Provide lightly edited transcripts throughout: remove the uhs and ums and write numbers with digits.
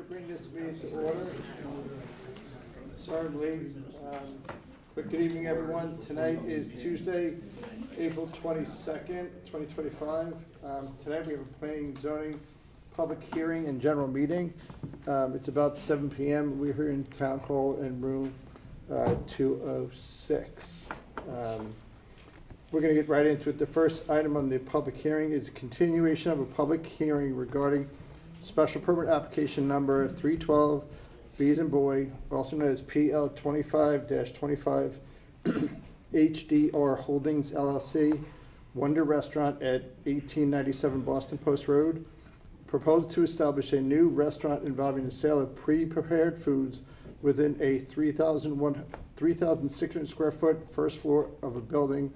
bring this meeting to order. Certainly. But good evening, everyone. Tonight is Tuesday, April 22nd, 2025. Tonight we have a planning and zoning public hearing and general meeting. It's about 7 p.m. We're here in Town Hall in room 206. We're going to get right into it. The first item on the public hearing is a continuation of a public hearing regarding special permit application number 312 Bees and Boy, also known as PL 25-25 HDR Holdings LLC, Wonder Restaurant at 1897 Boston Post Road. Proposed to establish a new restaurant involving the sale of pre-prepared foods within a 3,600 square foot first floor of a building.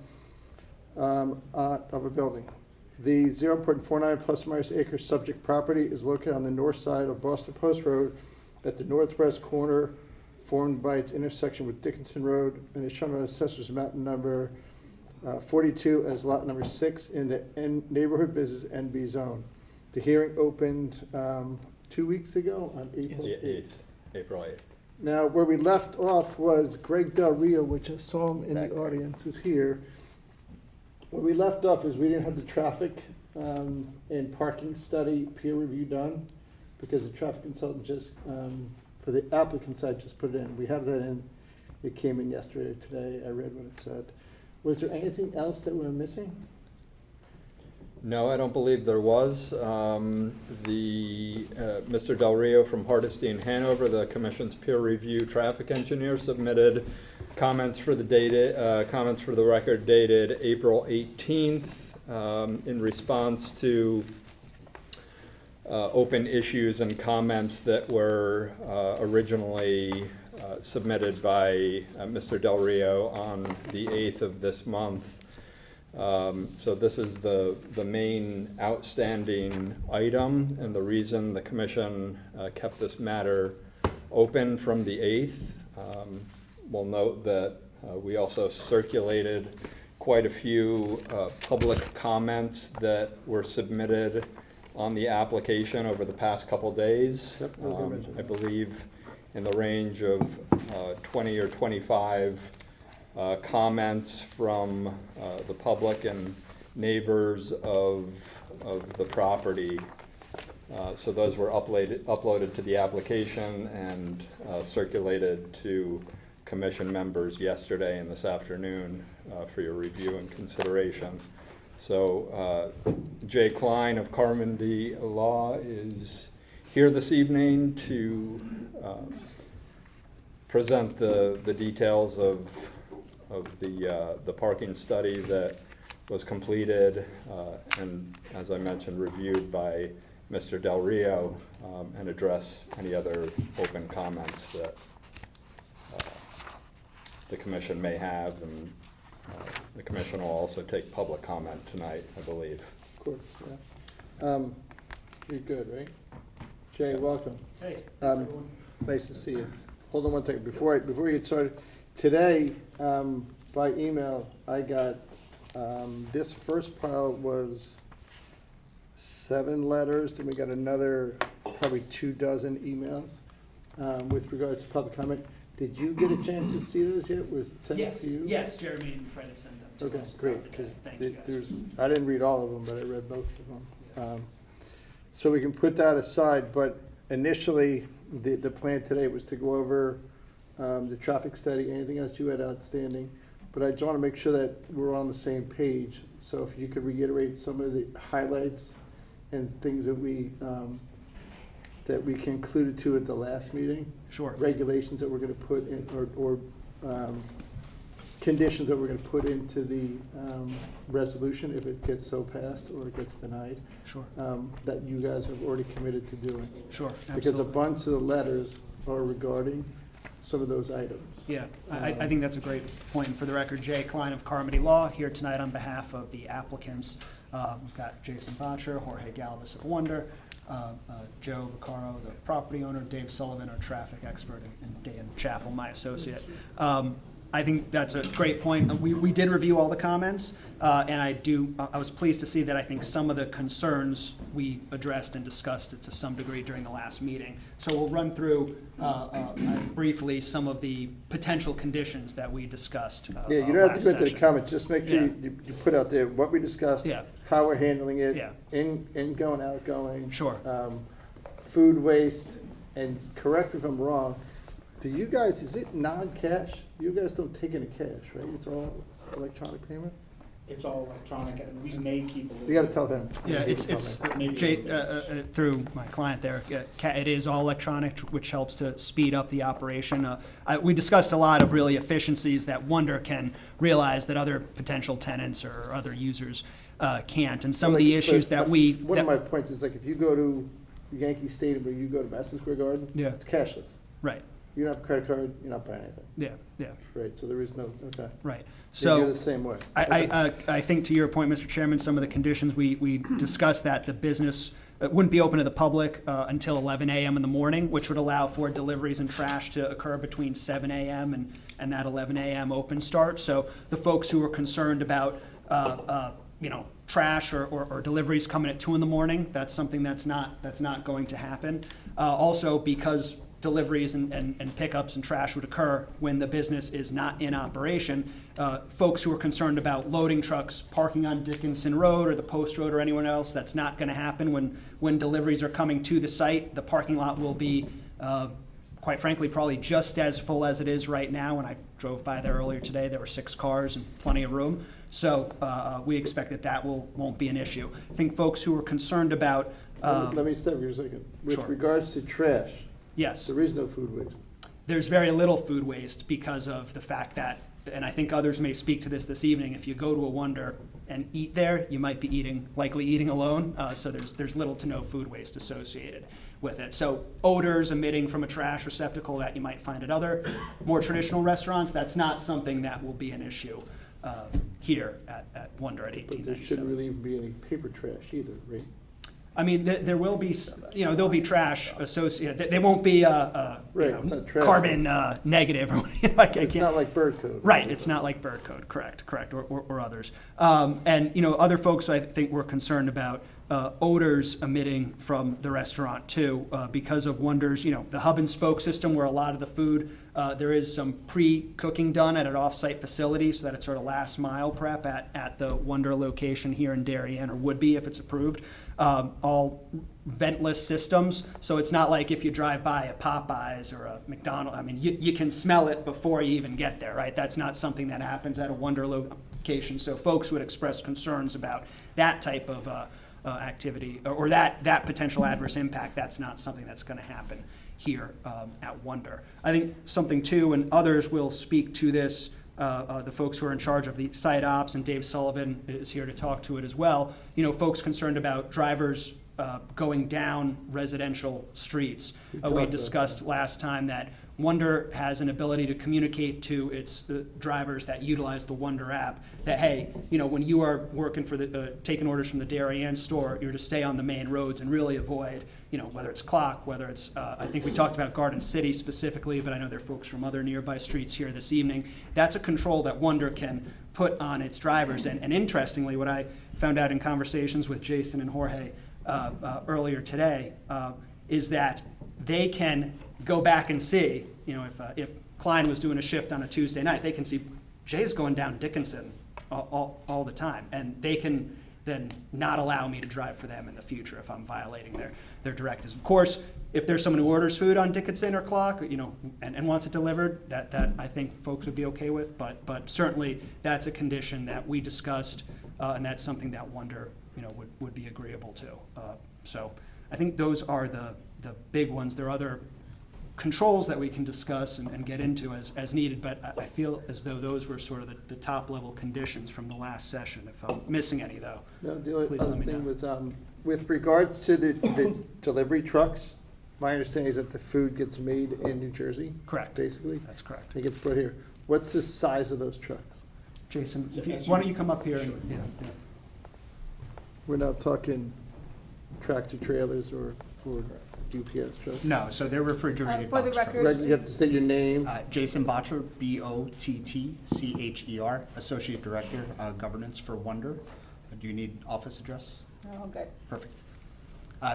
The 0.49 plus or minus acres subject property is located on the north side of Boston Post Road at the northwest corner, formed by its intersection with Dickinson Road, and is shown on Assessor's Map number 42 as lot number 6 in the neighborhood business NB zone. The hearing opened 2 weeks ago on April 8th. April 8th. Now, where we left off was Greg Del Rio, which I saw him in the audience, is here. Where we left off is we didn't have the traffic and parking study peer review done because the traffic consultant just, for the applicant side, just put it in. We have that in. It came in yesterday or today. I read what it said. Was there anything else that we're missing? No, I don't believe there was. Mr. Del Rio from Hardesty in Hanover, the Commission's peer review traffic engineer, submitted comments for the record dated April 18th in response to open issues and comments that were originally submitted by Mr. Del Rio on the 8th of this month. So this is the main outstanding item, and the reason the Commission kept this matter open from the 8th. We'll note that we also circulated quite a few public comments that were submitted on the application over the past couple days. Yep, I believe in the range of 20 or 25 comments from the public and neighbors of the property. So those were uploaded to the application and circulated to Commission members yesterday and this afternoon for your review and consideration. So Jay Klein of Carmody Law is here this evening to present the details of the parking study that was completed and, as I mentioned, reviewed by Mr. Del Rio, and address any other open comments that the Commission may have, and the Commission will also take public comment tonight, I believe. Of course, yeah. You're good, right? Jay, welcome. Hey, Nice to see you. Hold on one second. Before we get started, today, by email, I got, this first pile was 7 letters, then we got another probably 24 emails with regards to public comment. Did you get a chance to see those yet? Was it sent to you? Yes, Jeremy and Fred had sent them to Okay, us. great, because Thank I didn't read all of them, but I read most of them. So we can put that aside, but initially, the plan today was to go over the traffic study, anything else you had outstanding. But I just want to make sure that we're on the same page. So if you could reiterate some of the highlights and things that we concluded to at the last meeting. Sure. Regulations that we're going to put in, or conditions that we're going to put into the resolution if it gets so passed or it gets denied. Sure. That you guys have already committed to doing. Sure, absolutely. Because a bunch of the letters are regarding some of those items. Yeah, I think that's a great point. And for the record, Jay Klein of Carmody Law here tonight on behalf of the applicants. We've got Jason Botcher, Jorge Galvis of Wonder, Joe Vaccaro, the property owner, Dave Sullivan, our traffic expert, and Dan Chappell, my associate. I think that's a great point. We did review all the comments, and I was pleased to see that I think some of the concerns we addressed and discussed it to some degree during the last meeting. So we'll run through briefly some of the potential conditions that we discussed Yeah, you don't have to go into the session. comments, just make sure Yeah. you put out there what we discussed, Yeah. how we're handling it, Yeah. ingoing, outgoing. Sure. Food waste, and correct if I'm wrong, do you guys, is it non-cash? You guys don't take any cash, right? It's all electronic payment? It's all electronic, and we may keep a little. You gotta tell them. Yeah, it's Maybe Jay, through my client there, it is all electronic, which helps to speed up the operation. We discussed a lot of really efficiencies that Wonder can realize that other potential tenants or other users can't. And some of the issues that we. One of my points is like if you go to Yankee Stadium or you go to Madison Square Garden, Yeah. it's cashless. Right, You don't have a credit card, you're not buying anything. yeah, Right, so there is no, okay. right. So you're So the same way. I think to your point, Mr. Chairman, some of the conditions, we discussed that the business wouldn't be open to the public until 11 a.m. in the morning, which would allow for deliveries and trash to occur between 7 a.m. and that 11 a.m. open start. So the folks who are concerned about, trash or deliveries coming at 2 in the morning, that's something that's not going to happen. Also, because deliveries and pickups and trash would occur when the business is not in operation, folks who are concerned about loading trucks parking on Dickinson Road or the Post Road or anyone else, that's not going to happen when deliveries are coming to the site. The parking lot will be, quite frankly, probably just as full as it is right now. When I drove by there earlier today, there were 6 cars and plenty of room. So we expect that won't be an issue. I think folks who are concerned about. Let me stop for a second. With Sure. regards to trash, Yes, there is no food waste. there's very little food waste because of the fact that, and I think others may speak to this evening, if you go to a Wonder and eat there, you might be likely eating alone. So there's little to no food waste associated with it. So odors emitting from a trash receptacle that you might find at other more traditional restaurants, that's not something that will be an issue here at Wonder at But there 1897. shouldn't really even be any paper trash either, right? I mean, there will be, there'll be trash associated. They won't be, Right, it's not trash. carbon negative or It's not like bird code. Right, it's not like bird code, correct, or others. And, other folks I think were concerned about odors emitting from the restaurant too, because of Wonder's, the hub and spoke system where a lot of the food, there is some pre-cooking done at an off-site facility so that it's sort of last mile prep at the Wonder location here in Darien, or would be if it's approved. All ventless systems, so it's not like if you drive by a Popeyes or a McDonald's, I mean, you can smell it before you even get there, right? That's not something that happens at a Wonder location, so folks would express concerns about that type of activity, or that potential adverse impact. That's not something that's going to happen here at Wonder. I think something too, and others will speak to this, the folks who are in charge of the site ops, and Dave Sullivan is here to talk to it as well. Folks concerned about drivers going down residential streets. We discussed last time that Wonder has an ability to communicate to its drivers that utilize the Wonder app that, hey, when you are working for taking orders from the Darien store, you're to stay on the main roads and really avoid, whether it's Clock, whether it's, I think we talked about Garden City specifically, but I know there are folks from other nearby streets here this evening. That's a control that Wonder can put on its drivers. And interestingly, what I found out in conversations with Jason and Jorge earlier today is that they can go back and see, if Klein was doing a shift on a Tuesday night, they can see Jay's going down Dickinson all the time, and they can then not allow me to drive for them in the future if I'm violating their directives. Of course, if there's someone who orders food on Dickinson or Clock, and wants it delivered, that I think folks would be okay with, but certainly that's a condition that we discussed, and that's something that Wonder, would be agreeable to. So I think those are the big ones. There are other controls that we can discuss and get into as needed, but I feel as though those were sort of the top level conditions from the last session. If I'm missing any though, No, the please other let me thing know. was, with regards to the delivery trucks, my understanding is that the food gets made in New Jersey, Correct. basically. That's correct. It gets brought here. What's the size of those trucks? Jason, So why don't you come up here? Sure. Yeah. We're not talking tractor trailers or UPS truck? No, so they're refrigerated For the box trucks. record- You have to state your name. Jason Botcher, Bottcher, Associate Director, Governance for Wonder. Do you need office address? Oh, good. Perfect.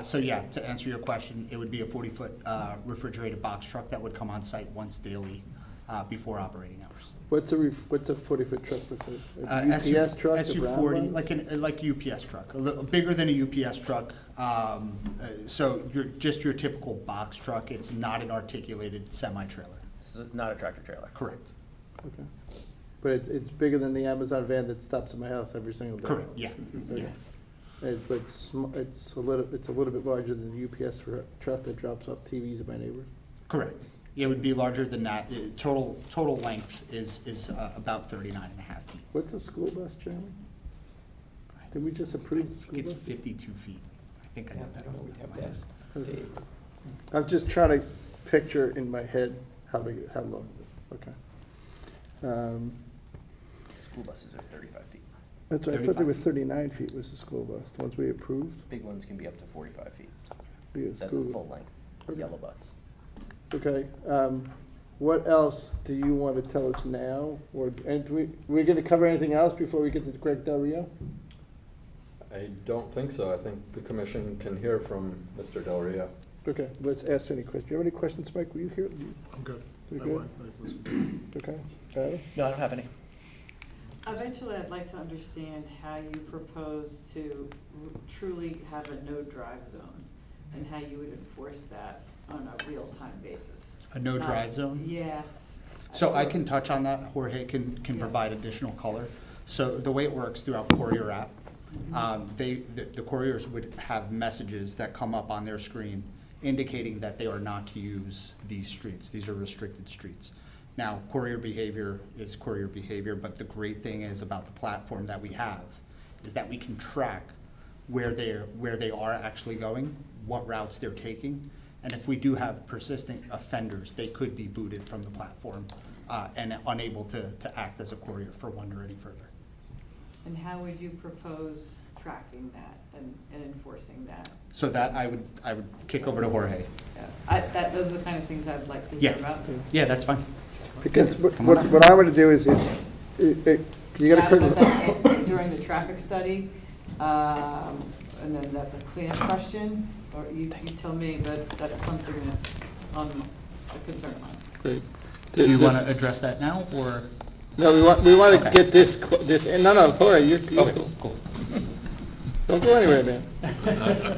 So yeah, to answer your question, it would be a 40-foot refrigerated box truck that would come on site once daily before operating hours. What's a 40-foot truck look like? A SU UPS truck, the brown SU40, one? like UPS truck, a little bigger than a UPS truck. So your typical box truck. It's not an articulated semi-trailer. This is not a tractor trailer. Correct. Okay. But it's bigger than the Amazon van that stops at my house every single day? Correct, yeah. Okay. But it's a little bit larger than the UPS truck that drops off TVs at my neighbors? Correct. It would be larger than that. Total length is about 39 and a half feet. What's a school bus, Jeremy? Did we just approve the school It's bus? 52 feet. I think I know that. off the top of my head. Okay. I'm just trying to picture in my head how long it is. Okay. School buses are 35 feet. That's what I thought they were 35. 39 feet was the school bus, the ones we approved. Big ones can be up to 45 feet. Yeah, That's a school- full length Okay. yellow bus. Okay, what else do you want to tell us now? We're gonna cover anything else before we get to Greg Del Rio? I don't think so. I think the commission can hear from Mr. Del Rio. Okay, let's ask any questions. Do you have any questions, Mike? Were you here? I'm good. You I good? went, I listened. Okay, Adam? No, I don't have any. Eventually, I'd like to understand how you propose to truly have a no-drive zone and how you would enforce that on a real-time basis. A no-drive Not- zone? Yes. So I can touch on that. Jorge can Yeah. provide additional color. So the way it works throughout Courier app, the couriers would have messages that come up on their screen indicating that they are not to use these streets. These are restricted streets. Now, courier behavior is courier behavior, but the great thing is about the platform that we have is that we can track where they are actually going, what routes they're taking, and if we do have persistent offenders, they could be booted from the platform and unable to act as a courier for Wonder any further. And how would you propose tracking that and enforcing that? So that I would kick over to Jorge. Yeah, those are the kind of things I'd like to hear Yeah. about. Yeah, that's fine. Because what I want to do is you gotta Chat about that during the traffic study, and then that's a cleanup question, or you tell me that that's something that's on a concern of mine. Great. Do you want to address that now, or? No, we want to Okay. get this, no, Jorge, you're cool. Cool. Don't go anywhere, man.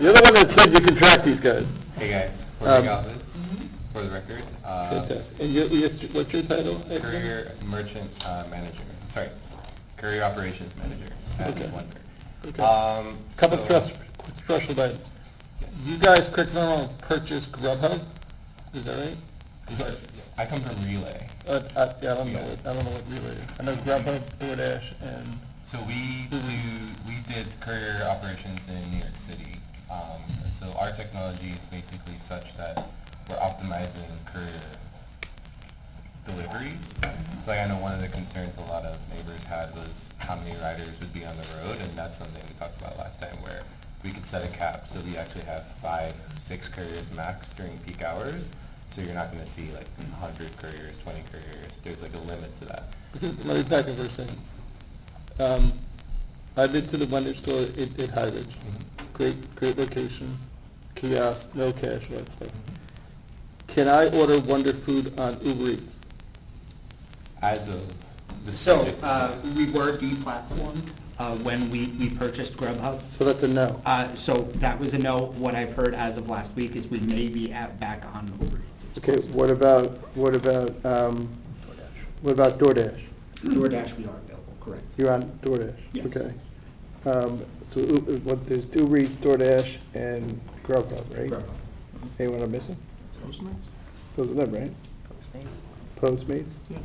You're the one that said you can track these guys. Hey guys, Um, Jorge Galvez, for the record. Fantastic. And what's your title? Courier Merchant Manager, sorry, Courier Operations Manager at Okay. Wonder. Okay. Couple So- threshold items. You guys, correct me if I'm wrong, purchased Grubhub? Is that right? I come from Relay. Yeah, I don't know what Relay is. I know Grubhub, DoorDash, and, So we did courier operations in New York City. And so our technology is basically such that we're optimizing courier deliveries. So I know one of the concerns a lot of neighbors had was how many riders would be on the road, and that's something we talked about last time, where we could set a cap so we actually have 5, 6 couriers max during peak hours. So you're not going to see like 100 couriers, 20 couriers. There's like a limit to that. let me back up for a second. I've been to the Wonder store at High Ridge. Great location, kiosk, no cash, all that stuff. Can I order Wonder food on Uber Eats? As of the So we were deplatformed when we purchased Grubhub. So that's a no. So that was a no. What I've heard as of last week is we may be back on Uber Eats. It's Okay, possible. what about DoorDash? DoorDash, we are available, correct. You're on DoorDash? Yes. Okay. So there's Uber Eats, DoorDash, and Grubhub, right? Grubhub. Anyone I'm missing? Postmates? Those are them, right? Postmates? Yeah.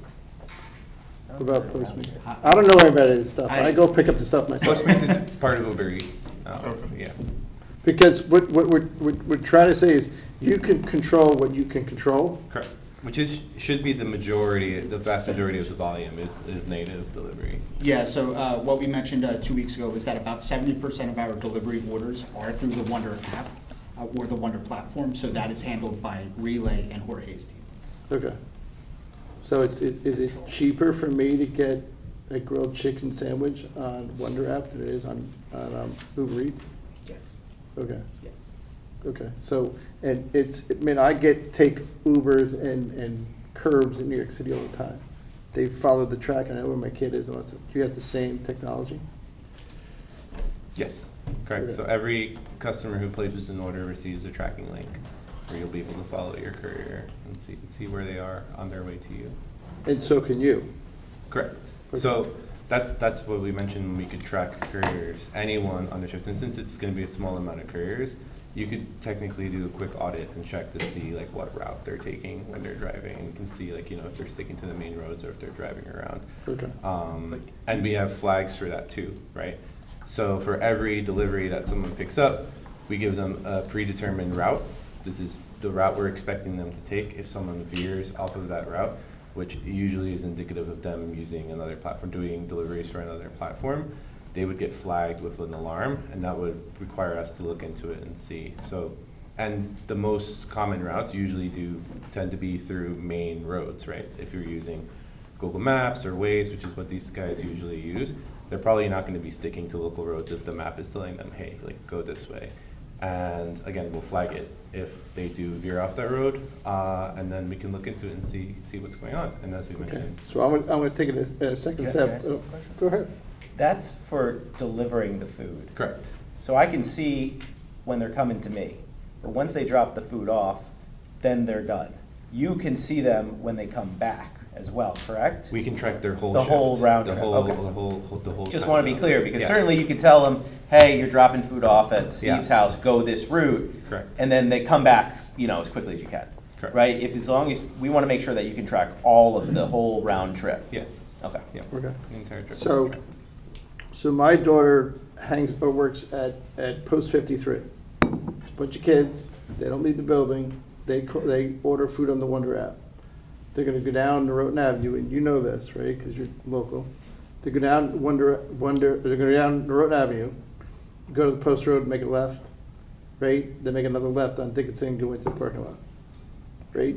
What about Postmates? I don't know anything about this stuff. I go pick up the stuff myself. Postmates is part of Uber Eats. Okay. Yeah. Because what we're trying to say is, you can control what you can control. Correct. Which should be the majority, the vast majority of the volume is native delivery. Yeah, so what we mentioned 2 weeks ago was that about 70% of our delivery orders are through the Wonder app. or the Wonder platform, so that is handled by Relay and Jorge's team. Okay. So is it cheaper for me to get a grilled chicken sandwich on Wonder app than it is on Uber Eats? Yes. Okay, Yes. okay. So, and I take Ubers and Curbs in New York City all the time. They follow the track, I know where my kid is, and all that stuff. Do you have the same technology? Yes, correct. Okay. So every customer who places an order receives a tracking link where you'll be able to follow your courier and see where they are on their way to you. And so can you? Correct. Okay. So that's what we mentioned when we could track couriers, anyone on the shift. And since it's gonna be a small amount of couriers, you could technically do a quick audit and check to see like what route they're taking when they're driving. And you can see like, if they're sticking to the main roads or if they're driving around. Okay. And we have flags for that too, right? So for every delivery that someone picks up, we give them a predetermined route. This is the route we're expecting them to take. If someone veers off of that route, which usually is indicative of them using another platform, doing deliveries for another platform, they would get flagged with an alarm, and that would require us to look into it and see. So, and the most common routes usually tend to be through main roads, right? If you're using Google Maps or Waze, which is what these guys usually use, they're probably not going to be sticking to local roads if the map is telling them, hey, like go this way. And again, we'll flag it if they do veer off that road, and then we can look into it and see what's going on. And as we Okay. mentioned, So I'm gonna take it a second Can I step. ask a question? Go ahead. That's for delivering the food. correct. So I can see when they're coming to me, but once they drop the food off, then they're done. You can see them when they come back as well, correct? We can track their whole The shift. whole round the trip, whole, okay. the whole. Just time. want to be clear, because Yeah. certainly you could tell them, hey, you're dropping food off at Steve's Yeah. house, go this route. Correct. And then they come back, as quickly as you can. Correct. Right? As long as, we want to make sure that you can track all of the whole round trip. Yes. Okay. Yep. Okay. The entire trip. So my daughter works at Post 53. It's a bunch of kids. They don't leave the building. They order food on the Wonder app. They're going to go down Norotan Avenue, and you know this, right? Because you're local. They go down They're going to go down Norotan Avenue, go to the Post Road, make a left, right? They make another left on Dickinson, go into the parking lot, right?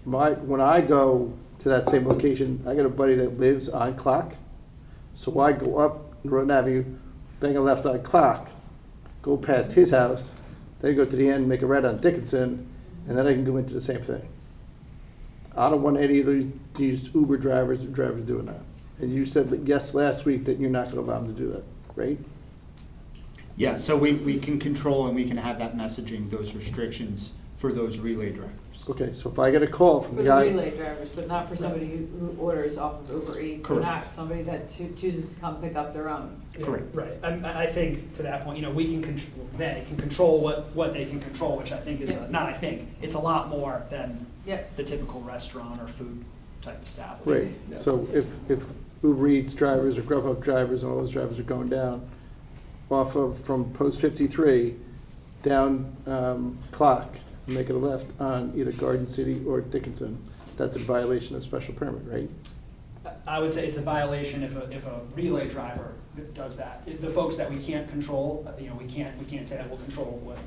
When I go to that same location, I got a buddy that lives on Clock, so I go up Norotan Avenue, bang a left on Clock, go past his house, then go to the end, make a right on Dickinson, and then I can go into the same thing. I don't want any of these Uber drivers or drivers doing that. And you said that yes last week that you're not going to allow them to do that, right? Yeah, so we can control and we can have that messaging, those restrictions for those relay drivers. Okay, so if I get a call from For the the guy, relay drivers, but not for somebody who orders off of Uber Eats, or Correct. not somebody that chooses to come pick up their own. Correct. Right. I think to that point, we can control, they can control what they can control, which I think is, it's a lot more than Yep. the typical restaurant or food type establishment. right, so if Uber Eats drivers or Grubhub drivers and all those drivers are going down from Post 53 down Clock, and making a left on either Garden City or Dickinson, that's a violation of special permit, right? I would say it's a violation if a relay driver does that. The folks that we can't control, we can't say that we'll control what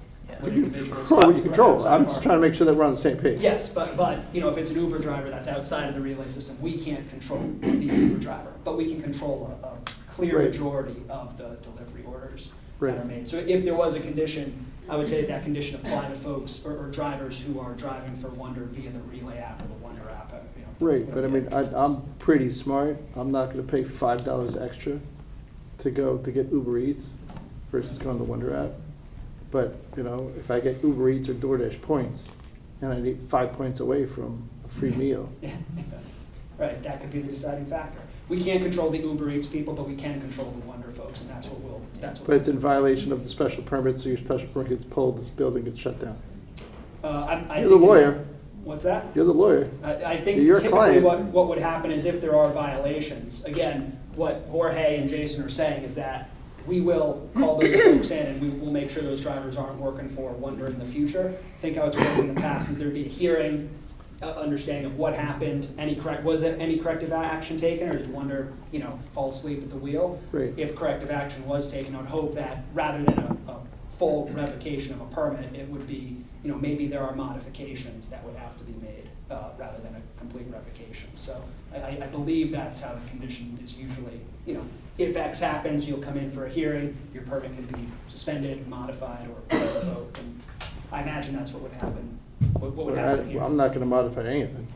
individuals. You control, I'm just trying to make sure that we're on the same page. Yes, but if it's an Uber driver that's outside of the relay system, we can't control the Uber driver, but we can control a clear Right. majority of the delivery orders Right. that are made. So if there was a condition, I would say that condition apply to folks or drivers who are driving for Wonder via the relay app or the Wonder app. Right, but I mean, I'm pretty smart, I'm not gonna pay $5 extra to get Uber Eats versus going to Wonder app. But, if I get Uber Eats or DoorDash points, and I need 5 points away from a free meal, Right, that could be the deciding factor. We can't control the Uber Eats people, but we can control the Wonder folks, and that's what but it's in violation of the special permit, so your special permit gets pulled, this building gets shut down. I You're the think- lawyer, What's that? you're the lawyer. I think You're a typically client. what would happen is if there are violations, again, what Jorge and Jason are saying is that we will call those folks in and we will make sure those drivers aren't working for Wonder in the future. I think how it's worked in the past is there'd be a hearing, understanding of what happened, was it any corrective action taken, or did Wonder, fall asleep at the wheel? Right. If corrective action was taken, I would hope that rather than a full revocation of a permit. It would be, maybe there are modifications that would have to be made rather than a complete revocation. So I believe that's how the condition is usually, if X happens, you'll come in for a hearing, your permit can be suspended, modified, or revoked. And I imagine that's what would happen. What would happen here? I'm not gonna modify anything.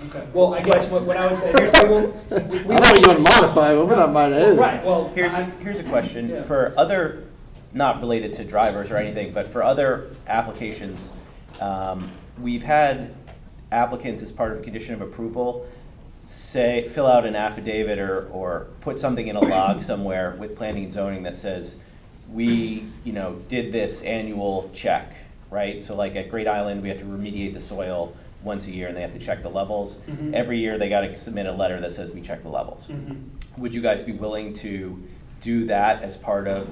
Okay, well, I guess what I would say, here's, well, I'm not gonna modify, but we're not minding anything. right, well. Here's a question. Yeah. For other, not related to drivers or anything, but for other applications, we've had applicants as part of condition of approval say, fill out an affidavit or put something in a log somewhere with planning and zoning that says, we, did this annual check, right? So like at Great Island, we have to remediate the soil once a year and they have to check the levels. Mhm. Every year they gotta submit a letter that says we check the levels. Mhm. Would you guys be willing to do that as part of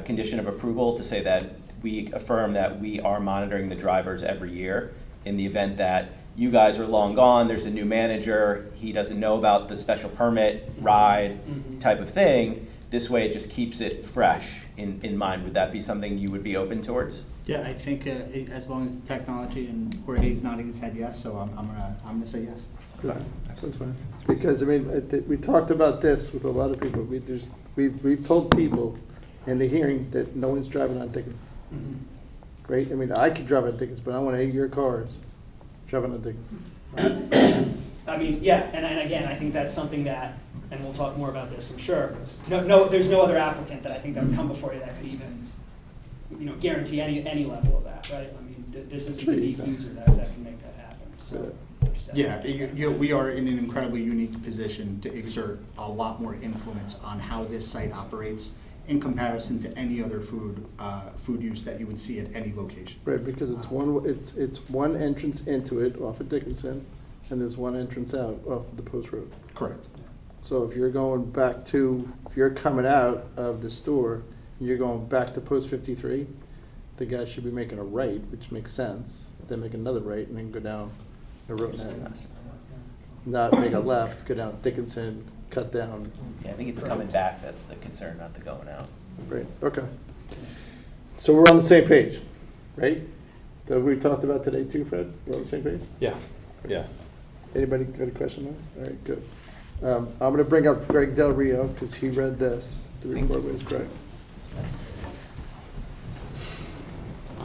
condition of approval to say that we affirm that we are monitoring the drivers every year in the event that you guys are long gone, there's a new manager, he doesn't know about the special permit ride type of thing, this way it just keeps it fresh in mind. Would that be something you would be open towards? Yeah, I think as long as the technology, and Jorge's nodding his head yes, so I'm gonna say yes. Good. That's fine. It's because, we talked about this with a lot of people. We've told people in the hearing that no one's driving on Dickinson. Right? I could drive on Dickinson, but I want 8-year cars driving on Dickinson. Yeah, and again, I think that's something that, and we'll talk more about this, I'm sure. No, there's no other applicant that I think that would come before you that could even, guarantee any level of that, right? This is a unique user that can make that happen, so. Yeah, we are in an incredibly unique position to exert a lot more influence on how this site operates in comparison to any other food use that you would see at any location. Right, because it's one entrance into it off of Dickinson, and there's one entrance out off of the Post Road. Correct. So if you're coming out of the store, and you're going back to Post 53, the guy should be making a right, which makes sense, then make another right, and then go down the road. Not make a left, go down Dickinson, cut down. Yeah, I think it's coming back, that's the concern, not the going out. Right, okay. So we're on the same page, right? That we talked about today too, Fred? We're on the same page? Yeah, yeah. Anybody got a question there? All right, good. I'm gonna bring up Greg Del Rio, because he read this. The report was correct.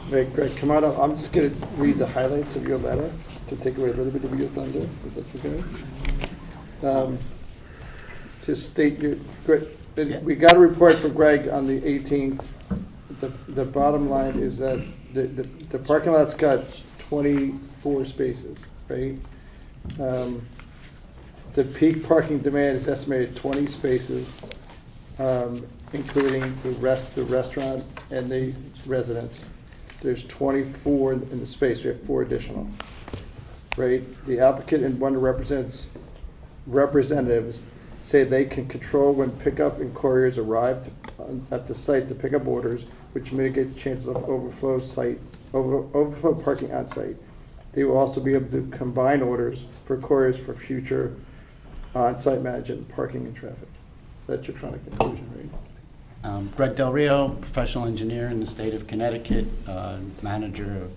Right, Greg, come on up. I'm just gonna read the highlights of your letter to take away a little bit of your thunder, if that's okay. Just state we got a report from Greg on the 18th. The bottom line is that the parking lot's got 24 spaces, right? The peak parking demand is estimated 20 spaces, including the restaurant and the residents. There's 24 in the space. We have 4 additional, right? The applicant and one of the representatives say they can control when pickup and couriers arrive at the site to pick up orders, which mitigates chances of overflow parking on site. They will also be able to combine orders for couriers for future on-site management, parking and traffic. That's your final conclusion, right? Greg Del Rio, professional engineer in the state of Connecticut, manager of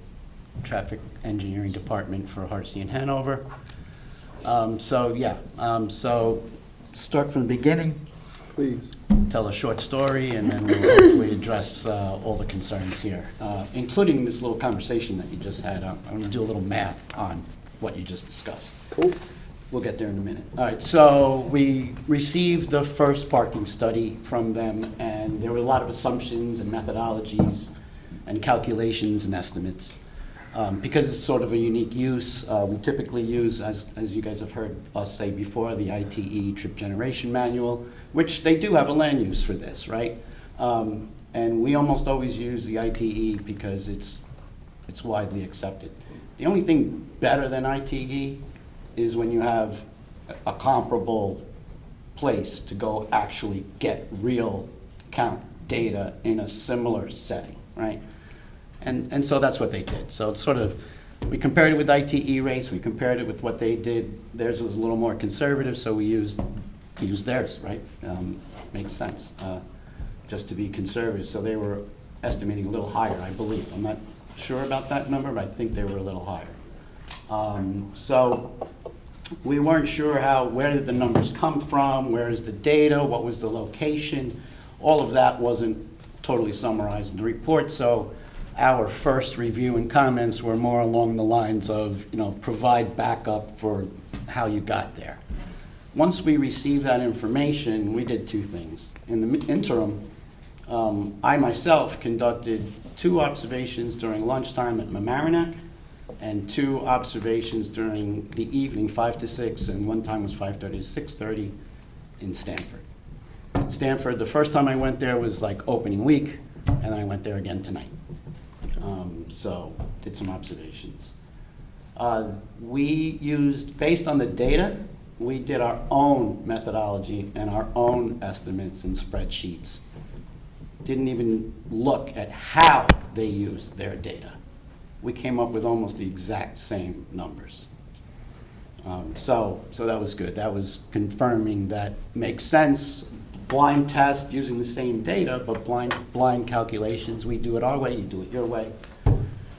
traffic engineering department for Hartsey and Hanover. So start from the beginning. Please. Tell a short story, and then we'll hopefully address all the concerns here, including this little conversation that you just had. I'm going to do a little math on what you just discussed. Cool. We'll get there in a minute. All right, so we received the first parking study from them, and there were a lot of assumptions and methodologies and calculations and estimates. Because it's sort of a unique use, we typically use, as you guys have heard us say before, the ITE trip generation manual, which they do have a land use for this, right? And we almost always use the ITE because it's widely accepted. The only thing better than ITE is when you have a comparable place to go actually get real count data in a similar setting, right? And so that's what they did. So it's sort of, we compared it with ITE rates, we compared it with what they did. Theirs was a little more conservative, so we used use theirs, right? Makes sense, just to be conservative. So they were estimating a little higher, I believe. I'm not sure about that number, but I think they were a little higher. So we weren't sure where did the numbers come from, where is the data, what was the location. All of that wasn't totally summarized in the report, so our first review and comments were more along the lines of, provide backup for how you got there. Once we received that information, we did two things. In the interim, I myself conducted 2 observations during lunchtime at Mamaroneck and 2 observations during the evening, 5 to 6, and one time was 5:30 to 6:30 in Stanford. Stanford, the first time I went there was like opening week, and I went there again tonight. So did some observations. We used, based on the data, we did our own methodology and our own estimates and spreadsheets. Didn't even look at how they used their data. We came up with almost the exact same numbers. So that was good. That was confirming that makes sense. Blind test using the same data, but blind calculations. We do it our way, you do it your way.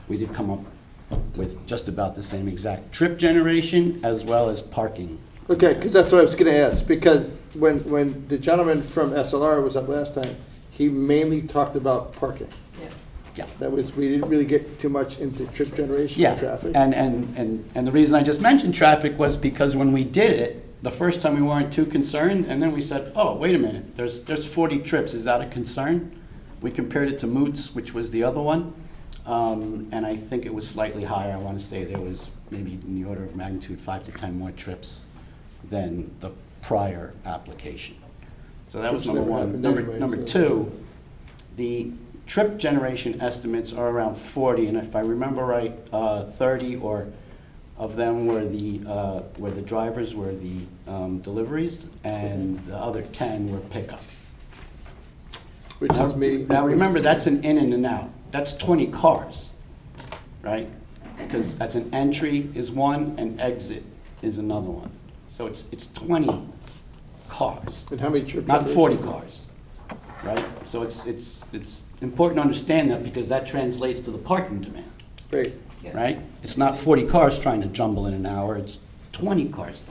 We did come up with just about the same exact trip generation as well as parking. Okay, because that's what I was going to ask, because when the gentleman from SLR was up last time, he mainly talked about parking. Yeah. We didn't really get too much into trip generation Yeah, and traffic. and the reason I just mentioned traffic was because when we did it, the first time we weren't too concerned, and then we said, oh, wait a minute, there's 40 trips, is that a concern? We compared it to Moots, which was the other one, and I think it was slightly higher. I want to say there was maybe in the order of magnitude 5 to 10 more trips than the prior application. So that was Which number never one. happened anyway, Number so- two, the trip generation estimates are around 40, and if I remember right, 30 or of them were the drivers were the deliveries, and the other 10 were pickup. Which is me. Now remember, that's an in and an out. That's 20 cars, right? Because that's an entry is one, and exit is another one. So it's 20 cars, And how many trip not 40 generations? cars, right? So it's important to understand that because that translates to the parking demand. Great. Right? It's not 40 cars trying to jumble in an hour, it's 20 cars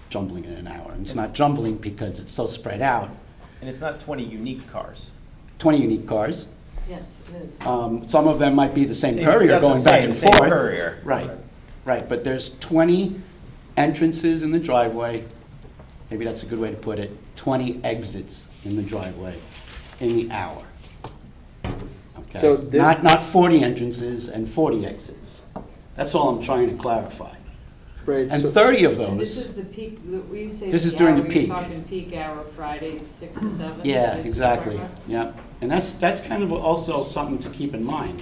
jumbling in an hour. And it's not jumbling because it's so spread out. And it's not 20 unique cars. 20 unique cars. Yes, it is. Some of them might be the same courier that's what going I'm back saying, and same forth. courier. Right. But there's 20 entrances in the driveway, maybe that's a good way to put it, 20 exits in the driveway in the hour. Okay? So this- Not 40 entrances and 40 exits. That's all I'm trying to clarify. Right, And so 30 of And this those, is the peak, when you say This is during the hour, peak. You're talking peak hour, Fridays, 6 to 7? yeah, Is this exactly, what yeah. And that's kind of also something to keep in mind.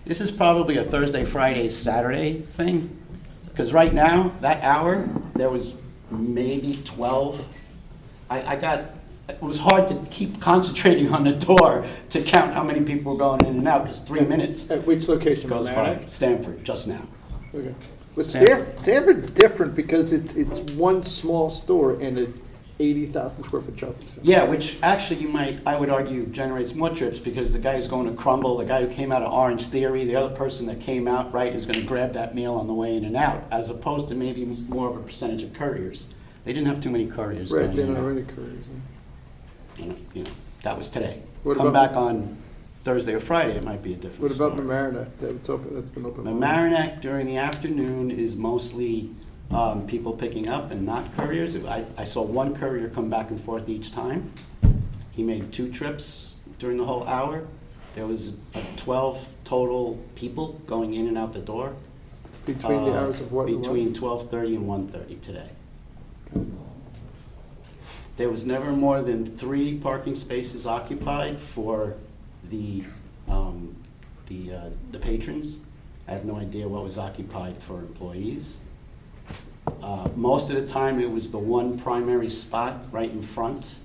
This is probably a Thursday, Friday, Saturday thing, because right now, that hour, there was maybe 12. It was hard to keep concentrating on the door to count how many people were going in and out, because 3 minutes at which location? goes by. Mamaroneck? Stanford, just now. Okay. But Stanford. Stanford's different because it's one small store and an 80,000 square foot shopping center. Yeah, which actually I would argue, generates more trips because the guy who's going to Crumble, the guy who came out of Orange Theory, the other person that came out, right, is going to grab that meal on the way in and out, as opposed to maybe more of a percentage of couriers. They didn't have too many couriers Right, going they in don't and have out. any couriers. That was today. What Come about- back on Thursday or Friday, it might be a different What about story. Mamaroneck? That's been open. The Mamaroneck during the afternoon is mostly people picking up and not couriers. I saw one courier come back and forth each time. He made 2 trips during the whole hour. There was 12 total people going in and out the door. Between the hours of what and what? Between 12:30 and 1:30 today. There was never more than 3 parking spaces occupied for the patrons. I have no idea what was occupied for employees. Most of the time, it was the one primary spot right in front.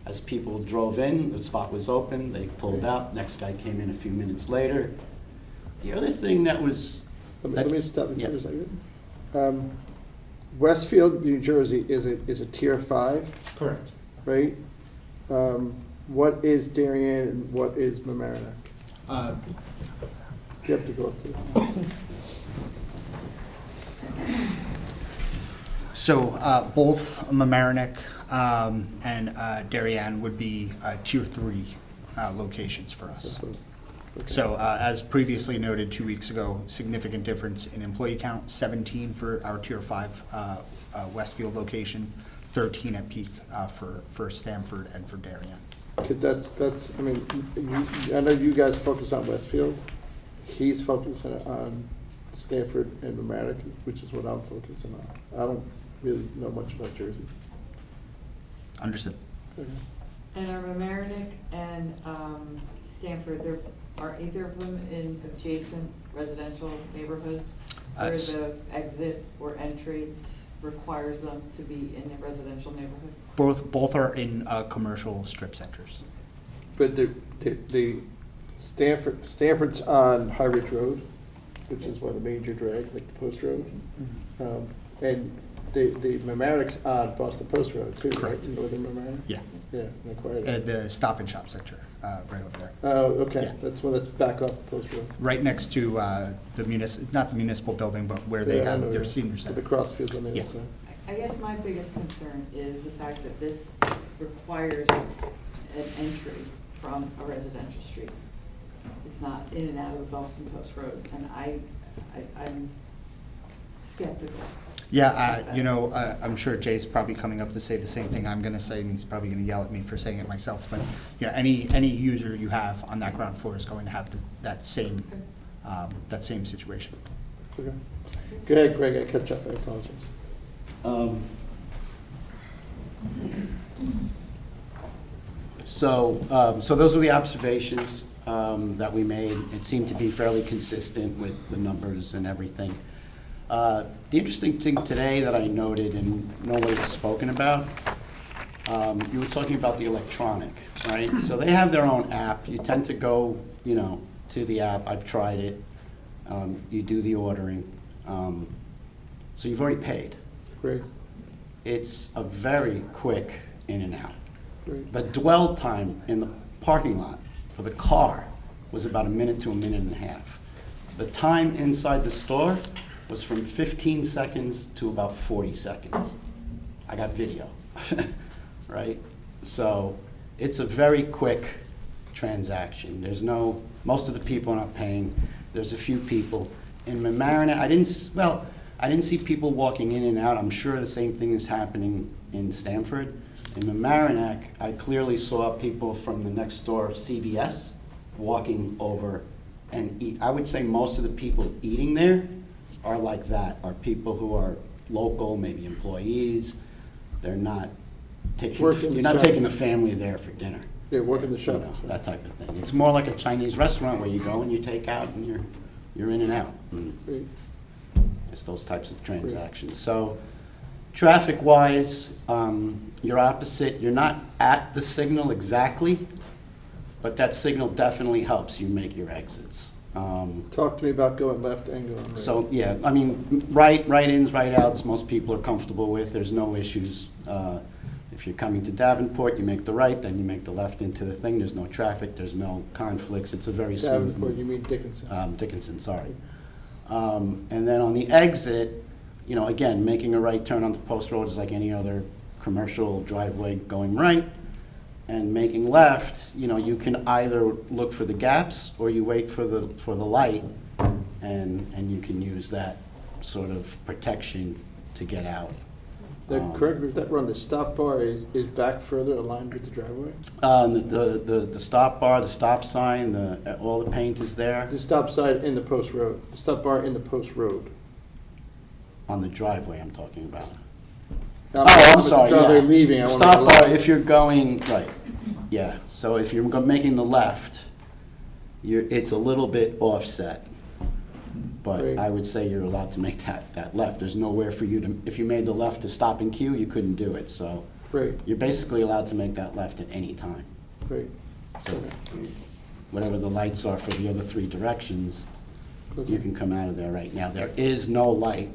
As people drove in, the spot was open, they pulled out, next guy came in a few minutes later. The other thing that was... Let me stop you Yeah. for a second. Westfield, New Jersey is a tier 5, Correct. right? What is Darien and what is Mamaroneck? You have to go up to So both Mamaroneck and Darien would be tier 3 locations for us. So as previously noted 2 weeks ago, significant difference in employee count, 17 for our tier 5 Westfield location, 13 at peak for Stamford and for Darien. Because I mean, I know you guys focus on Westfield. He's focusing on Stamford and Mamaroneck, which is what I'm focusing on. I don't really know much about Jersey. Understood. Okay. And are Mamaroneck and Stamford, are either of them in adjacent residential neighborhoods where the exit or entry requires them to be in a residential neighborhood? Both are in commercial strip centers. But the Stanford's on High Ridge Road, which is what a major drag, like the Post Road. And the Mamaroneck's on Boston Post Road too, right? Correct. Northern Mamaroneck? Yeah. Yeah, in the quiet. The Stop and Shop Center, right over there. Oh, okay, Yeah. that's back up Post Road. Right next to not the municipal building, but where they Yeah, I have know, their yeah. senior center. The crossfields on the other Yeah. side. I guess my biggest concern is the fact that this requires an entry from a residential street. It's not in and out of the Boston Post Road, and I'm skeptical. Yeah, I'm sure Jay's probably coming up to say the same thing I'm gonna say, and he's probably gonna yell at me for saying it myself, but, yeah, any user you have on that ground floor is going to have that same situation. Okay. Go ahead, Greg, I catch up, I apologize. So those were the observations that we made. It seemed to be fairly consistent with the numbers and everything. The interesting thing today that I noted and nobody has spoken about, you were talking about the electronic, right? So they have their own app. You tend to go, to the app. I've tried it. You do the ordering. So you've already paid. Great, It's a very quick in and out. great. The dwell time in the parking lot for the car was about a minute to a minute and a half. The time inside the store was from 15 seconds to about 40 seconds. I got video, right? So it's a very quick transaction. Most of the people are not paying. There's a few people. In Mamaroneck, I didn't see people walking in and out. I'm sure the same thing is happening in Stamford. In Mamaroneck, I clearly saw people from the next door CVS walking over and eat. I would say most of the people eating there are like that, are people who are local, maybe employees. They're not Working you're not shop. taking the family there for dinner. Yeah, work in the You shop. know, that type of thing. It's more like a Chinese restaurant where you go and you take out and you're in and out. And Great. it's those types of transactions. So traffic-wise, you're opposite. You're not at the signal exactly, but that signal definitely helps you make your exits. Talk to me about going left and going right. So, yeah, I mean, right-ins, right-outs, most people are comfortable with. There's no issues. If you're coming to Davenport, you make the right, then you make the left into the thing. There's no traffic, there's no conflicts. It's a very smooth Davenport, move. you mean Dickinson. Dickinson, sorry. And then on the exit, again, making a right turn onto Post Road is like any other commercial driveway going right. And making left, you can either look for the gaps or you wait for the light, and you can use that sort of protection to get out. Correct me if that wrong, the stop bar is back further aligned with the driveway? The stop bar, the stop sign, all the paint is there The stop sign in the post road, the stop bar in the post road. on the driveway I'm talking about. I'm sorry, Driveway yeah. leaving, I want to Stop go bar, left. if you're going, right, yeah, so if you're making the left, it's a little bit offset, but Right. I would say you're allowed to make that left. There's nowhere for you to, if you made the left to stop and queue, you couldn't do it, so Great, you're basically allowed to make that left at any time. great. So whatever the lights are for the other three directions, you can come out of there right now. There is no light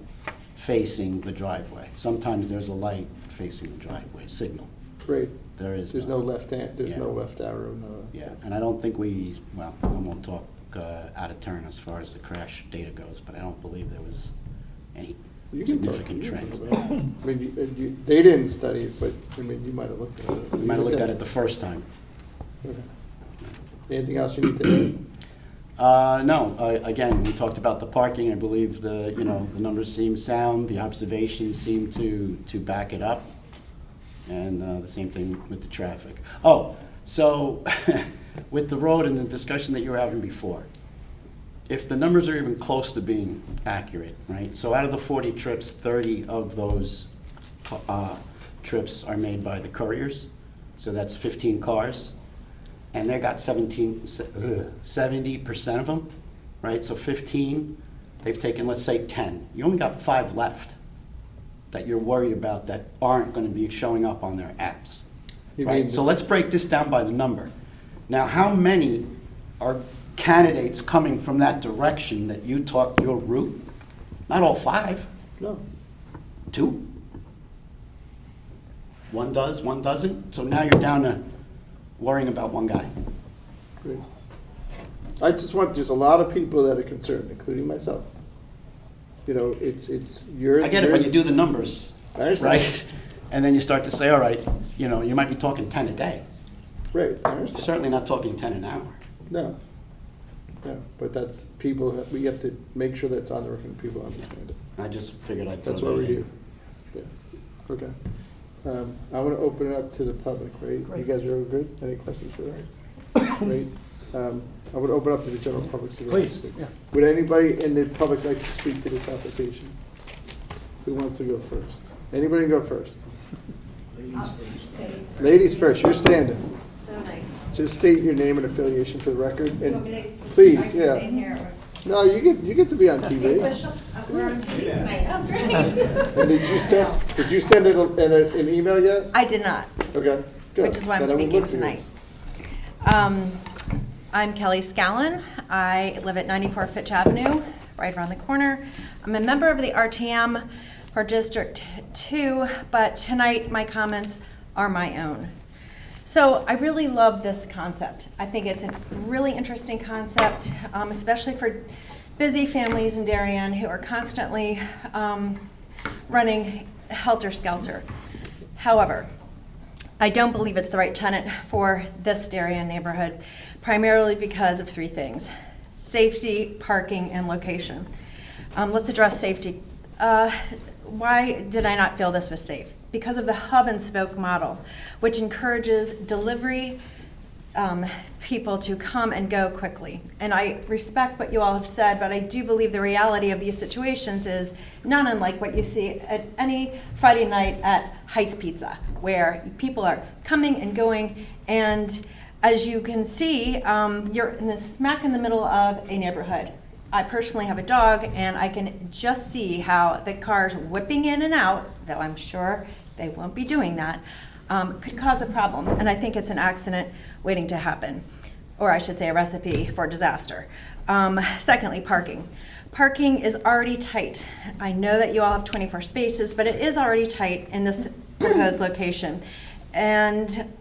facing the driveway. Sometimes there's a light facing the driveway, signal. Great. There is. There's no left hand, there's Yeah. no left arrow, no. Yeah, and I don't think well, I won't talk out of turn as far as the crash data goes, but I don't believe there was any You can talk- significant you can trends talk there. about it. I mean, they didn't study it, but, I mean, you might have looked at it. We might have looked at it the first time. Okay. Anything else you need to add? No, again, we talked about the parking. I believe the numbers seem sound, the observations seem to back it up. And the same thing with the traffic. Oh, so with the road and the discussion that you were having before, if the numbers are even close to being accurate, right? So out of the 40 trips, 30 of those trips are made by the couriers. So that's 15 cars. And they got 70% of them, right? So 15, they've taken, let's say 10. You only got 5 left that you're worried about that aren't going to be showing up on their apps, You right? mean So let's break this down by the number. Now, how many are candidates coming from that direction that you took your route? Not all 5. No. 2. One does, one doesn't. So now you're down to worrying about one guy. Great. There's a lot of people that are concerned, including myself. You know, you're. I get it when you do the numbers, I understand. right? And then you start to say, all right, you might be talking 10 a day. Right, I You're understand. certainly not talking 10 an hour. No. No, but that's we have to make sure that's on the record and people understand it. I just figured I'd throw That's that what we in. do. Yeah, okay. I want to open it up to the public, right? You guys are all good? Any questions for that? Great. I would open up to the general public. Please, yeah. Would anybody in the public like to speak to this application? Who wants to go first? Anybody go first? Ladies first, you're standing. So nice. Just state your name and affiliation for the record, You want me and to- please, I can yeah. stay in here or- No, you get to be on TV. Official? We're on TV tonight. Oh, great. And did you send it in an email yet? I did not, Okay, good. which is why I'm Then I will speaking look for tonight. yours. I'm Kelly Scallon. I live at 94 Fitch Avenue, right around the corner. I'm a member of the RTM for District 2, but tonight my comments are my own. So I really love this concept. I think it's a really interesting concept, especially for busy families in Darien who are constantly running helter-skelter. However, I don't believe it's the right tenant for this Darien neighborhood, primarily because of 3 things: safety, parking, and location. Let's address safety. Why did I not feel this was safe? Because of the hub and spoke model, which encourages delivery people to come and go quickly. And I respect what you all have said, but I do believe the reality of these situations is not unlike what you see at any Friday night at Heights Pizza, where people are coming and going, and as you can see, you're smack in the middle of a neighborhood. I personally have a dog, and I can just see how the cars whipping in and out, though I'm sure they won't be doing that, could cause a problem. And I think it's an accident waiting to happen, or I should say a recipe for disaster. Secondly, parking. Parking is already tight. I know that you all have 24 spaces, but it is already tight in this proposed location. And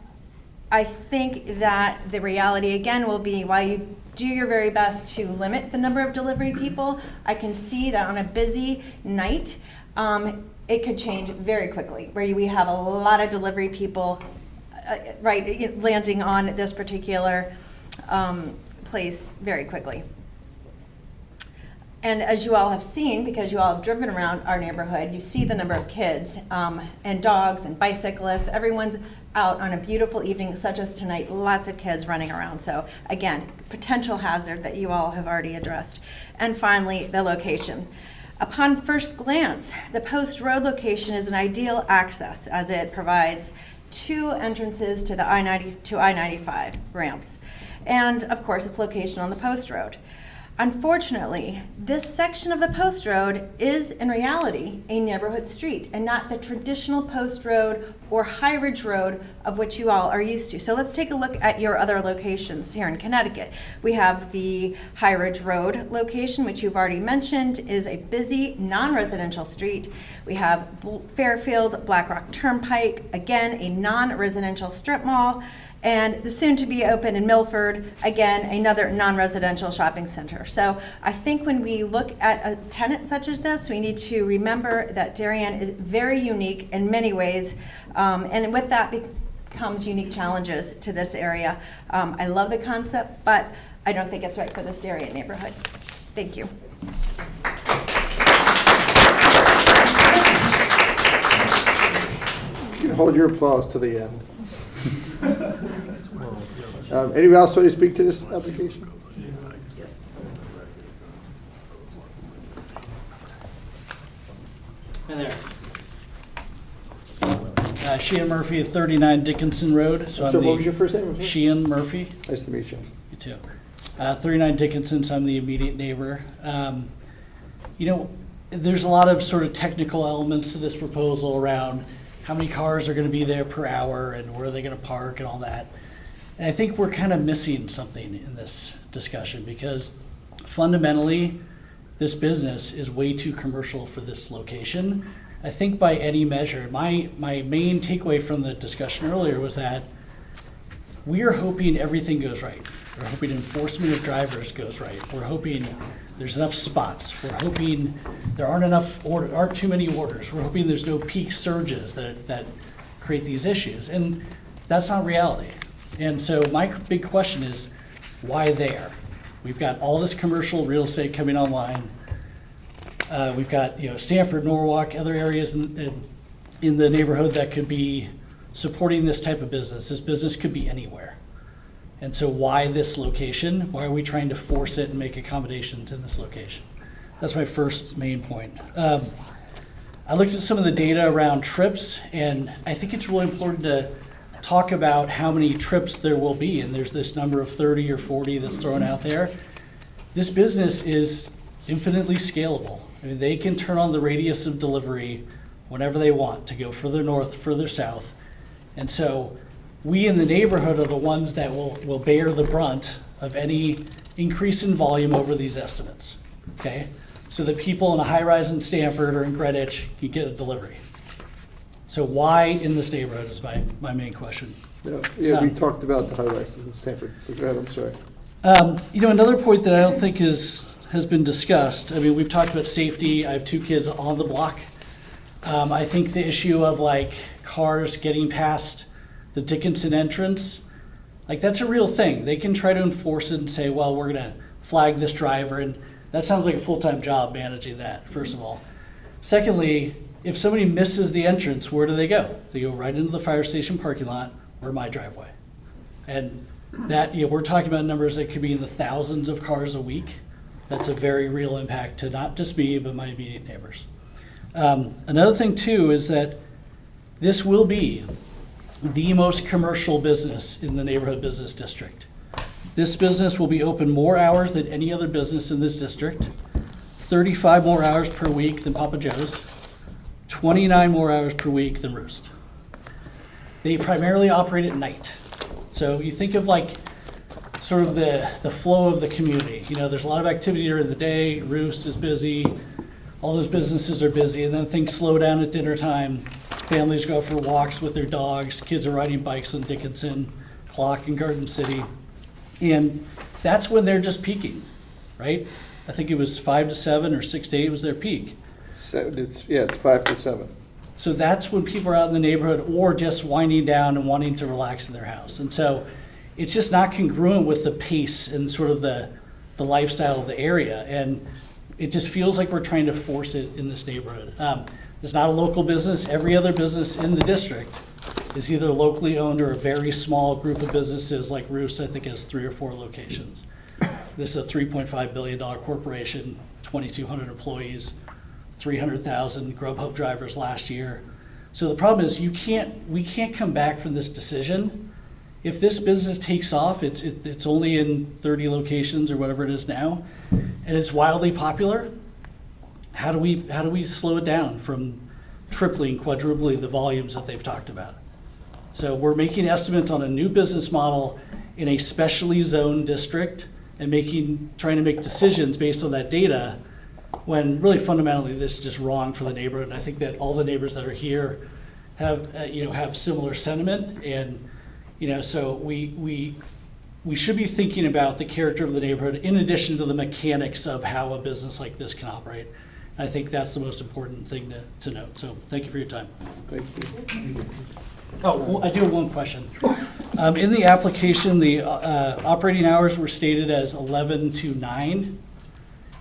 I think that the reality, again, will be while you do your very best to limit the number of delivery people, I can see that on a busy night, it could change very quickly, where we have a lot of delivery people landing on this particular place very quickly. And as you all have seen, because you all have driven around our neighborhood, you see the number of kids and dogs and bicyclists. Everyone's out on a beautiful evening such as tonight, lots of kids running around. So again, potential hazard that you all have already addressed. And finally, the location. Upon first glance, the Post Road location is an ideal access as it provides 2 entrances to the I-95 ramps. And of course, its location on the Post Road. Unfortunately, this section of the post road is in reality a neighborhood street and not the traditional post road or High Ridge Road of which you all are used to. So let's take a look at your other locations here in Connecticut. We have the High Ridge Road location, which you've already mentioned is a busy non-residential street. We have Fairfield Black Rock Turnpike, again a non-residential strip mall. And the soon-to-be open in Milford, again, another non-residential shopping center. So I think when we look at a tenant such as this, we need to remember that Darien is very unique in many ways. And with that comes unique challenges to this area. I love the concept, but I don't think it's right for this Darien neighborhood. Thank you. You can hold your applause to the end. Anyone else want to speak to this application? Hi there. Sheehan Murphy at 39 Dickinson Road. So what was your first name? Sheehan Murphy. Nice to meet you. You too. 39 Dickinson, so I'm the immediate neighbor. You know, there's a lot of sort of technical elements to this proposal around how many cars are going to be there per hour and where are they going to park and all that. And I think we're kind of missing something in this discussion because fundamentally, this business is way too commercial for this location. I think by any measure, my main takeaway from the discussion earlier was that we are hoping everything goes right. We're hoping enforcement of drivers goes right. We're hoping there's enough spots. We're hoping there aren't too many orders. We're hoping there's no peak surges that create these issues. And that's not reality. And so my big question is, why there? We've got all this commercial real estate coming online. We've got Stanford, Norwalk, other areas in the neighborhood that could be supporting this type of business. This business could be anywhere. And so why this location? Why are we trying to force it and make accommodations in this location? That's my first main point. I looked at some of the data around trips, and I think it's really important to talk about how many trips there will be. And there's this number of 30 or 40 that's thrown out there. This business is infinitely scalable. I mean, they can turn on the radius of delivery whenever they want to go further north, further south. And so we in the neighborhood are the ones that will bear the brunt of any increase in volume over these estimates, okay? So that people in a high-rise in Stanford or in Greenwich can get a delivery. So why in this neighborhood is my main question. Yeah, we talked about the high rises in Stanford. Go ahead, I'm sorry. Another point that I don't think has been discussed, I mean, we've talked about safety. I have 2 kids on the block. I think the issue of like cars getting past the Dickinson entrance, like that's a real thing. They can try to enforce it and say, well, we're gonna flag this driver, and that sounds like a full-time job managing that, first of all. Secondly, if somebody misses the entrance, where do they go? They go right into the fire station parking lot or my driveway. And that, we're talking about numbers that could be in the thousands of cars a week. That's a very real impact to not just me, but my immediate neighbors. Another thing too is that this will be the most commercial business in the neighborhood business district. This business will be open more hours than any other business in this district, 35 more hours per week than Papa Joe's, 29 more hours per week than Roost. They primarily operate at night. So you think of like sort of the flow of the community. There's a lot of activity during the day, Roost is busy, all those businesses are busy, and then things slow down at dinner time. Families go for walks with their dogs, kids are riding bikes on Dickinson, Clock and Garden City. And that's when they're just peaking, right? I think it was 5 to 7 or 6 to 8 was their peak. It's 5 to 7. So that's when people are out in the neighborhood or just winding down and wanting to relax in their house. And so it's just not congruent with the pace and sort of the lifestyle of the area. And it just feels like we're trying to force it in this neighborhood. It's not a local business. Every other business in the district is either locally owned or a very small group of businesses like Roost, I think, has 3 or 4 locations. This is a $3.5 billion corporation, 2,200 employees, 300,000 Grubhub drivers last year. So the problem is we can't come back from this decision if this business takes off, it's only in 30 locations or whatever it is now, and it's wildly popular, how do we slow it down from tripling, quadrupling the volumes that they've talked about? So we're making estimates on a new business model in a specially zoned district and trying to make decisions based on that data, when really fundamentally this is just wrong for the neighborhood. And I think that all the neighbors that are here have similar sentiment, and so we should be thinking about the character of the neighborhood in addition to the mechanics of how a business like this can operate. I think that's the most important thing to note. So thank you for your time. Thank you. Oh, well, I do have one question. In the application, the operating hours were stated as 11 to 9.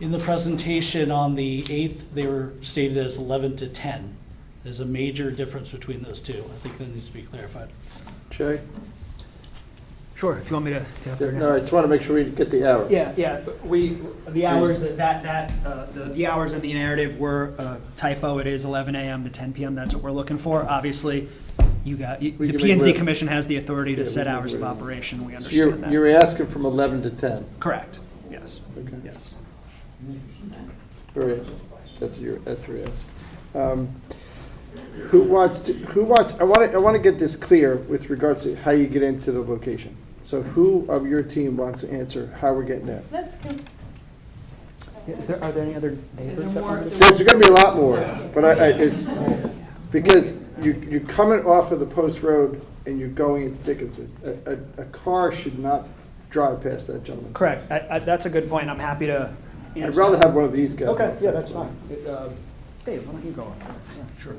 In the presentation on the 8th, they were stated as 11 to 10. There's a major difference between those two. I think that needs to be clarified. Jay? Sure, if you want me to get up there now. No, I just want to make sure we get the hour. Yeah, the hours the hours in the narrative were a typo. It is 11 a.m. to 10 p.m. That's what we're looking for. Obviously, the can P&Z make Commission has the authority to Yeah, we set can hours of make operation. We So understand that. you're asking from 11 to 10? Correct. Yes. Okay. Yes. Very, that's your ask. Who wants, I want to get this clear with regards to how you get into the location. So who of your team wants to answer how we're getting there? That's good. Are there any other neighbors that want to? There's gonna be a lot more, but it's, because you're coming off of the post road and you're going into Dickinson. A car should not drive past that gentleman. Correct. That's a good point. I'm happy to answer. I'd rather have one of these guys. Okay, yeah, that's fine. Dave, why don't you go on? Yeah, sure.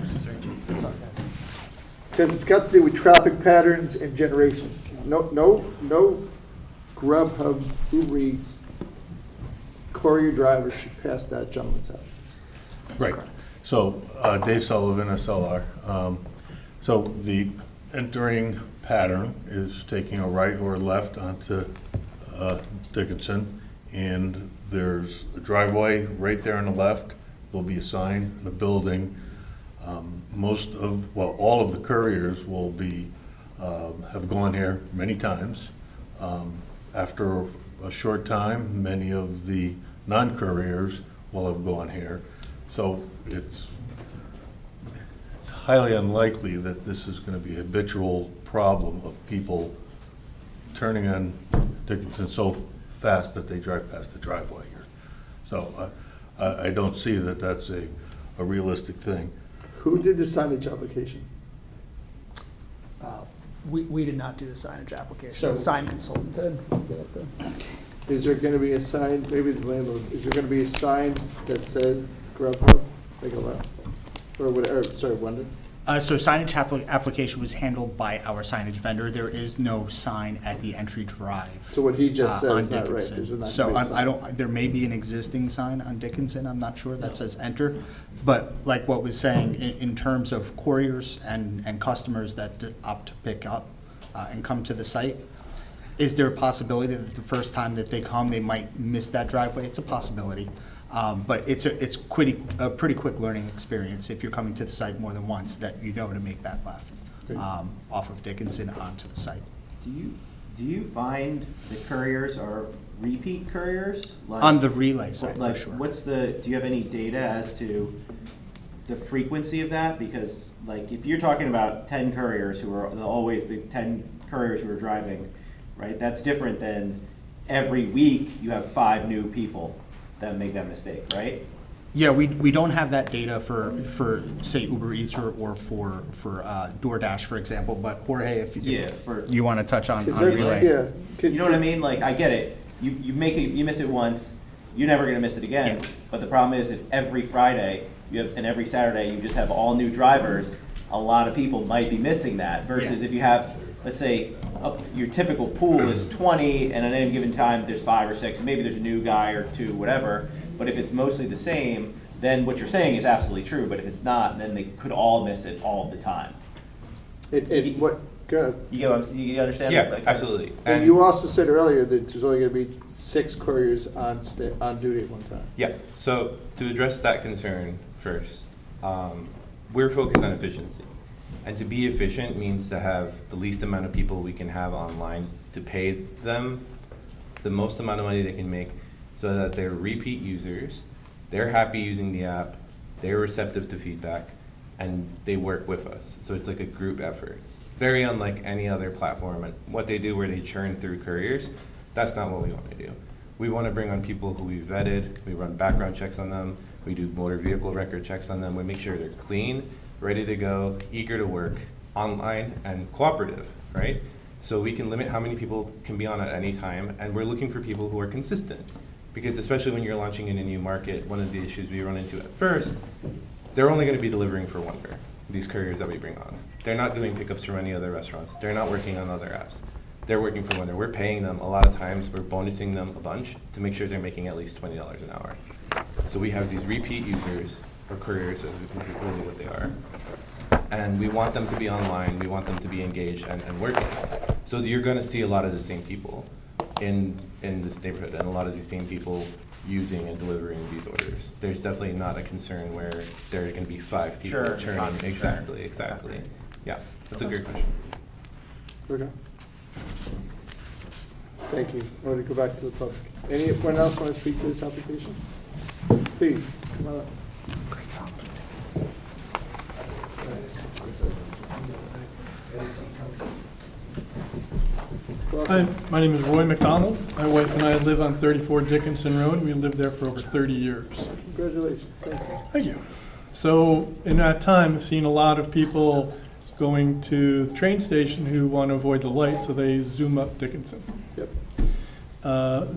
Sorry, guys. Because it's got to do with traffic patterns and generation. No Grubhub, Uber Eats, courier drivers should pass that gentleman's house. Right. So Dave Sullivan, SLR. So the entering pattern is taking a right or a left onto Dickinson, and there's a driveway right there on the left. There'll be a sign and a building. All of the couriers will be have gone here many times. After a short time, many of the non-couriers will have gone here. So it's highly unlikely that this is going to be a habitual problem of people turning on Dickinson so fast that they drive past the driveway here. So I don't see that that's a realistic thing. Who did the signage application? We did not do the signage application. So- The sign consultant did. Is there gonna be a sign, maybe the landlord, is there gonna be a sign that says Grubhub, like a left? Or whatever, sorry, Wonder? So signage application was handled by our signage vendor. There is no sign at the entry drive. So what he just said on is not right. Dickinson. There's not So gonna be a sign. I don't, there may be an existing sign on Dickinson, I'm not sure, that says enter. But like what was saying, in terms of couriers and customers that opt to pick up and come to the site, is there a possibility that the first time that they come, they might miss that driveway? It's a possibility. But it's a pretty quick learning experience if you're coming to the site more than once, that you know to make that left off of Dickinson onto the site. Do you find the couriers are repeat couriers? On the relay side, for Like, sure. do you have any data as to the frequency of that? Because like, if you're talking about 10 couriers who are always the 10 couriers who are driving, right? That's different than every week you have 5 new people that make that mistake, right? Yeah, we don't have that data for say Uber Eats or for DoorDash, for example. But Jorge, if you want to touch on relay. Yeah. You know what I mean? Like, I get it. You miss it once, you're never gonna miss it again. Yeah. But the problem is, if every Friday and every Saturday you just have all new drivers, a lot of people might be missing that. Versus if you have, let's say, your typical pool is 20, and at any given time there's 5 or 6, and maybe there's a new guy or 2, whatever. But if it's mostly the same, then what you're saying is absolutely true. But if it's not, then they could all miss it all the time. Go ahead. You understand? Yeah, Like, absolutely. And you also said earlier that there's only gonna be 6 couriers on duty at one time. Yeah, so to address that concern first, we're focused on efficiency. And to be efficient means to have the least amount of people we can have online to pay them the most amount of money they can make so that they're repeat users, they're happy using the app, they're receptive to feedback, and they work with us. So it's like a group effort. Very unlike any other platform. And what they do where they churn through couriers, that's not what we want to do. We want to bring on people who we vetted, we run background checks on them, we do motor vehicle record checks on them, we make sure they're clean, ready to go, eager to work, online, and cooperative, right? So we can limit how many people can be on at any time, and we're looking for people who are consistent. Because especially when you're launching in a new market, one of the issues we run into at first, they're only going to be delivering for Wonder, these couriers that we bring on. They're not doing pickups from any other restaurants. They're not working on other apps. They're working for Wonder. We're paying them a lot of times. We're bonusing them a bunch to make sure they're making at least $20 an hour. So we have these repeat users, or couriers, as really what they are. And we want them to be online. We want them to be engaged and working. So you're going to see a lot of the same people in this neighborhood, and a lot of these same people using and delivering these orders. There's definitely not a concern where there are going to be 5 people Sure, churning. constant Exactly. Yeah, that's a great question. Okay. Thank you. I want to go back to the public. Anyone else want to speak to this application? Please, come on up. Hi, my name is Roy McDonald. My wife and I live on 34 Dickinson Road. We lived there for over 30 years. Congratulations. Thank you. Thank you. So in that time, I've seen a lot of people going to the train station who want to avoid the light, so they zoom up Dickinson. Yep.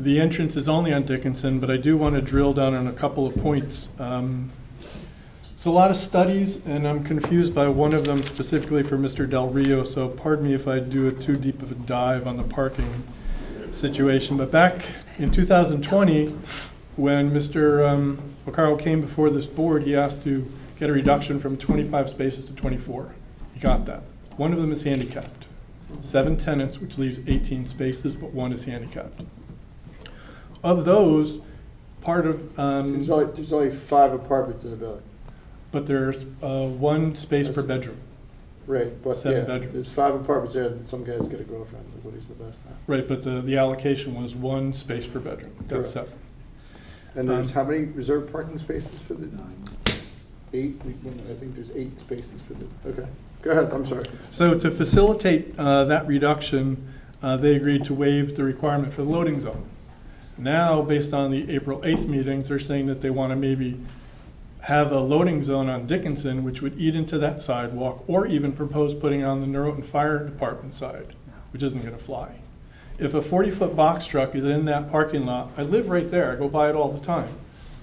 The entrance is only on Dickinson, but I do want to drill down on a couple of points. There's a lot of studies, and I'm confused by one of them specifically for Mr. Del Rio, so pardon me if I do too deep of a dive on the parking situation. But back in 2020, when Mr. Vaccaro came before this board, he asked to get a reduction from 25 spaces to 24. He got that. One of them is handicapped. 7 tenants, which leaves 18 spaces, but one is handicapped. Of those, part of... There's only 5 apartments in the building. But there's 1 space per bedroom. Right, but 7 yeah, bedrooms. there's 5 apartments there, and some guy's got a girlfriend, is what he's the best at. Right, but the allocation was 1 space per bedroom. That's Correct. 7. And there's how many reserved parking spaces for the? 8? I think there's 8 spaces for the, okay. Go ahead, I'm sorry. So to facilitate that reduction, they agreed to waive the requirement for the loading zone. Now, based on the April 8th meetings, they're saying that they want to maybe have a loading zone on Dickinson, which would eat into that sidewalk, or even propose putting it on the Norotan Fire Department side, which isn't going to fly. If a 40-foot box truck is in that parking lot, I live right there, I go by it all the time.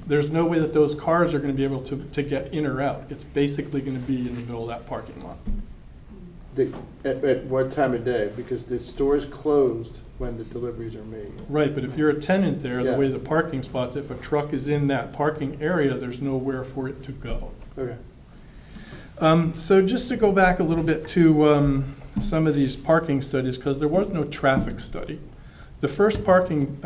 There's no way that those cars are going to be able to get in or out. It's basically going to be in the middle of that parking lot. At what time of day? Because the store's closed when the deliveries are made. Right, but if you're a tenant there, the way Yes. the parking spots, if a truck is in that parking area, there's nowhere for it to go. Okay. So just to go back a little bit to some of these parking studies, because there was no traffic study. The first parking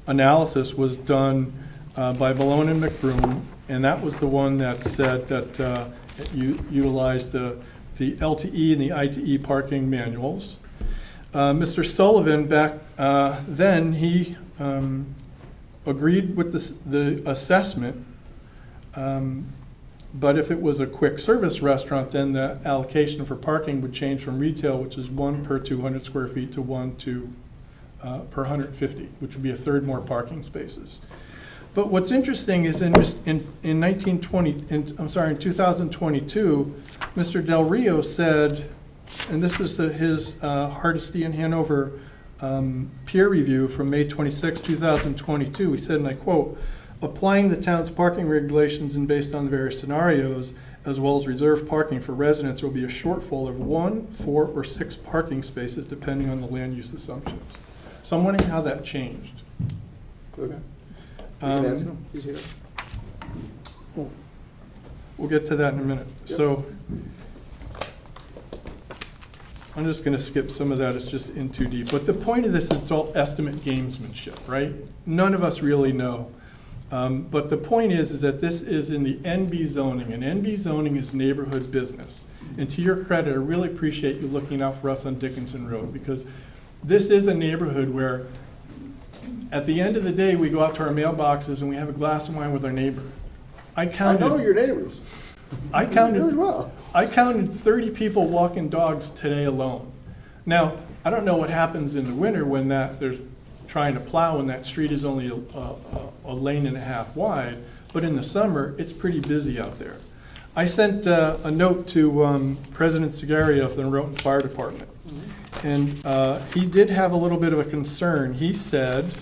analysis was done by Malone and McBroom, and that was the one that said that you utilized the LTE and the ITE parking manuals. Mr. Sullivan back then, he agreed with the assessment, but if it was a quick service restaurant, then the allocation for parking would change from retail, which is 1 per 200 square feet, to 1 per 150, which would be a third more parking spaces. But what's interesting is in 2022, Mr. Del Rio said, and this is his Hardesty and Hanover peer review from May 26, 2022. He said, and I quote, "Applying the town's parking regulations and based on the various scenarios, as well as reserved parking for residents, there will be a shortfall of 1, 4, or 6 parking spaces depending on the land use assumptions." So I'm wondering how that changed. Okay. You can ask him. He's here. We'll get to that in a minute. Yep. So I'm just going to skip some of that. It's just in too deep. But the point of this is it's all estimate gamesmanship, right? None of us really know. But the point is that this is in the NB zoning, and NB zoning is neighborhood business. And to your credit, I really appreciate you looking out for us on Dickinson Road, because this is a neighborhood where at the end of the day, we go out to our mailboxes and we have a glass of wine with our neighbor. I know your neighbors. I counted Really well. I counted 30 people walking dogs today alone. Now, I don't know what happens in the winter when there's trying to plow and that street is only a lane and a half wide, but in the summer, it's pretty busy out there. I sent a note to President Segario of the Norotan Fire Department, and he did have a little bit of a concern. He said,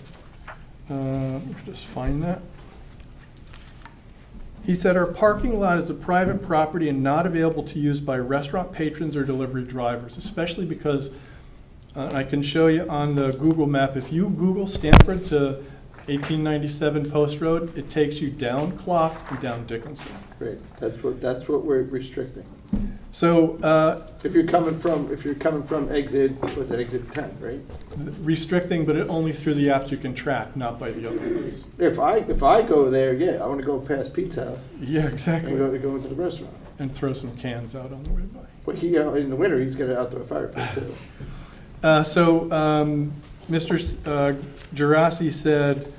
let me just find that. He said, our parking lot is a private property and not available to use by restaurant patrons or delivery drivers, especially because, I can show you on the Google map, if you Google Stanford to 1897 Post Road, it takes you down Clock and down Dickinson. Great, that's what we're restricting. So, If you're coming from exit, what's that, exit 10, right? restricting, but only through the apps you can track, not by the other ones. If I go there, yeah, I want to go past Pete's house Yeah, and exactly. go into the restaurant. And throw some cans out on the way by. But in the winter, he's got an outdoor fire pit too. Mr. Gerasi said,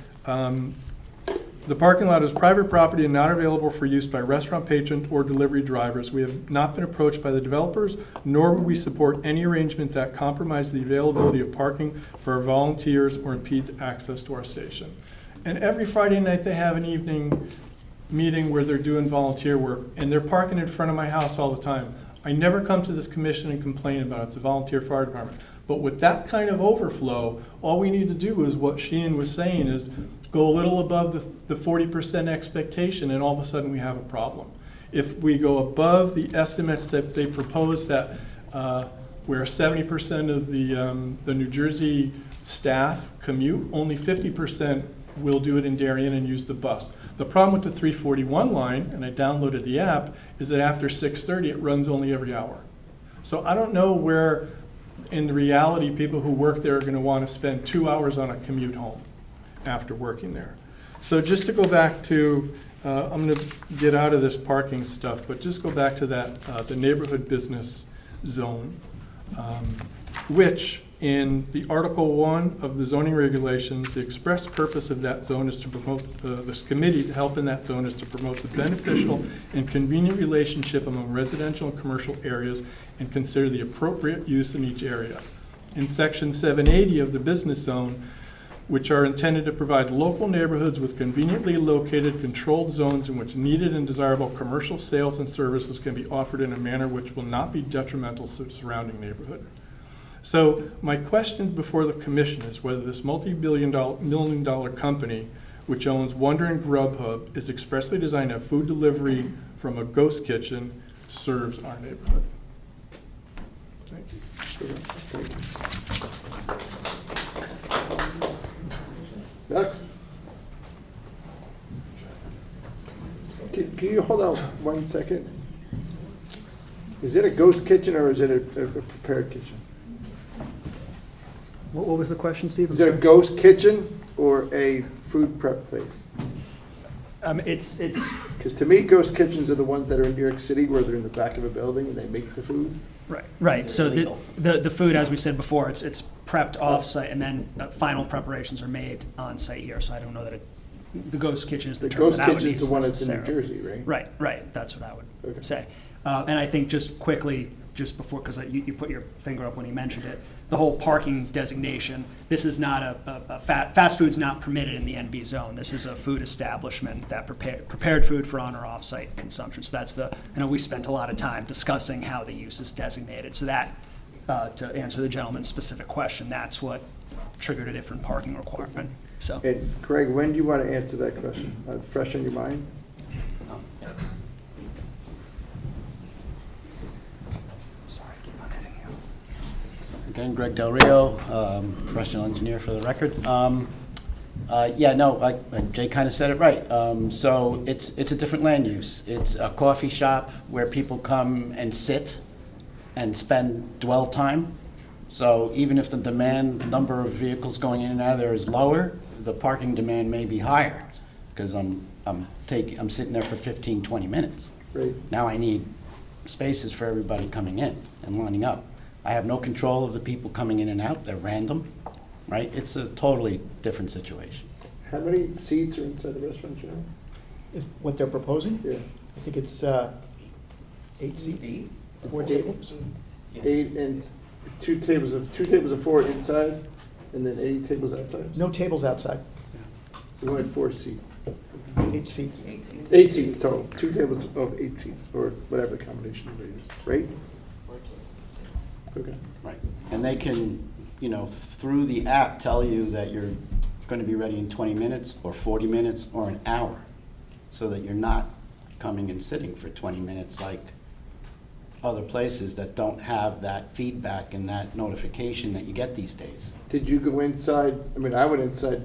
the parking lot is private property and not available for use by restaurant patrons or delivery drivers. We have not been approached by the developers, nor would we support any arrangement that compromises the availability of parking for our volunteers or impedes access to our station. And every Friday night, they have an evening meeting where they're doing volunteer work, and they're parking in front of my house all the time. I never come to this commission and complain about it. It's a volunteer fire department. But with that kind of overflow, all we need to do is what Sheehan was saying is go a little above the 40% expectation, and all of a sudden we have a problem. If we go above the estimates that they propose, that where 70% of the New Jersey staff commute, only 50% will do it in Darien and use the bus. The problem with the 341 line, and I downloaded the app, is that after 6:30 it runs only every hour. So I don't know where, in reality, people who work there are going to want to spend 2 hours on a commute home after working there. So just to go back to, I'm going to get out of this parking stuff, but just go back to that, the neighborhood business zone, which in the Article 1 of the zoning regulations, the express purpose of that zone is to promote, this committee to help in that zone is to promote the beneficial and convenient relationship among residential and commercial areas and consider the appropriate use in each area. In Section 780 of the business zone, which are intended to provide local neighborhoods with conveniently located controlled zones in which needed and desirable commercial sales and services can be offered in a manner which will not be detrimental to the surrounding neighborhood. So my question before the commission is whether this multi-million dollar company, which owns Wonder and Grubhub, is expressly designed to have food delivery from a ghost kitchen, serves our neighborhood. Thank you. Thank you. Next. Can you hold on 1 second? Is it a ghost kitchen or is it a prepared kitchen? What was the question, Steve? Is it a ghost kitchen or a food prep place? It's Because to me, ghost kitchens are the ones that are in New York City where they're in the back of a building and they make the food. right. So the food, as we said before, it's prepped off-site, and then final preparations are made on-site here. So I don't know that the ghost kitchen is the term ghost that I would kitchen is use the one that's in New necessarily. Jersey, right? Right. That's what I would Okay. say. And I think just quickly, just before, because you put your finger up when you mentioned it, the whole parking designation, this is not fast food's not permitted in the NB zone. This is a food establishment that prepared food for on or off-site consumption. So that's I know we spent a lot of time discussing how the use is designated. So that, to answer the gentleman's specific question, that's what triggered a different parking requirement. So. And Greg, when do you want to answer that question? It's fresh on your mind? Again, Greg Del Rio, professional engineer for the record. Jay kind of said it right. So it's a different land use. It's a coffee shop where people come and sit and spend dwell time. So even if the number of vehicles going in and out of there is lower, the parking demand may be higher because I'm sitting there for 15, 20 minutes. Right. Now I need spaces for everybody coming in and lining up. I have no control of the people coming in and out. They're random, right? It's a totally different situation. How many seats are inside the restaurant, Joe? Is what they're proposing? Yeah. I think it's 8 seats, 4 tables. 8 and two tables of 4 inside, and then 8 tables outside? No tables outside, So only 4 seats. 8 seats. 8 seats total, 2 tables of 8 seats, or whatever the combination of it is, right? Okay. Right. And they can, through the app, tell you that you're going to be ready in 20 minutes or 40 minutes or an hour, so that you're not coming and sitting for 20 minutes like other places that don't have that feedback and that notification that you get these days. Did you go inside, I went inside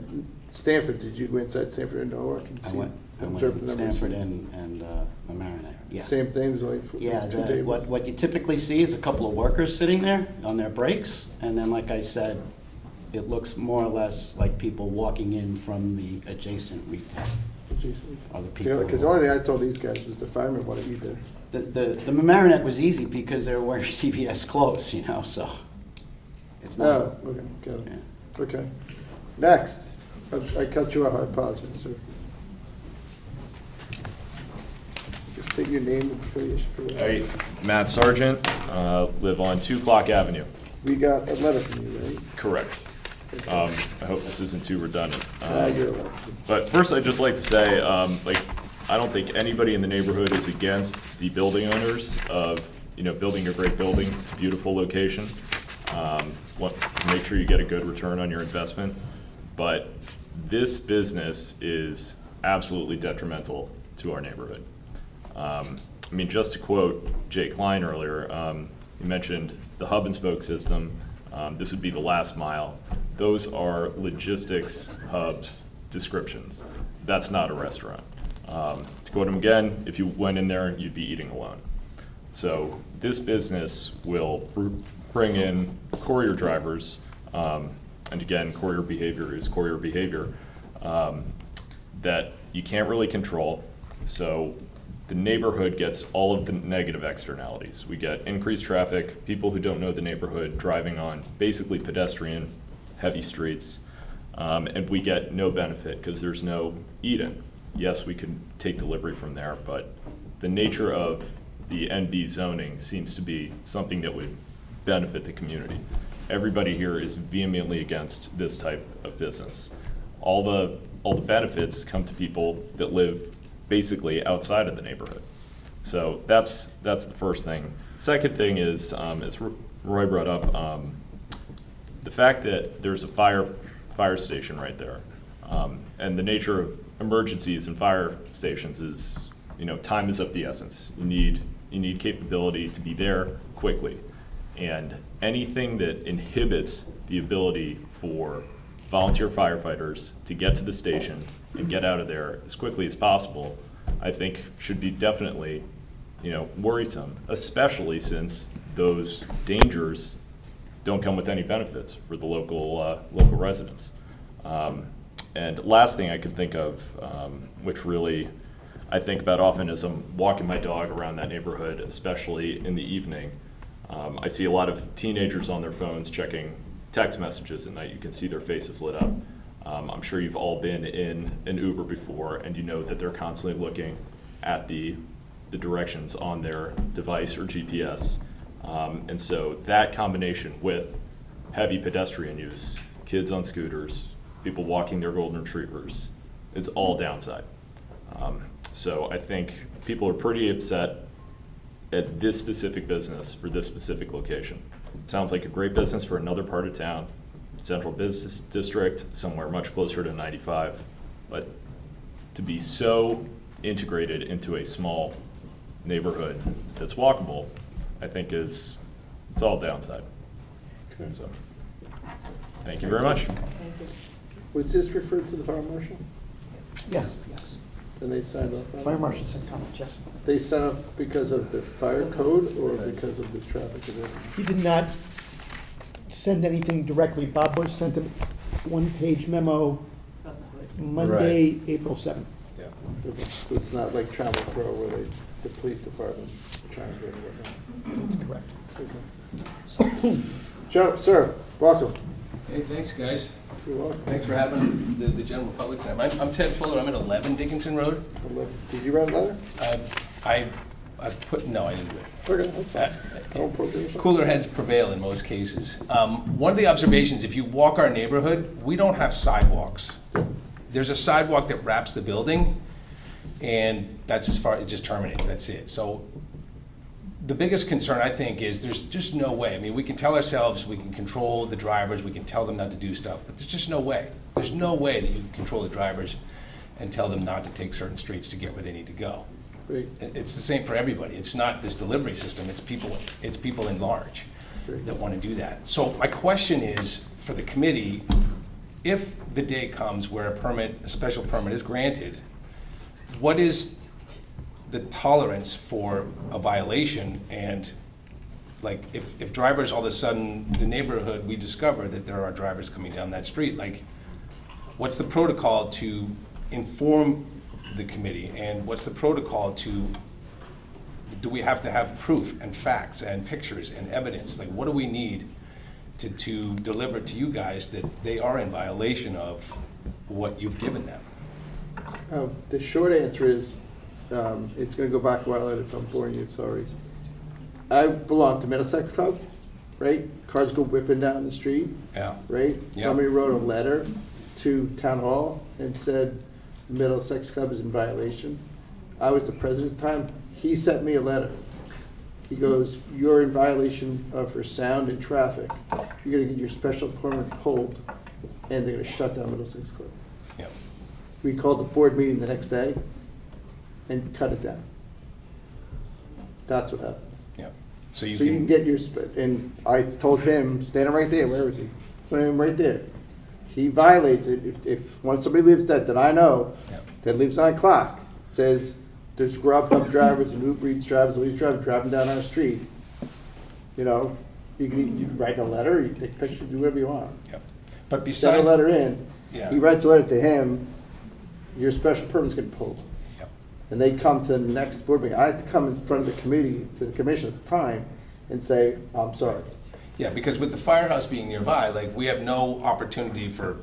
Stanford, did you go inside Stanford and Norwalk and see? I went observe the number of Stanford seats? and the Marinette, yeah. Same thing, there's only Yeah, 2 tables? what you typically see is a couple of workers sitting there on their breaks, and then, like I said, it looks more or less like people walking in from the adjacent retail. Or the people. Because the only thing I told these guys was the firemen want to eat there. The Marinette was easy because they were wearing CVS clothes, so it's not. Oh, okay, got it. Yeah. Okay. Next, I cut you off, I apologize, sir. Just state your name and affiliation for that. Hey, Matt Sargent, live on 2 Clock Avenue. We got a letter from you, right? Correct. I hope this isn't too redundant. You're elected. But first, I'd just like to say, I don't think anybody in the neighborhood is against the building owners of, building a great building. It's a beautiful location. Make sure you get a good return on your investment. But this business is absolutely detrimental to our neighborhood. Just to quote Jay Klein earlier, he mentioned the hub and spoke system. This would be the last mile. Those are logistics hubs descriptions. That's not a restaurant. To quote him again, if you went in there, you'd be eating alone. So this business will bring in courier drivers, and again, courier behavior is courier behavior, that you can't really control. So the neighborhood gets all of the negative externalities. We get increased traffic, people who don't know the neighborhood driving on basically pedestrian heavy streets, and we get no benefit because there's no eat-in. Yes, we could take delivery from there, but the nature of the NB zoning seems to be something that would benefit the community. Everybody here is vehemently against this type of business. All the benefits come to people that live basically outside of the neighborhood. So that's the first thing. Second thing is, as Roy brought up, the fact that there's a fire station right there, and the nature of emergencies and fire stations is, time is of the essence. You need capability to be there quickly, and anything that inhibits the ability for volunteer firefighters to get to the station and get out of there as quickly as possible, I think should be definitely, worrisome, especially since those dangers don't come with any benefits for the local residents. And last thing I could think of, which really I think about often as I'm walking my dog around that neighborhood, especially in the evening, I see a lot of teenagers on their phones checking text messages at night. You can see their faces lit up. I'm sure you've all been in an Uber before, and you know that they're constantly looking at the directions on their device or GPS. And so that combination with heavy pedestrian use, kids on scooters, people walking their golden retrievers, it's all downside. So I think people are pretty upset at this specific business for this specific location. It sounds like a great business for another part of town, central business district, somewhere much closer to 95. But to be so integrated into a small neighborhood that's walkable, I think it's all downside. Okay. So, thank you very much. Thank you. Was this referred to the fire marshal? Yes. And they signed up? on it? Fire marshal sent comments, yes. They signed up because of the fire code or because of the traffic event? He did not send anything directly. Bob Bush sent him one-page memo About the hood. Monday, April 7th. Yeah. So it's not like Trammell Crow where the police department trying to get it. That's correct. Joe, sir, welcome. Hey, thanks, guys. You're welcome. Thanks for having the general public tonight. I'm Ted Fuller. I'm at 11 Dickinson Road. Did you write a letter? I no, I didn't do it. Okay, that's fine. I won't put it in. Cooler heads prevail in most cases. One of the observations, if you walk our neighborhood, we don't have sidewalks. There's a sidewalk that wraps the building, and that's as far, it just terminates, that's it. So the biggest concern, I think, is there's just no way. I mean, we can tell ourselves we can control the drivers, we can tell them not to do stuff, but there's just no way. There's no way that you can control the drivers and tell them not to take certain streets to get where they need to go. Great. It's the same for everybody. It's not this delivery system, it's people in large that want to do that. So my question is, for the committee, if the day comes where a special permit is granted, what is the tolerance for a violation? And like, if drivers, all of a sudden, the neighborhood, we discover that there are drivers coming down that street, like, what's the protocol to inform the committee? And what's the protocol do we have to have proof and facts and pictures and evidence? Like, what do we need to deliver to you guys that they are in violation of what you've given them? The short answer is, it's gonna go back a while if I'm boring you, sorry. I belong to Middlesex Club, right? Cars go whipping down the street, Yeah. right? Yeah. Somebody wrote a letter to Town Hall and said Middlesex Club is in violation. I was the president at the time. He sent me a letter. He goes, you're in violation for sound and traffic. You're gonna get your special permit pulled, and they're gonna shut down Middlesex Club. Yeah. We called the board meeting the next day and cut it down. That's what happens. Yeah. So you can get your, and I told him, standing right there, where is he? Standing right there. He violates it if once somebody lives that I know, that lives on clock, says there's Grubhub drivers and Uber Eats drivers, all these drivers driving down our street, you know, you write a letter, you take pictures, do whatever you want. Yeah. But Send besides. a letter in, Yeah. he writes a letter to him, your special permit's getting pulled. Yep. And they come to the next board meeting. I had to come in front of the committee, to the commission at the time, and say, I'm sorry. Yeah, because with the firehouse being nearby, like, we have no opportunity for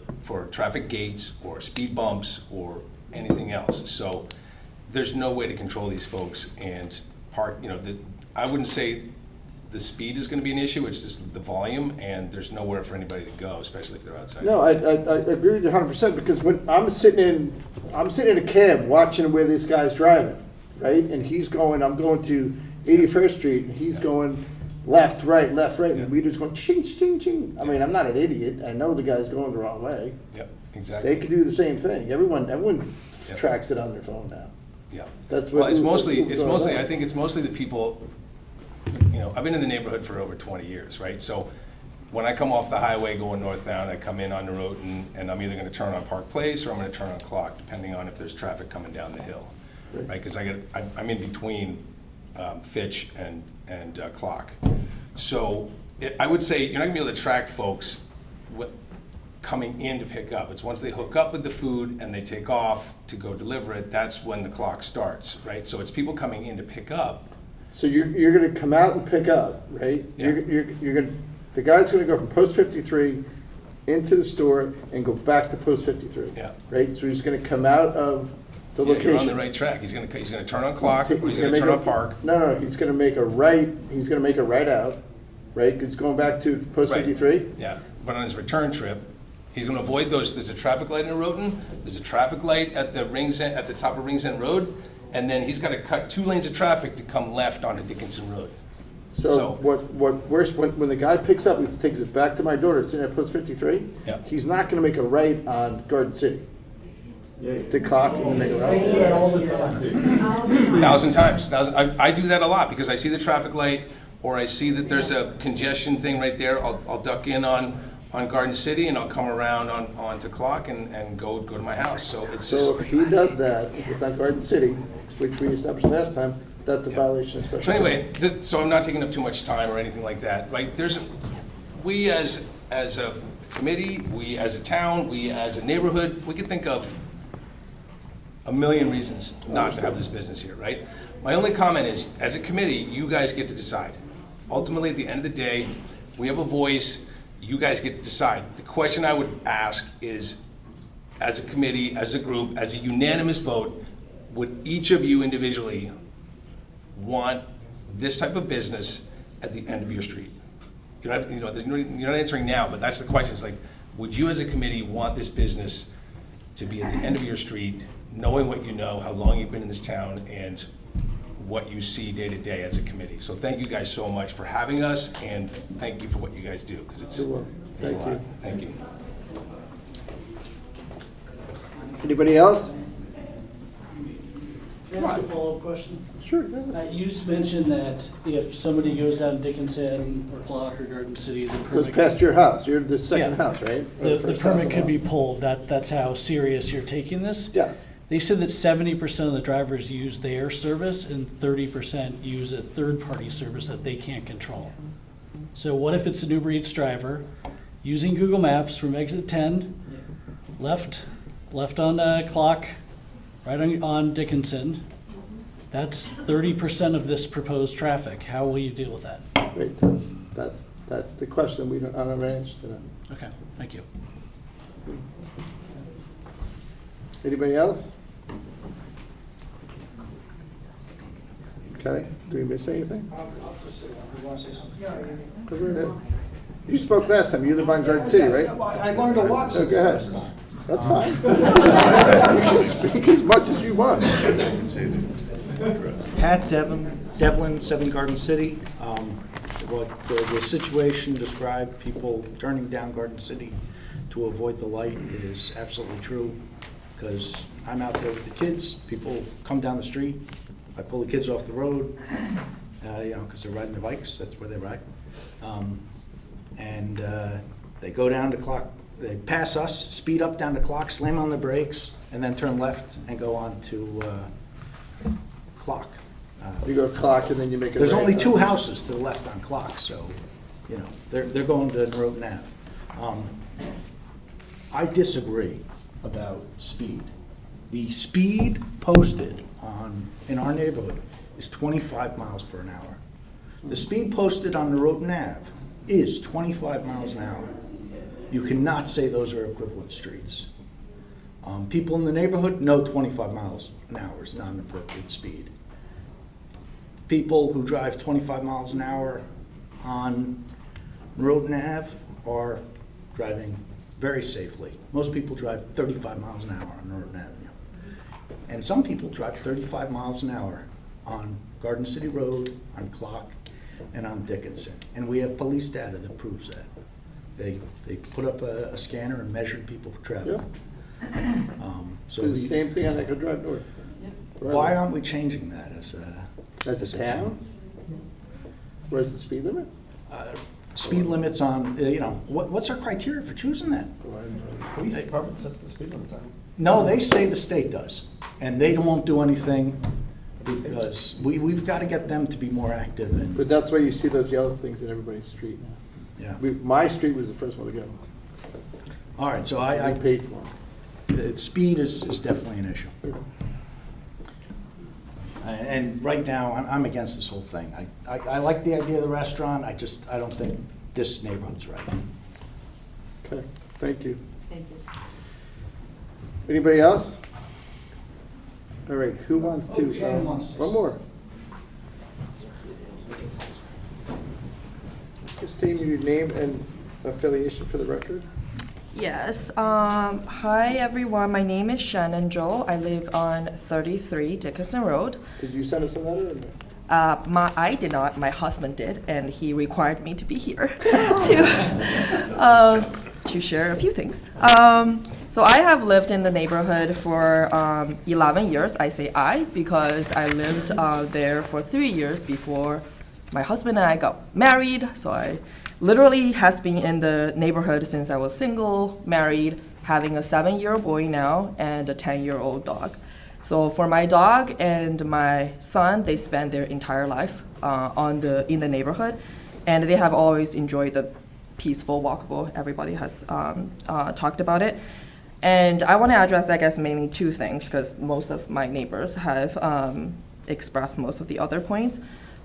traffic gates or speed bumps or anything else. So there's no way to control these folks and park, you know, I wouldn't say the speed is gonna be an issue, it's just the volume, and there's nowhere for anybody to go, especially if they're outside. No, I agree with you 100%, because when I'm sitting in a cab watching where this guy's driving, right? And I'm going to 81st Street, and he's going left, right, and the meter's going ching, ching, ching. I mean, I'm not an idiot. I know the guy's going the wrong way. Yep, exactly. They could do the same thing. Everyone Yep. tracks it on their phone now. Yeah. That's Well, what. it's mostly, I I think it's mostly the people, you know, I've been in the neighborhood for over 20 years, right? So when I come off the highway going northbound, I come in on the road and I'm either gonna turn on Park Place or I'm gonna turn on Clock, depending on if there's traffic coming down the hill, right? Because I'm in between Fitch and Clock. So I would say you're not gonna be able to track folks coming in to pick up. It's once they hook up with the food and they take off to go deliver it, that's when the clock starts, right? So it's people coming in to pick up. So you're gonna come out and pick up, right? Yeah. You're gonna, the guy's gonna go from post 53 into the store and go back to post 53. Yeah. Right? So he's gonna come out of the Yeah, location. you're on the right track. He's gonna turn on Clock, or he's gonna turn on Park. No, he's gonna make a right out, right? 'Cause he's going back to post Right. 53. Yeah, but on his return trip, he's gonna avoid those, there's a traffic light in Roten, there's a traffic light at the at the top of Rings End Road, and then he's gotta cut 2 lanes of traffic to come left onto Dickinson Road. So when the guy picks up, he takes it back to my daughter, sitting at post 53, Yeah. he's not gonna make a right on Garden City. The clock and make a right. 1,000 times. I do that a lot because I see the traffic light, or I see that there's a congestion thing right there. I'll duck in on Garden City and I'll come around onto Clock and go to my house. So it's just. So if he does that, if it's on Garden City, which we established last time, that's a violation of special. So anyway, so I'm not taking up too much time or anything like that, right? We as a committee, we as a town, we as a neighborhood, we can think of a million reasons not to have this business here, right? My only comment is, as a committee, you guys get to decide. Ultimately, at the end of the day, we have a voice, you guys get to decide. The question I would ask is, as a committee, as a group, as a unanimous vote, would each of you individually want this type of business at the end of your street? You're not answering now, but that's the question. It's like, would you as a committee want this business to be at the end of your street, knowing what you know, how long you've been in this town, and what you see day to day as a committee? So thank you guys so much for having us, and thank you for what you guys do, because it's a lot. Thank you. Anybody else? Can I ask a follow-up question? Sure. You just mentioned that if somebody goes down Dickinson or Clock or Garden City, the Goes permit, past your house. You're the second Yeah. house, right? Or the first permit house could be along. pulled. That's how serious you're taking this? Yes. They said that 70% of the drivers use their service and 30% use a third-party service that they can't control. So what if it's an Uber Eats driver using Google Maps from exit 10, left on Clock, right on Dickinson? That's 30% of this proposed traffic. How will you deal with that? Right, that's the question. I don't have an answer to that. Okay, thank you. Anybody else? Okay, do we miss anything? Go right ahead. You spoke last time. You live on Garden City, right? I learned a lot Oh, since go last ahead. time. That's fine. You can speak as much as you want. Pat Devlin, 7 Garden City. What the situation described, people turning down Garden City to avoid the light is absolutely true, because I'm out there with the kids. People come down the street. I pull the kids off the road, because they're riding their bikes. That's where they ride. And they go down to Clock. They pass us, speed up down to Clock, slam on the brakes, and then turn left and go on to Clock. You go Clock and then you make a There's right. only 2 houses to the left on Clock, so, they're going to Road Ave. I disagree about speed. The speed posted in our neighborhood is 25 miles per hour. The speed posted on the Road Ave is 25 miles an hour. You cannot say those are equivalent streets. People in the neighborhood know 25 miles an hour is not an appropriate speed. People who drive 25 miles an hour on Road Ave are driving very safely. Most people drive 35 miles an hour on Road Avenue. And some people drive 35 miles an hour on Garden City Road, on Clock, and on Dickinson. And we have police data that proves that. They put up a scanner and measured people traveling. So the same thing on Echo Drive North. Why aren't we changing that as a town? Where's the speed limit? Speed limits on, what's our criteria for choosing that? Police department sets the speed limits on. No, they say the state does, and they won't do anything because we've got to get them to be more active. But that's why you see those yellow things in everybody's street. Yeah. My street was the first one to go. All right, so I paid for them. the speed is definitely an issue. And right now, I'm against this whole thing. I like the idea of the restaurant, I don't think this neighborhood's right. Okay, thank you. Thank you. Anybody else? All right, who wants to? Shannon wants One more. Just state your name and affiliation for the record. Yes. Hi, everyone. My name is Shannon Joe. I live on 33 Dickinson Road. Did you send us a letter? Or no? I did not. My husband did, and he required me to be here to share a few things. So I have lived in the neighborhood for 11 years. I say I because I lived there for 3 years before my husband and I got married. So I literally has been in the neighborhood since I was single, married, having a 7-year-old boy now and a 10-year-old dog. So for my dog and my son, they spend their entire life in the neighborhood, and they have always enjoyed the peaceful, walkable. Everybody has talked about it. And I want to address, I guess, mainly two things, because most of my neighbors have expressed most of the other points.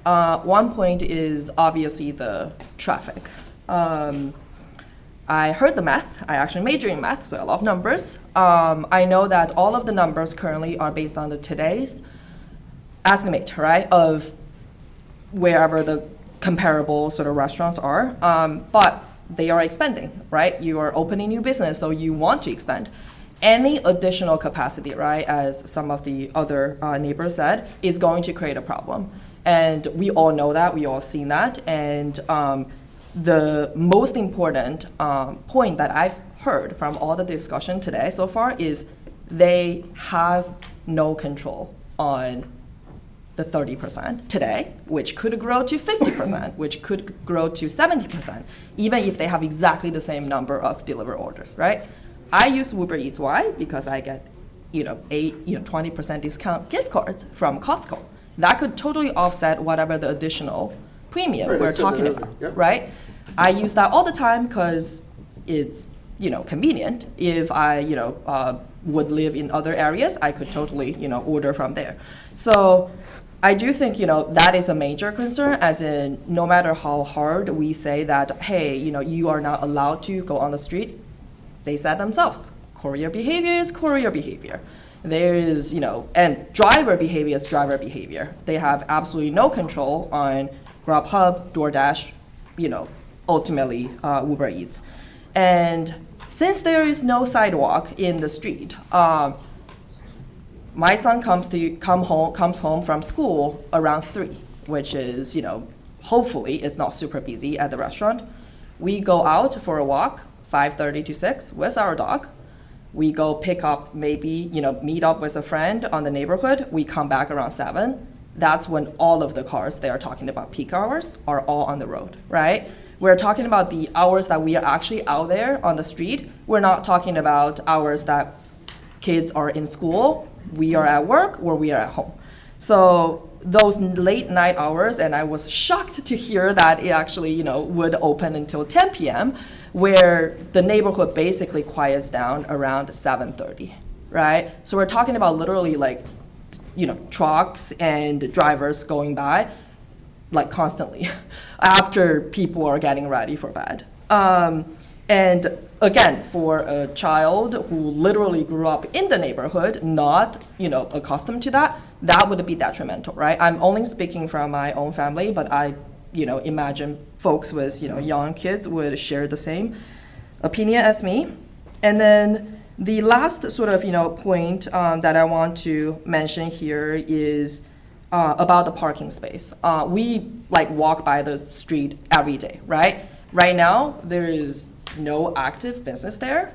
One point is obviously the traffic. I heard the math. I actually majored in math, so I love numbers. I know that all of the numbers currently are based on the today's estimate, right, of wherever the comparable sort of restaurants are. But they are expanding, right? You are opening new business, so you want to expand. Any additional capacity, right, as some of the other neighbors said, is going to create a problem. And we all know that, we all seen that. And the most important point that I've heard from all the discussion today so far is they have no control on the 30% today, which could grow to 50%, which could grow to 70%, even if they have exactly the same number of delivery orders, right? I use Uber Eats. Why? Because I get, 20% discount gift cards from Costco. That could totally offset whatever the additional premium we're talking about, right? I use that all the time because it's, convenient. If I, would live in other areas, I could totally, order from there. So I do think, that is a major concern, as in no matter how hard we say that, hey, you are not allowed to go on the street, they said themselves, courier behavior is courier behavior. There is, and driver behavior is driver behavior. They have absolutely no control on Grubhub, DoorDash, ultimately Uber Eats. And since there is no sidewalk in the street, my son comes home from school around 3, which is, hopefully it's not super busy at the restaurant. We go out for a walk, 5:30 to 6, with our dog. We go pick up, maybe, meet up with a friend on the neighborhood. We come back around 7. That's when all of the cars they are talking about peak hours are all on the road, right? We're talking about the hours that we are actually out there on the street. We're not talking about hours that kids are in school, we are at work, or we are at home. So those late night hours, and I was shocked to hear that it actually, would open until 10 p.m., where the neighborhood basically quiets down around 7:30, right? So we're talking about literally trucks and drivers going by constantly after people are getting ready for bed. And again, for a child who literally grew up in the neighborhood, not, accustomed to that, that would be detrimental, right? I'm only speaking from my own family, but I, imagine folks with, young kids would share the same opinion as me. And then the last sort of, point that I want to mention here is about the parking space. We walk by the street every day, right? Right now, there is no active business there.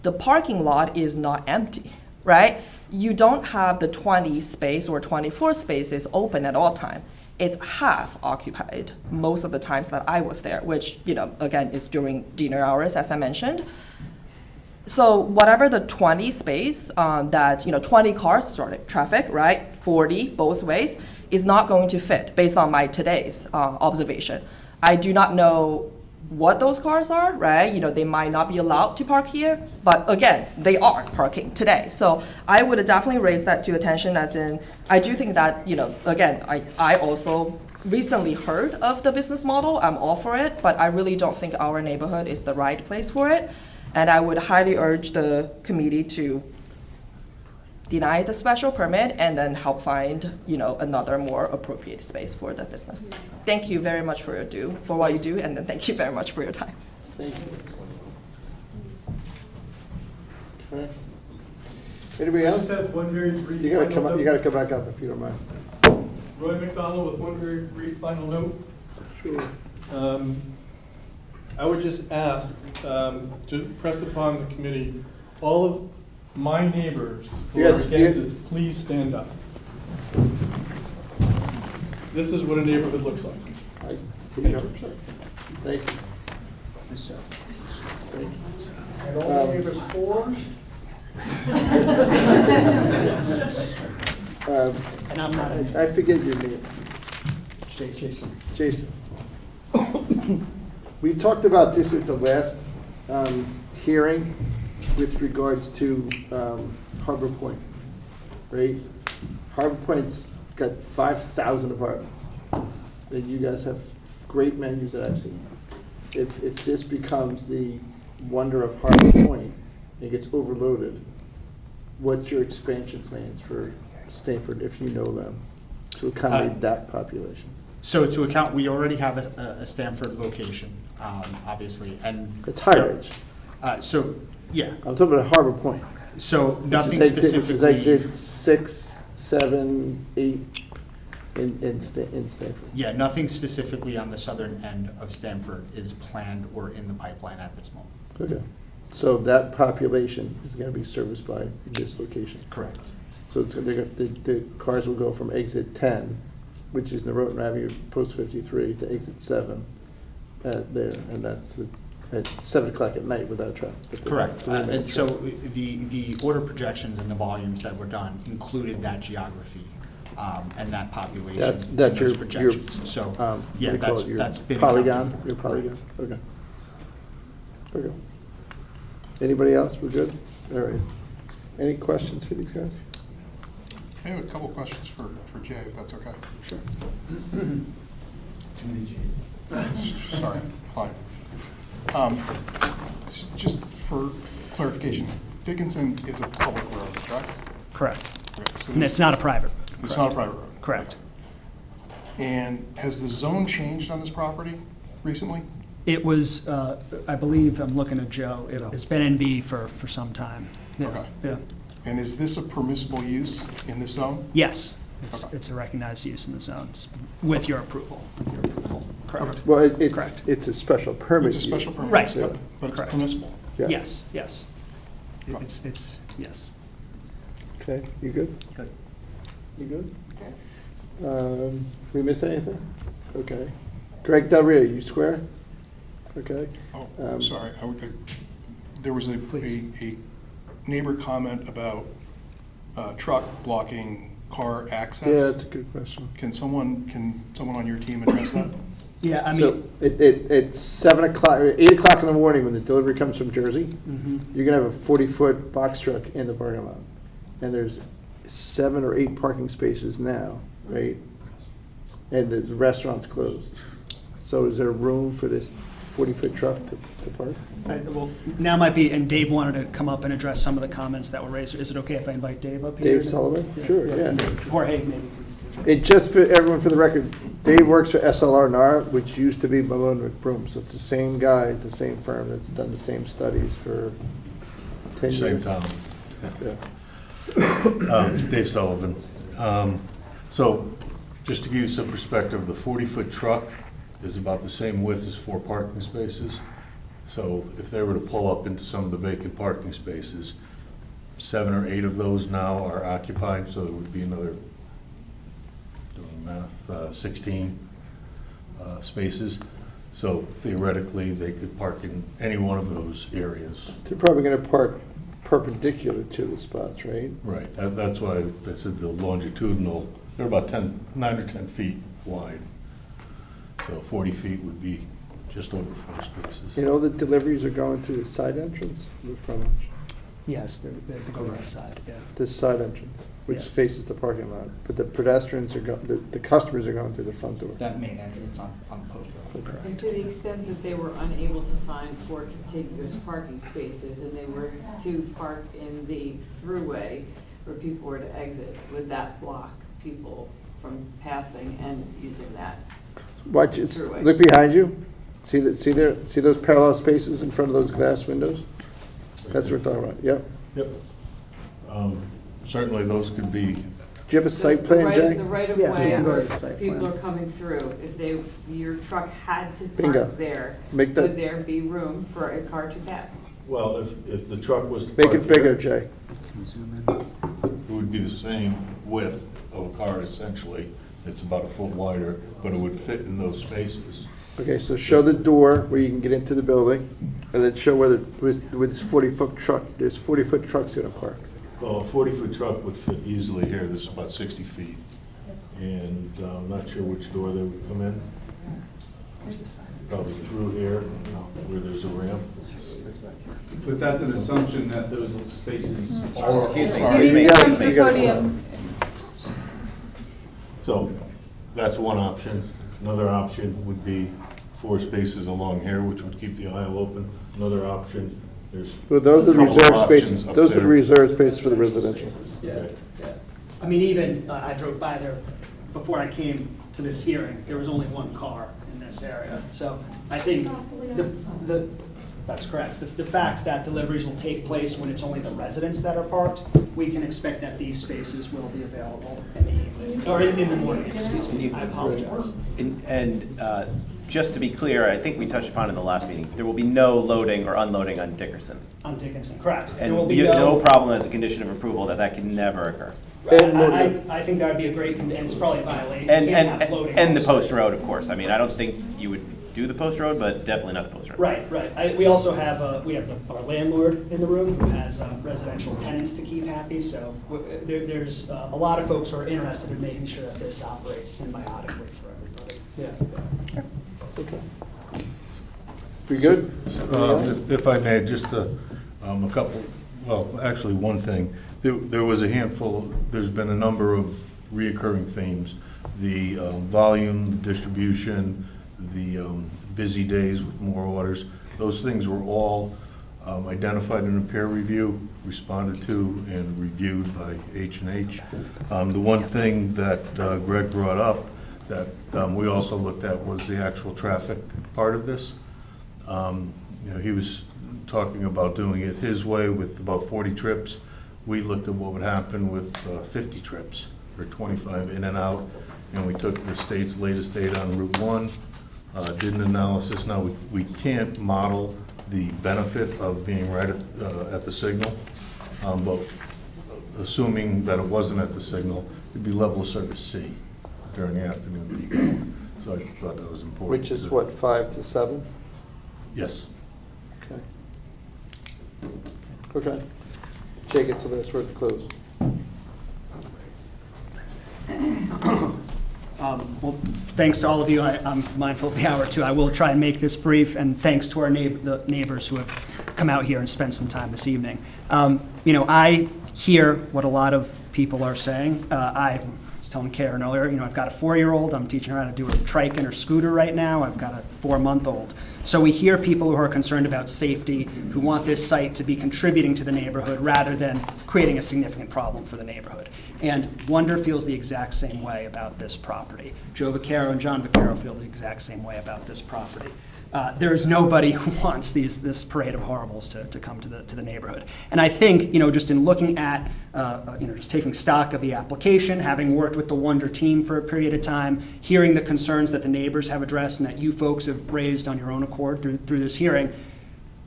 The parking lot is not empty, right? You don't have the 20 space or 24 spaces open at all time. It's half occupied most of the times that I was there, which, again, is during dinner hours, as I mentioned. So whatever the 20 space that, 20 cars traffic, right, 40 both ways, is not going to fit based on my today's observation. I do not know what those cars are, right? They might not be allowed to park here, but again, they are parking today. So I would definitely raise that to attention, as in, I do think that, again, I also recently heard of the business model. I'm all for it, but I really don't think our neighborhood is the right place for it. And I would highly urge the committee to deny the special permit and then help find, another more appropriate space for the business. Thank you very much for what you do, and then thank you very much for your time. Thank you. Okay. Anybody else? I just have one very brief. You gotta come up. You gotta come back up if you don't mind. Roy McDonald with one very brief final note. Sure. I would just ask to press upon the committee, all of my neighbors who are against this, please stand up. This is what a neighborhood looks like. Thank you. Thank you. Nice job. Thank you. And all neighbors for? And I'm not I forget your name. Jason. Jason. We talked about this at the last hearing, with regards to Harbor Point, right? Harbor Point's got 5,000 apartments. And you guys have great menus that I've seen. If this becomes the wonder of Harbor Point, and gets overloaded, what's your expansion plans for Stanford, if you know them, to accommodate that population? So to account, we already have a Stanford location, obviously, and. It's High Ridge. So, yeah, I'm talking about Harbor Point. so nothing Which is specifically. exit 6, 7, 8 in Stanford. Yeah, nothing specifically on the southern end of Stanford is planned or in the pipeline at this moment. Okay. So that population is gonna be serviced by this location. Correct. So it's, the cars will go from exit 10, which is Norotan Avenue, post 53, to exit 7 there, and that's at 7 o'clock at night without traffic. That's Correct. 3-minute And so traffic. the order projections and the volumes that were done included that geography and that population. That's in your those projections. So, what yeah, do you call that's it, your that's been polygon. accounted for. Your polygon. Correct. Okay. Okay. Anybody else? We're good. All right. Any questions for these guys? I have a couple questions for Jay, if that's okay. Sure. Too many J's. Sorry, fine. Just for clarification, Dickinson is a public road, correct? Correct. Okay, so And it's not a private. It's not a private road? Correct. And has the zone changed on this property recently? It was, I believe, I'm looking at Joe, it's been NB for some time. Yeah, Okay. yeah. And is this a permissible use in this zone? Yes, Okay. it's a recognized use in the zone, with your approval. Correct. Well, it's Correct. it's a special permit. It's a special permit? Right. Yeah. But it's Correct. permissible? Yeah. Yes, yes. Okay. It's, yes. Okay, you good? Good. You good? We miss anything? Okay. Greg Del Rio, you square? Okay. Oh, sorry, there was a neighbor comment about truck blocking car access. Yeah, that's a good question. Can someone on your team address that? Yeah, I So mean, it's 7 o'clock, or 8 o'clock in the morning when the delivery comes from Jersey. mhm. You're gonna have a 40-foot box truck in the parking lot. And there's 7 or 8 parking spaces now, right? And the restaurant's closed. So is there room for this 40-foot truck to park? Well, now might be, and Dave wanted to come up and address some of the comments that were raised. Is it okay if I invite Dave up here? Dave Sullivan? Sure, yeah. Jorge, maybe. It just for everyone, for the record, Dave works for SLR NAR, which used to be Malone McBroom. So it's the same guy, the same firm that's done the same studies for 10 years. Same town. Yeah. Dave Sullivan. So, just to give you some perspective, the 40-foot truck is about the same width as 4 parking spaces. So if they were to pull up into some of the vacant parking spaces, 7 or 8 of those now are occupied, so there would be another, doing math, 16 spaces. So theoretically, they could park in any one of those areas. They're probably gonna park perpendicular to the spots, right? Right, that's why I said the longitudinal, they're about 9 or 10 feet wide. So 40 feet would be just over 4 spaces. You know, the deliveries are going through the side entrance, or the front entrance? Yes, they're going on the side, yeah. The side entrance, which Yes. faces the parking lot. But the pedestrians are the customers are going through the front door. That main entrance on Post Road. And to the extent that they were unable to find 4 contiguous parking spaces and they were to park in the throughway where people were to exit, would that block people from passing and using that? Watch, Throughway. look behind you. See those parallel spaces in front of those glass windows? That's what we're talking about, yep. Yep. Certainly, those could be, Do you have a site plan, Jay? The right of Yeah, we way can go to where the site people plan. are coming through, if your truck had to Bingo. park there, Make that- would there be room for a car to pass? well, if the truck was to Make park it bigger, there, Jay. it would be the same width of a car essentially. It's about a foot wider, but it would fit in those spaces. Okay, so show the door where you can get into the building, and then show where with this 40-foot truck, there's 40-foot trucks gonna park. Well, a 40-foot truck would fit easily here. This is about 60 feet. And I'm not sure which door they would come in. Probably through here, where there's a ramp. But that's an assumption that those spaces are. So that's one option. Another option would be 4 spaces along here, which would keep the aisle open. Another option, there's. Well, those are the a couple of reserved options spaces, up those are the there. reserved spaces for the residential. Yeah, yeah. I mean, even, I drove by there before I came to this hearing, there was only one car in this area. So I think that's correct. The fact that deliveries will take place when it's only the residents that are parked, we can expect that these spaces will be available in the evening, or in the morning, excuse me. I apologize. And just to be clear, I think we touched upon in the last meeting, there will be no loading or unloading on Dickinson. On Dickinson, correct. And There will be no problem as a condition of approval that can never occur. I think that would be a great, and it's probably a violation. You can't have loading And the also. post road, of course. I mean, I don't think you would do the post road, but definitely not the post road. Right. We also have, our landlord in the room who has residential tenants to keep happy. So there's a lot of folks who are interested in making sure that this operates symbiotically for everybody. Yeah. Okay. We good? If I may, just a couple, well, actually one thing. There was a handful, there's been a number of reoccurring themes. The volume, the distribution, the busy days with more orders. Those things were all identified in a peer review, responded to and reviewed by H&H. The one thing that Greg brought up that we also looked at was the actual traffic part of this. He was talking about doing it his way with about 40 trips. We looked at what would happen with 50 trips or 25 in and out, and we took the state's latest data on Route 1, did an analysis. Now, we can't model the benefit of being right at the signal, but assuming that it wasn't at the signal, it'd be level of service C during the afternoon peak hour. So I thought that was important. Which is what, 5 to 7? Yes. Okay. Jay gets the last word to close. Well, thanks to all of you. I'm mindful of the hour too. I will try and make this brief, and thanks to our the neighbors who have come out here and spent some time this evening. I hear what a lot of people are saying. I was telling Karen earlier, I've got a 4-year-old. I'm teaching her how to do a triken or scooter right now. I've got a 4-month-old. So we hear people who are concerned about safety, who want this site to be contributing to the neighborhood rather than creating a significant problem for the neighborhood. And Wonder feels the exact same way about this property. Joe Vaccaro and John Vaccaro feel the exact same way about this property. There is nobody who wants this parade of horribles to come to the neighborhood. And I think, just in looking at, just taking stock of the application, having worked with the Wonder team for a period of time, hearing the concerns that the neighbors have addressed and that you folks have raised on your own accord through this hearing,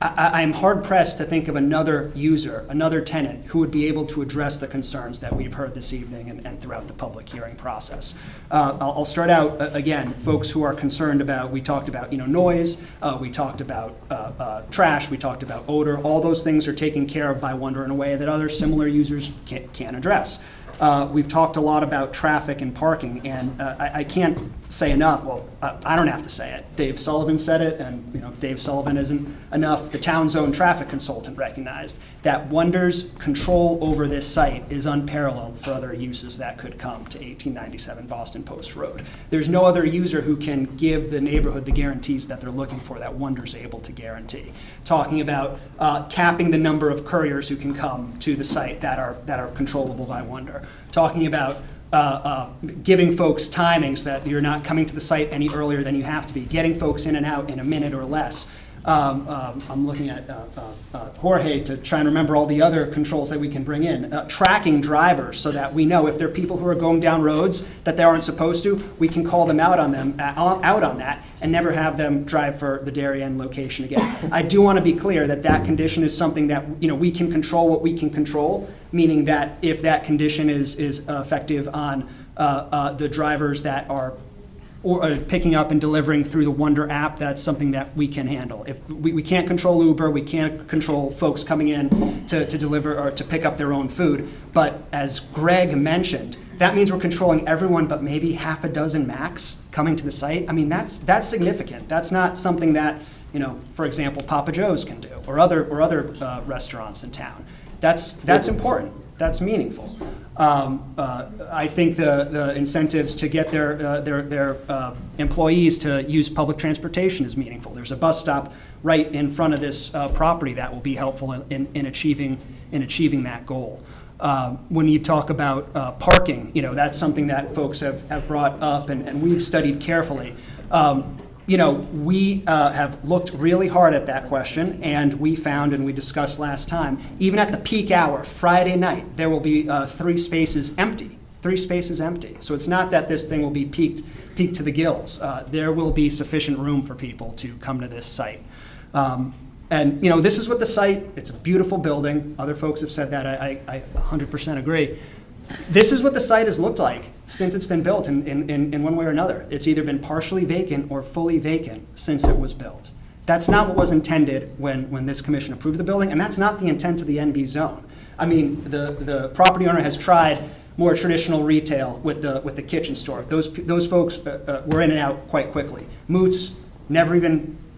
I'm hard-pressed to think of another user, another tenant, who would be able to address the concerns that we've heard this evening and throughout the public hearing process. I'll start out, again, folks who are concerned about, we talked about noise, we talked about trash, we talked about odor. All those things are taken care of by Wonder in a way that other similar users can't address. We've talked a lot about traffic and parking, and I can't say enough. Well, I don't have to say it. Dave Sullivan said it, and if Dave Sullivan isn't enough, the town's own traffic consultant recognized that Wonder's control over this site is unparalleled for other uses that could come to 1897 Boston Post Road. There's no other user who can give the neighborhood the guarantees that they're looking for that Wonder's able to guarantee. Talking about capping the number of couriers who can come to the site that are controllable by Wonder. Talking about giving folks timings that you're not coming to the site any earlier than you have to be, getting folks in and out in a minute or less. I'm looking at Jorge to try and remember all the other controls that we can bring in. Tracking drivers so that we know if there are people who are going down roads that they aren't supposed to, we can call them out on that and never have them drive for the Darien location again. I do want to be clear that condition is something that we can control what we can control, meaning that if that condition is effective on the drivers that are picking up and delivering through the Wonder app, that's something that we can handle. If we can't control Uber, we can't control folks coming in to deliver or to pick up their own food. But as Greg mentioned, that means we're controlling everyone but maybe half a dozen max coming to the site. I mean, that's significant. That's not something that for example, Papa Joe's can do, or other restaurants in town. That's important. That's meaningful. I think the incentives to get their employees to use public transportation is meaningful. There's a bus stop right in front of this property that will be helpful in achieving that goal. When you talk about parking, that's something that folks have brought up and we've studied carefully. We have looked really hard at that question, and we found, and we discussed last time, even at the peak hour, Friday night, there will be 3 spaces empty. 3 spaces empty. So it's not that this thing will be peaked to the gills. There will be sufficient room for people to come to this site. And this is what the site, it's a beautiful building. Other folks have said that. I 100% agree. This is what the site has looked like since it's been built in one way or another. It's either been partially vacant or fully vacant since it was built. That's not what was intended when this commission approved the building, and that's not the intent of the NB zone. I mean, the property owner has tried more traditional retail with the kitchen store. Those folks were in and out quite quickly. Moots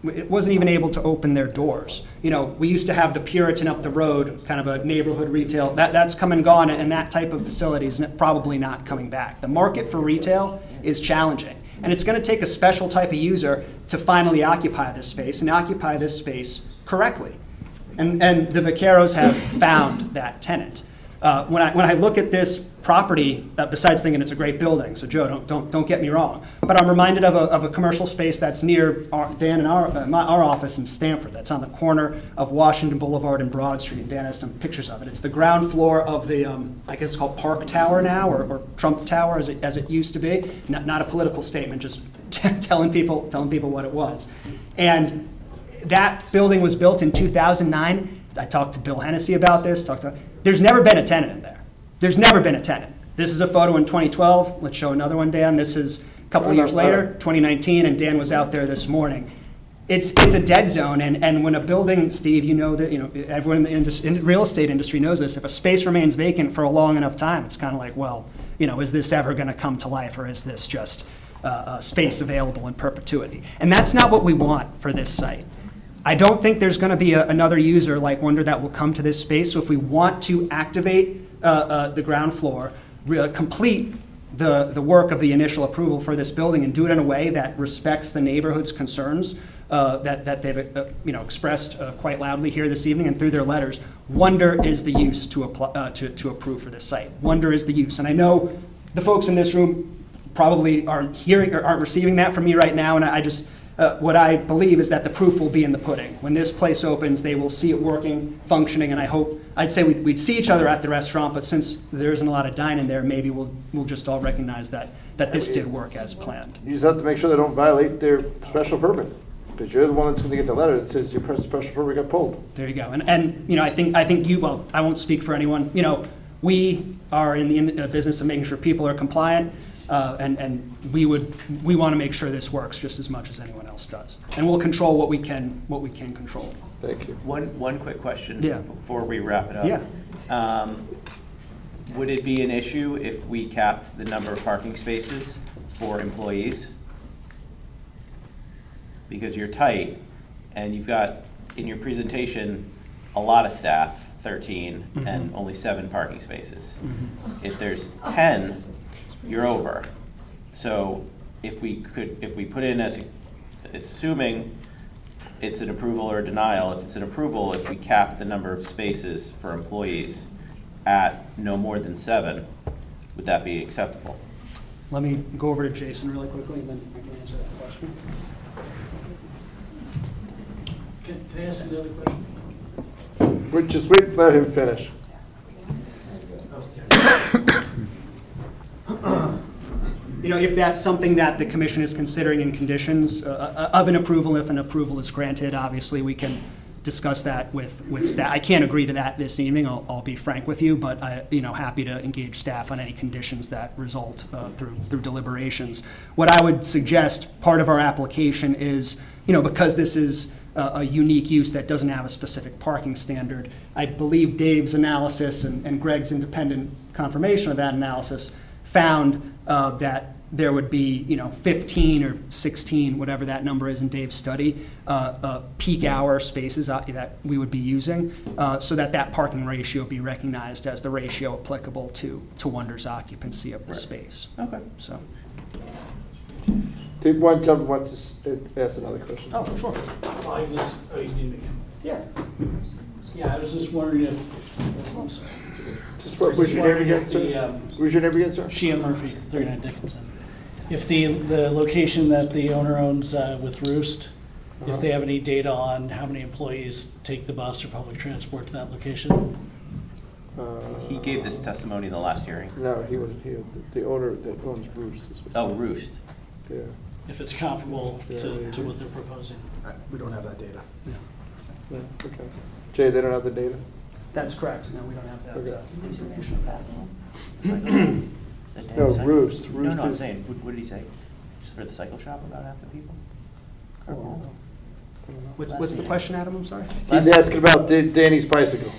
it wasn't even able to open their doors. We used to have the Puritan up the road, kind of a neighborhood retail. That's come and gone, and that type of facility is probably not coming back. The market for retail is challenging, and it's going to take a special type of user to finally occupy this space and occupy this space correctly. And the Vaqueros have found that tenant. When I look at this property, besides thinking it's a great building, so Joe, don't get me wrong, but I'm reminded of a commercial space that's near Dan and our office in Stamford. That's on the corner of Washington Boulevard and Broad Street. And Dan has some pictures of it. It's the ground floor of the, I guess it's called Park Tower now, or Trump Tower as it used to be. Not a political statement, just telling people what it was. And that building was built in 2009. I talked to Bill Hennessy about this. There's never been a tenant in there. There's never been a tenant. This is a photo in 2012. Let's show another one, Dan. This is a couple of years later, 2019, and Dan was out there this morning. It's a dead zone, and when a building, Steve, everyone in the real estate industry knows this. If a space remains vacant for a long enough time, it's kind of like, well, is this ever going to come to life, or is this just a space available in perpetuity? And that's not what we want for this site. I don't think there's going to be another user like Wonder that will come to this space. So if we want to activate the ground floor, complete the work of the initial approval for this building and do it in a way that respects the neighborhood's concerns that they've expressed quite loudly here this evening and through their letters, Wonder is the use to approve for this site. Wonder is the use. And I know the folks in this room probably aren't hearing or aren't receiving that from me right now, and I just what I believe is that the proof will be in the pudding. When this place opens, they will see it working, functioning, and I'd say we'd see each other at the restaurant, but since there isn't a lot of dining there, maybe we'll just all recognize that this did work as planned. You just have to make sure they don't violate their special permit, because you're the one that's going to get the letter that says your special permit got pulled. There you go. And I think you, well, I won't speak for anyone. We are in the business of making sure people are compliant. And we want to make sure this works just as much as anyone else does, and we'll control what we can control. Thank you. One quick question before we wrap it up. Yeah. Would it be an issue if we capped the number of parking spaces for employees? Because you're tight, and you've got in your presentation a lot of staff, 13, and only 7 parking spaces. If there's 10. You're over. So if we put in as assuming it's an approval or a denial, if it's an approval, if we cap the number of spaces for employees at no more than 7, would that be acceptable? Let me go over to Jason really quickly, and then I can answer that question. Can I ask another question? Just wait, let him finish. If that's something that the commission is considering in conditions of an approval, if an approval is granted, obviously we can discuss that with staff. I can't agree to that this evening, I'll be frank with you, but happy to engage staff on any conditions that result through deliberations. What I would suggest, part of our application is, because this is a unique use that doesn't have a specific parking standard, I believe Dave's analysis and Greg's independent confirmation of that analysis found that there would be, 15 or 16, whatever that number is in Dave's study, peak hour spaces that we would be using, so that parking ratio be recognized as the ratio applicable to Wonder's occupancy of the space. Okay. So. Did one gentleman wants to ask another question? Oh, sure. Yeah. Yeah, I was just wondering if, I'm sorry. Just what was your name again, sir? What was your name again, sir? Sheehan Murphy, 39 Dickinson. If the location that the owner owns with Roost, if they have any data on how many employees take the bus or public transport to that location? He gave this testimony in the last hearing. No, he was the owner that owns Roost. Oh, Roost. Yeah. If it's comparable to what they're proposing. We don't have that data. Yeah, okay. Jay, they don't have the data? That's correct. No, we don't have that Okay. information. No, Roost. No, Roost I'm is- saying, what did he say? Just for the cycle shop, about half the people? What's the question, Adam? I'm sorry. He's asking about Danny's bicycle.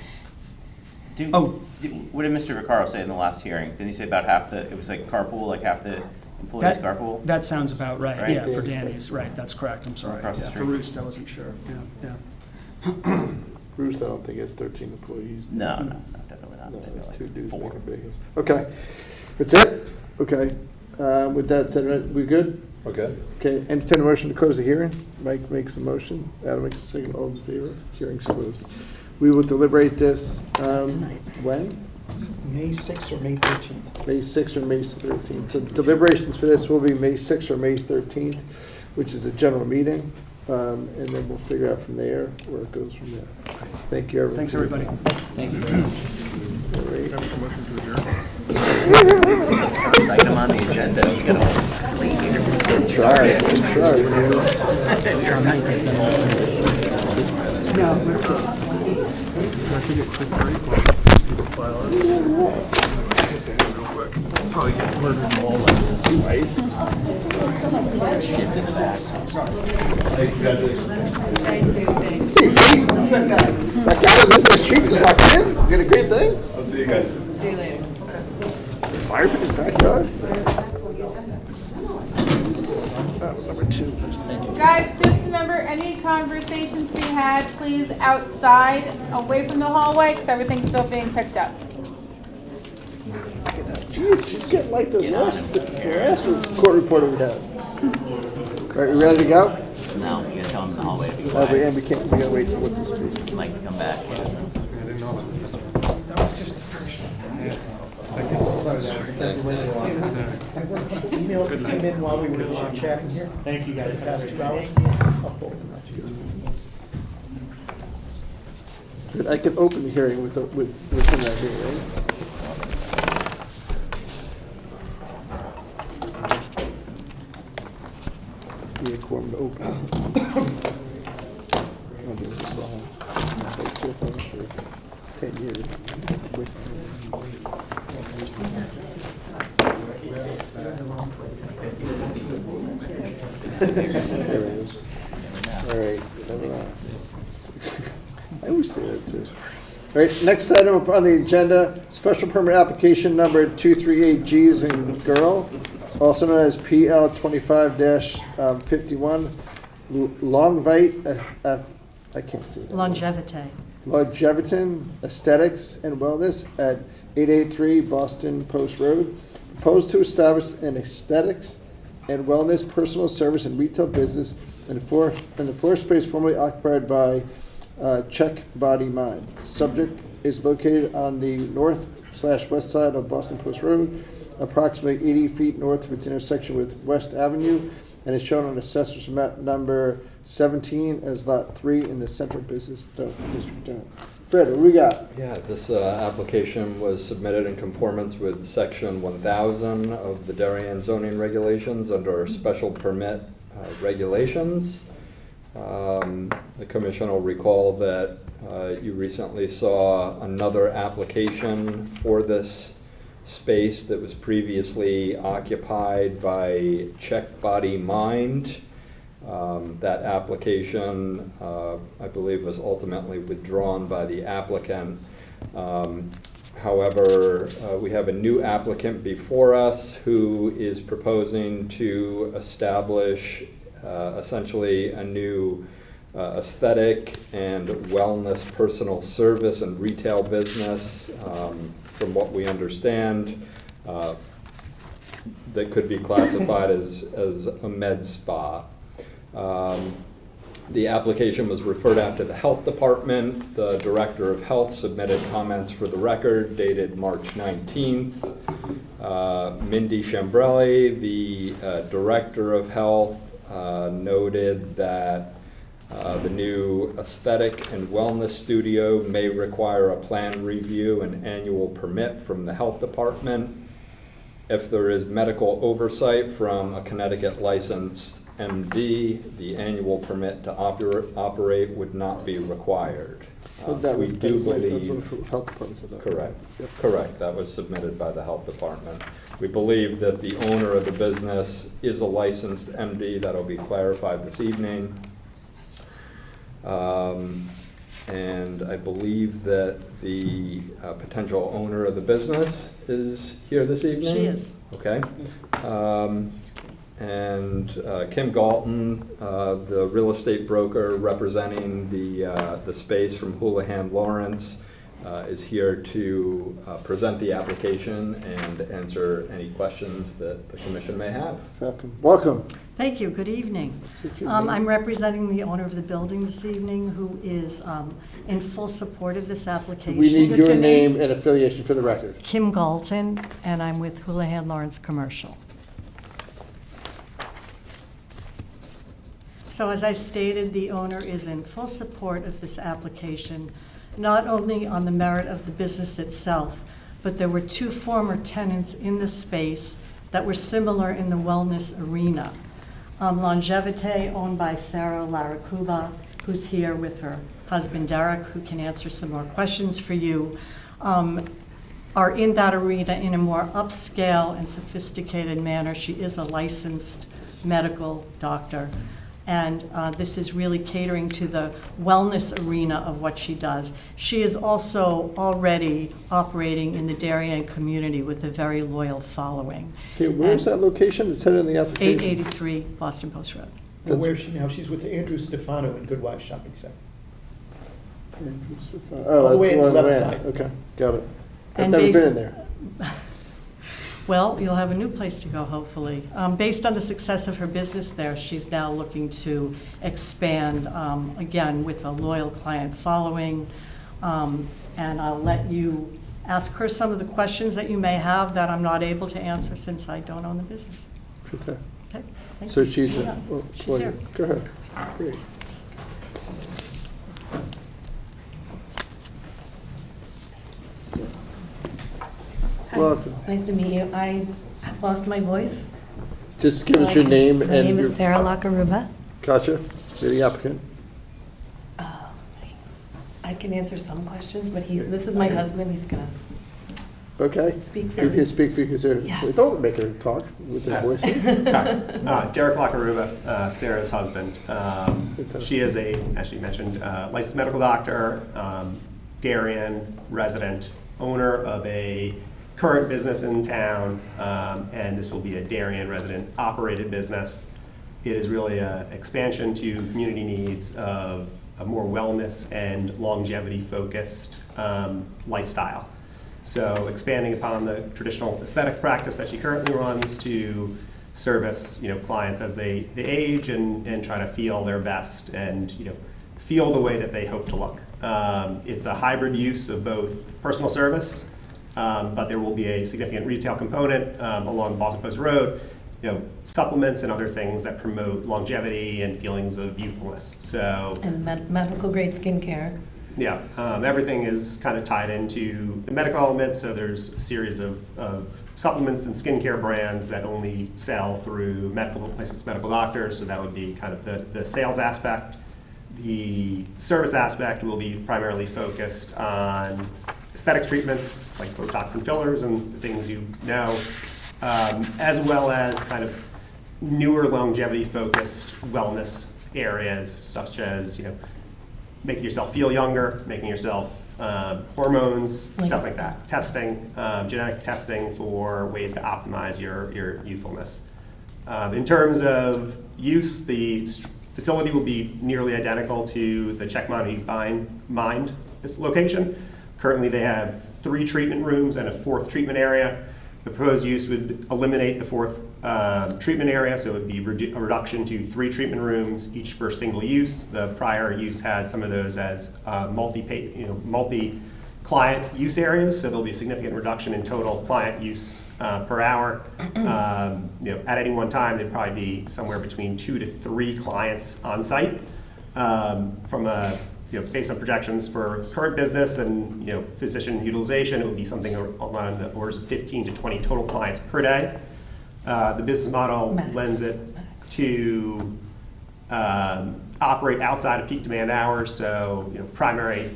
What did Mr. Vaccaro say in the last hearing? Didn't he say about half it was like carpool, like half the employees carpool? That sounds about right. Right? Yeah, for Danny's, right. That's correct. I'm sorry. Across the Yeah, for street. Roost, I wasn't sure. Yeah. Roost, I don't think has 13 employees. No, definitely not. No, Maybe it's like 2 dudes 4. making bagels. Okay, that's it? Okay. With that said, we good? Okay. Okay, entertain a motion to close the hearing. Mike makes a motion, Adam makes a second, all in favor, hearing's closed. We will deliberate this, when? May 6th or May 13th. May 6th or May 13th. So deliberations for this will be May 6th or May 13th, which is a general meeting. And then we'll figure out from there where it goes from there. Thank you, everyone. Thanks, everybody. Thank you very much. Great. First item on the agenda, we got a late here. Try. Probably get murdered in all like this. Right? That guy lives in the street is walking in. You got a great thing? I'll see you guys. See you later. Fire pit in his backyard? Number 2. Guys, just remember, any conversations we had, please outside, away from the hallway, because everything's still being picked up. Jeez, she's getting like the last court reporter we had. All right, we ready to go? No, you gotta tell him in the hallway to be We quiet. can't, we gotta wait for what's his face. He'd like to come back. Emails came in while we were chatting here. Thank you, guys. Past 2 hours. Good, I can open the hearing within that hearing, right? Be a quorum to open. I'll do this wrong. Like, see if I'm sure. 10 years. There it is. All right. I always say that too. All right, next item up on the agenda, special permit application number 238G as in girl, also known as PL 25-51, Longevite, I can't see that. Longevite. Longeviton Aesthetics and Wellness at 883 Boston Post Road. Proposed to establish an aesthetics and wellness personal service and retail business in the floor space formerly occupied by Check Body Mind. The subject is located on the north/west side of Boston Post Road, approximately 80 feet north of its intersection with West Avenue, and is shown on Assessor's Map number 17 as Lot 3 in the Central Business District. Fred, what we got? Yeah, this application was submitted in conformance with Section 1000 of the Darien zoning regulations under special permit regulations. The commission will recall that you recently saw another application for this space that was previously occupied by Check Body Mind. That application, I believe, was ultimately withdrawn by the applicant. However, we have a new applicant before us who is proposing to establish essentially a new aesthetic and wellness personal service and retail business, from what we understand, that could be classified as a med spa. The application was referred out to the health department. The director of health submitted comments for the record dated March 19th. Mindy Chambrelli, the director of health, noted that the new aesthetic and wellness studio may require a plan review and annual permit from the health department. If there is medical oversight from a Connecticut licensed MD, the annual permit to operate would not be required. We do believe, health department said that. correct, Yep. correct, that was submitted by the health department. We believe that the owner of the business is a licensed MD. That'll be clarified this evening. And I believe that the potential owner of the business is here this evening? She is. Okay. And Kim Galton, the real estate broker representing the space from Houlihan Lawrence, is here to present the application and answer any questions that the commission may have. Welcome. Welcome. Thank you. Good evening. I'm representing the owner of the building this evening, who is in full support of this application. We need your name and affiliation for the record. Kim Galton, and I'm with Houlihan Lawrence Commercial. So as I stated, the owner is in full support of this application, not only on the merit of the business itself, but there were two former tenants in the space that were similar in the wellness arena. Longevite, owned by Sarah Laracuba, who's here with her husband Derek, who can answer some more questions for you, are in that arena in a more upscale and sophisticated manner. She is a licensed medical doctor. And this is really catering to the wellness arena of what she does. She is also already operating in the Darien community with a very loyal following. Okay, where's that location? It's said in the application. 883 Boston Post Road. And where is she now? She's with Andrew Stefano in Goodwives Shopping Center. Oh, All the way that's in the one left way. side. Okay, got it. I've And never been basi- in there. Well, you'll have a new place to go, hopefully. Based on the success of her business there, she's now looking to expand, again, with a loyal client following. And I'll let you ask her some of the questions that you may have that I'm not able to answer since I don't own the business. Fantastic. Okay, thank So you. she's, Yeah, well, she's well, here. Go ahead. Great. Hi. Welcome. Nice to meet you. I lost my voice. Just give us your name and My name your- is Sarah Lacaruba. Gotcha. You're the applicant. I can answer some questions, but this is my husband. He's gonna. Okay. Speak for You me. can speak for you. Yes. Don't make her talk with her voice. Sorry. Derek Lacaruba, Sarah's husband. She is as she mentioned, licensed medical doctor, Darien resident, owner of a current business in town, and this will be a Darien resident operated business. It is really an expansion to community needs of a more wellness and longevity focused lifestyle. So expanding upon the traditional aesthetic practice that she currently runs to service, clients as they age and try to feel their best and, feel the way that they hope to look. It's a hybrid use of both personal service, but there will be a significant retail component along Boston Post Road, supplements and other things that promote longevity and feelings of youthfulness. So, And medical grade skincare. yeah, everything is kind of tied into the medical element. So there's a series of supplements and skincare brands that only sell through licensed medical doctors. So that would be kind of the sales aspect. The service aspect will be primarily focused on aesthetic treatments like Botox and fillers and the things you know, as well as kind of newer longevity-focused wellness areas, such as making yourself feel younger, making yourself hormones, stuff like that. Testing, genetic testing for ways to optimize your youthfulness. In terms of use, the facility will be nearly identical to the Checkmont mined this location. Currently, they have 3 treatment rooms and a 4th treatment area. The proposed use would eliminate the 4th treatment area, so it would be a reduction to 3 treatment rooms, each for single use. The prior use had some of those as multi-client use areas, so there'll be a significant reduction in total client use per hour. At any one time, there'd probably be somewhere between 2 to 3 clients on site. From a based on projections for current business and physician utilization, it would be something along the orders of 15 to 20 total clients per day. The business model lends it to operate outside of peak demand hours. So primary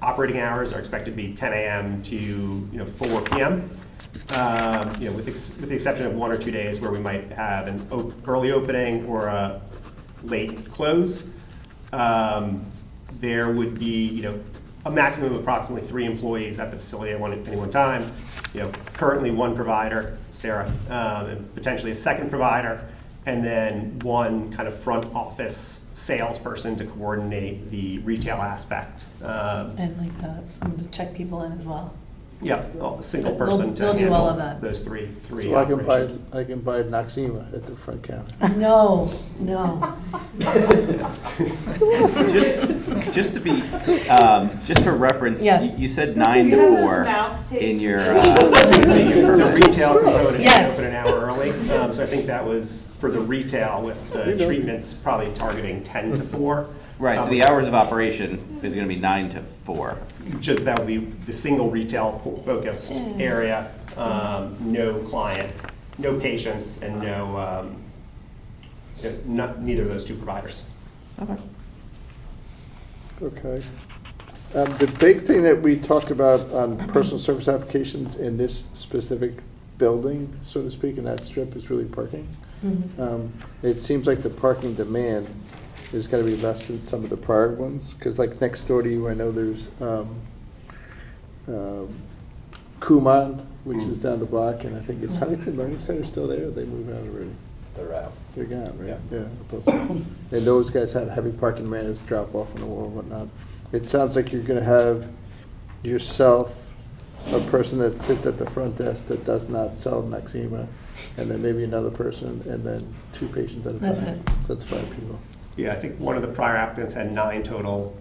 operating hours are expected to be 10 a.m. to 4 p.m. With the exception of 1 or 2 days where we might have an early opening or a late close. There would be, a maximum of approximately 3 employees at the facility at any one time. Currently 1 provider, Sarah, and potentially a 2nd provider, and then 1 kind of front office salesperson to coordinate the retail aspect. And like someone to check people in as well. Yeah, a single person to they'll do all of handle that. those three So I can buy Noxema at the front counter. No. Just to be, just for reference, Yes. you said 9 to 4 in your. The retail component Yes. should open an hour early, so I think that was for the retail with the treatments probably targeting 10 to 4. Right, so the hours of operation is going to be 9 to 4. That would be the single retail focused area, no client, no patients, and neither of those 2 providers. Okay. The big thing that we talk about on personal service applications in this specific building, so to speak, in that strip is really parking. Mm-hmm. It seems like the parking demand is going to be less than some of the prior ones, because like next door to you, I know there's Kumon, which is down the block, and I think it's Huntington Learning Center still there. They moved out already. They're out. They're gone, right? Yeah. I thought so. And those guys had heavy parking managers drop off on the wall and whatnot. It sounds like you're going to have yourself, a person that sits at the front desk that does not sell Noxema, and then maybe another person, and then 2 patients at a time. That's it. That's 5 people. Yeah, I think one of the prior applicants had 9 total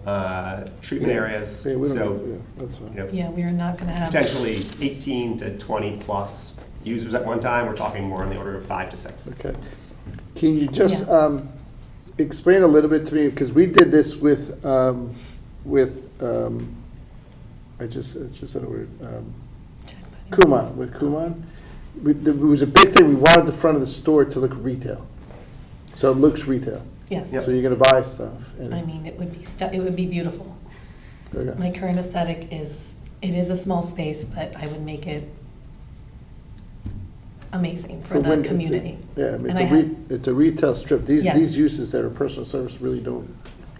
treatment areas. Yeah, we don't So, need to, that's fine. Yeah, we are not going to have. Potentially 18 to 20 plus users at one time. We're talking more on the order of 5 to 6. Okay. Can you just explain a little bit to me, because we did this with I just said a word, Kumon, with Kumon. It was a big thing. We wanted the front of the store to look retail. So it looks retail. Yes. So you're going to buy stuff. And I mean, it would be beautiful. Okay. My current aesthetic is, it is a small space, but I would make it amazing for the community. Yeah, I mean, And it's a retail strip. These Yes. uses that are personal service really don't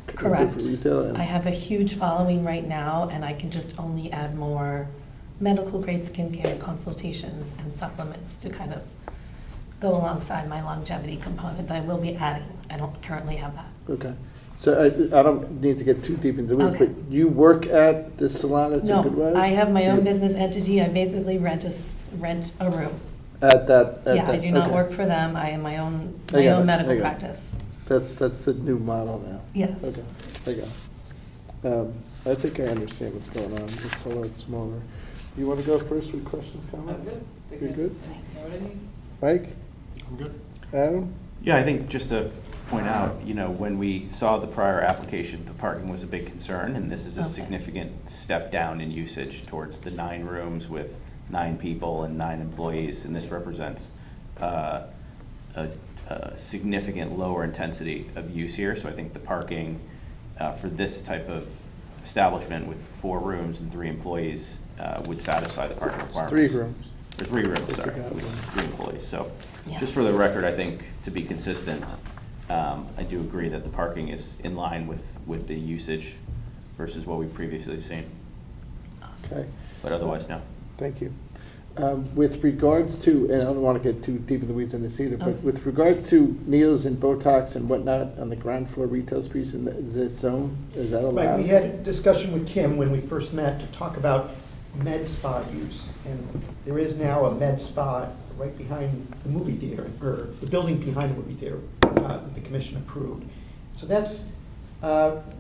go Correct. for retail. And I have a huge following right now, and I can just only add more medical grade skincare consultations and supplements to kind of go alongside my longevity component that I will be adding. I don't currently have that. Okay. So I don't need to get too deep into it, Okay. but you work at the salon that's in No, Goodwives? I have my own You- business entity. I basically rent a room. At that? Yeah, I do not okay. work for them. I am my own I got it, I medical got it. practice. That's the new model now? Yes. Okay, I got it. I think I understand what's going on. It's a lot smaller. You want to go first with questions, comments? You're good? Mike? I'm good. Adam? Yeah, I think just to point out, when we saw the prior application, the parking was a big concern, and this is a Okay. significant step down in usage towards the 9 rooms with 9 people and 9 employees, and this represents a significant lower intensity of use here. So I think the parking for this type of establishment with 4 rooms and 3 employees would satisfy the parking It's requirements. 3 rooms. Or 3 rooms, I sorry, forgot with one. 3 employees. So Yeah. just for the record, I think to be consistent, I do agree that the parking is in line with the usage versus what we've previously seen. Okay, But otherwise, no. thank you. With regards to, and I don't want to get too deep in the weeds on this either, but with regards to needles and Botox and whatnot on the ground floor retail space in this zone, is that allowed? Right, we had a discussion with Kim when we first met to talk about med spa use. And there is now a med spa right behind the movie theater, or the building behind the movie theater that the commission approved. So that's,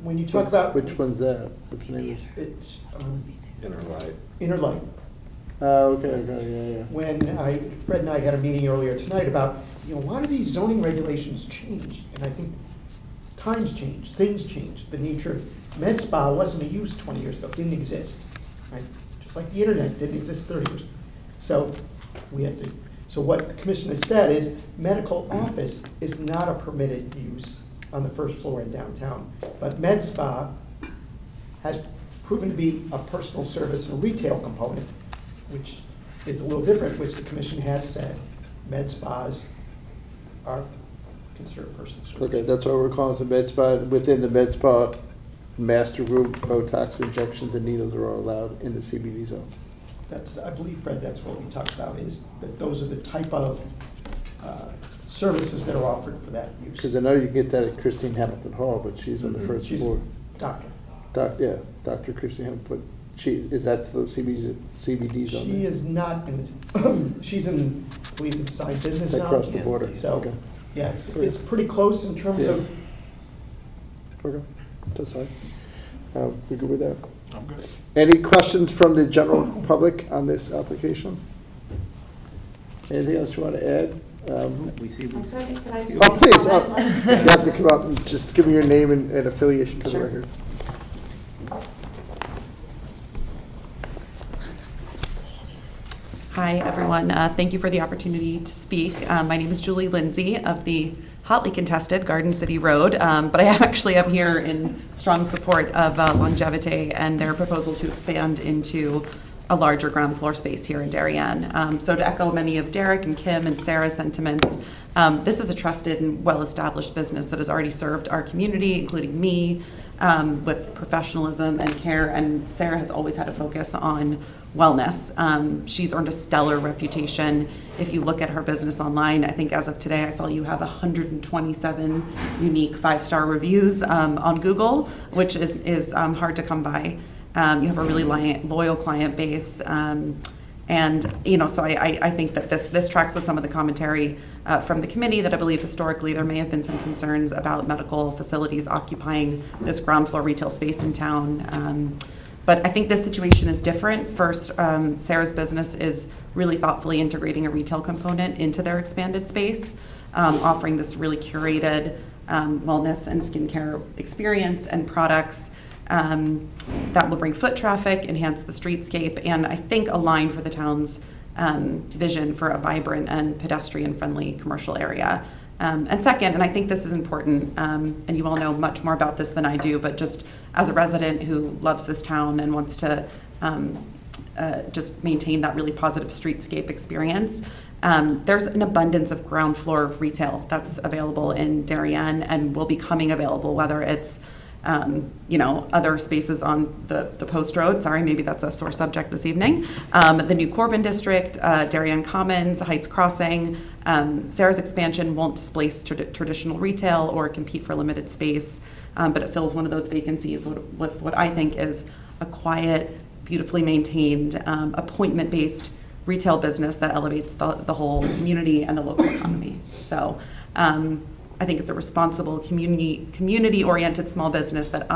when you talk about. Which one's that? What's the name? It's Inner light. Inner Light. Okay, yeah. When Fred and I had a meeting earlier tonight about, why do these zoning regulations change? And I think times change, things change. The nature, med spa wasn't a use 20 years ago, didn't exist, right? Just like the internet didn't exist 30 years ago. So so what the commission has said is medical office is not a permitted use on the first floor in downtown. But med spa has proven to be a personal service and retail component, which is a little different, which the commission has said med spas are considered personal service. Okay, that's why we're calling it a med spa. Within the med spa master group, Botox injections and needles are all allowed in the CBD zone. That's, I believe, Fred, that's what we talked about, is that those are the type of services that are offered for that use. Because I know you get that at Christine Hamilton Hall, but she's on the first She's floor. Doctor. Yeah, Dr. Christine Hamilton, but that's the CBD zone? She is not in this, she's in, I believe, inside business zone. Across the border. So, Okay. yeah, it's pretty close in terms of. Okay, that's fine. We good with that? I'm good. Any questions from the general public on this application? Anything else you want to add? We see. I'm sorry, could I just? Oh, please, comment? you have to come up and just give me your name and affiliation for the Sure. record. Hi, everyone. Thank you for the opportunity to speak. My name is Julie Lindsay of the hotly contested Garden City Road, but I actually am here in strong support of Longevite and their proposal to expand into a larger ground floor space here in Darien. So to echo many of Derek and Kim and Sarah's sentiments, this is a trusted and well-established business that has already served our community, including me, with professionalism and care, and Sarah has always had a focus on wellness. She's earned a stellar reputation. If you look at her business online, I think as of today, I saw you have 127 unique 5-star reviews on Google, which is hard to come by. You have a really loyal client base. And, so I think that this tracks with some of the commentary from the committee that I believe historically there may have been some concerns about medical facilities occupying this ground floor retail space in town. But I think this situation is different. First, Sarah's business is really thoughtfully integrating a retail component into their expanded space, offering this really curated wellness and skincare experience and products that will bring foot traffic, enhance the streetscape, and I think align for the town's vision for a vibrant and pedestrian-friendly commercial area. And second, and I think this is important, and you all know much more about this than I do, but just as a resident who loves this town and wants to just maintain that really positive streetscape experience, there's an abundance of ground floor retail that's available in Darien and will be coming available, whether it's other spaces on the Post Road. Sorry, maybe that's a sore subject this evening. The new Corbin District, Darien Commons, Heights Crossing. Sarah's expansion won't displace traditional retail or compete for limited space, but it fills one of those vacancies with what I think is a quiet, beautifully maintained, appointment-based retail business that elevates the whole community and the local economy. So I think it's a responsible, community-oriented small business that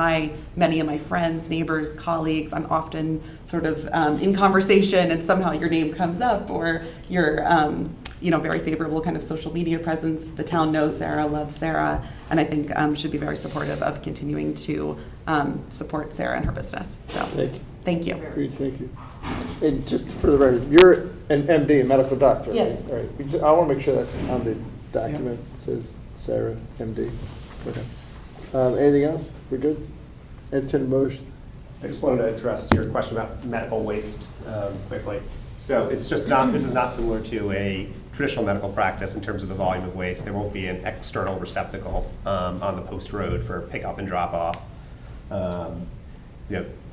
many of my friends, neighbors, colleagues, I'm often sort of in conversation and somehow your name comes up or your very favorable kind of social media presence. The town knows Sarah, loves Sarah, and I think should be very supportive of continuing to support Sarah and her business. So thank you. Great, thank you. And just for the record, you're an MD, a medical doctor, Yes. right? All right. I want to make sure that's on the documents. It says Sarah, MD. Okay. Anything else? We're good? Enter motion. I just wanted to address your question about medical waste quickly. So it's just not, this is not similar to a traditional medical practice in terms of the volume of waste. There won't be an external receptacle on the Post Road for pickup and drop off.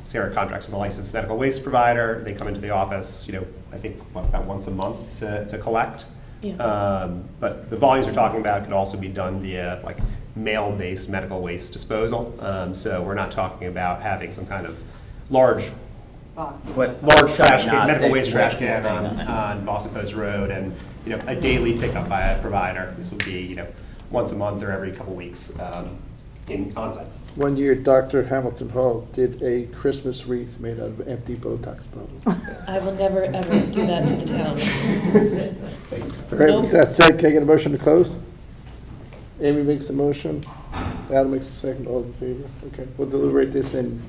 Sarah contracts with a licensed medical waste provider. They come into the office, I think, about once a month to collect. Yeah. But the volumes we're talking about could also be done via like mail-based medical waste disposal. So we're not talking about having some kind of large trash can, medical waste trash can on Boston Post Road, and a daily pickup by a provider. This would be once a month or every couple weeks in onsite. One year, Dr. Hamilton Hall did a Christmas wreath made out of empty Botox bottles. I will never, ever do that to the town. All right, with that said, can I get a motion to close? Amy makes a motion, Adam makes a second, all in favor? Okay, we'll deliberate this in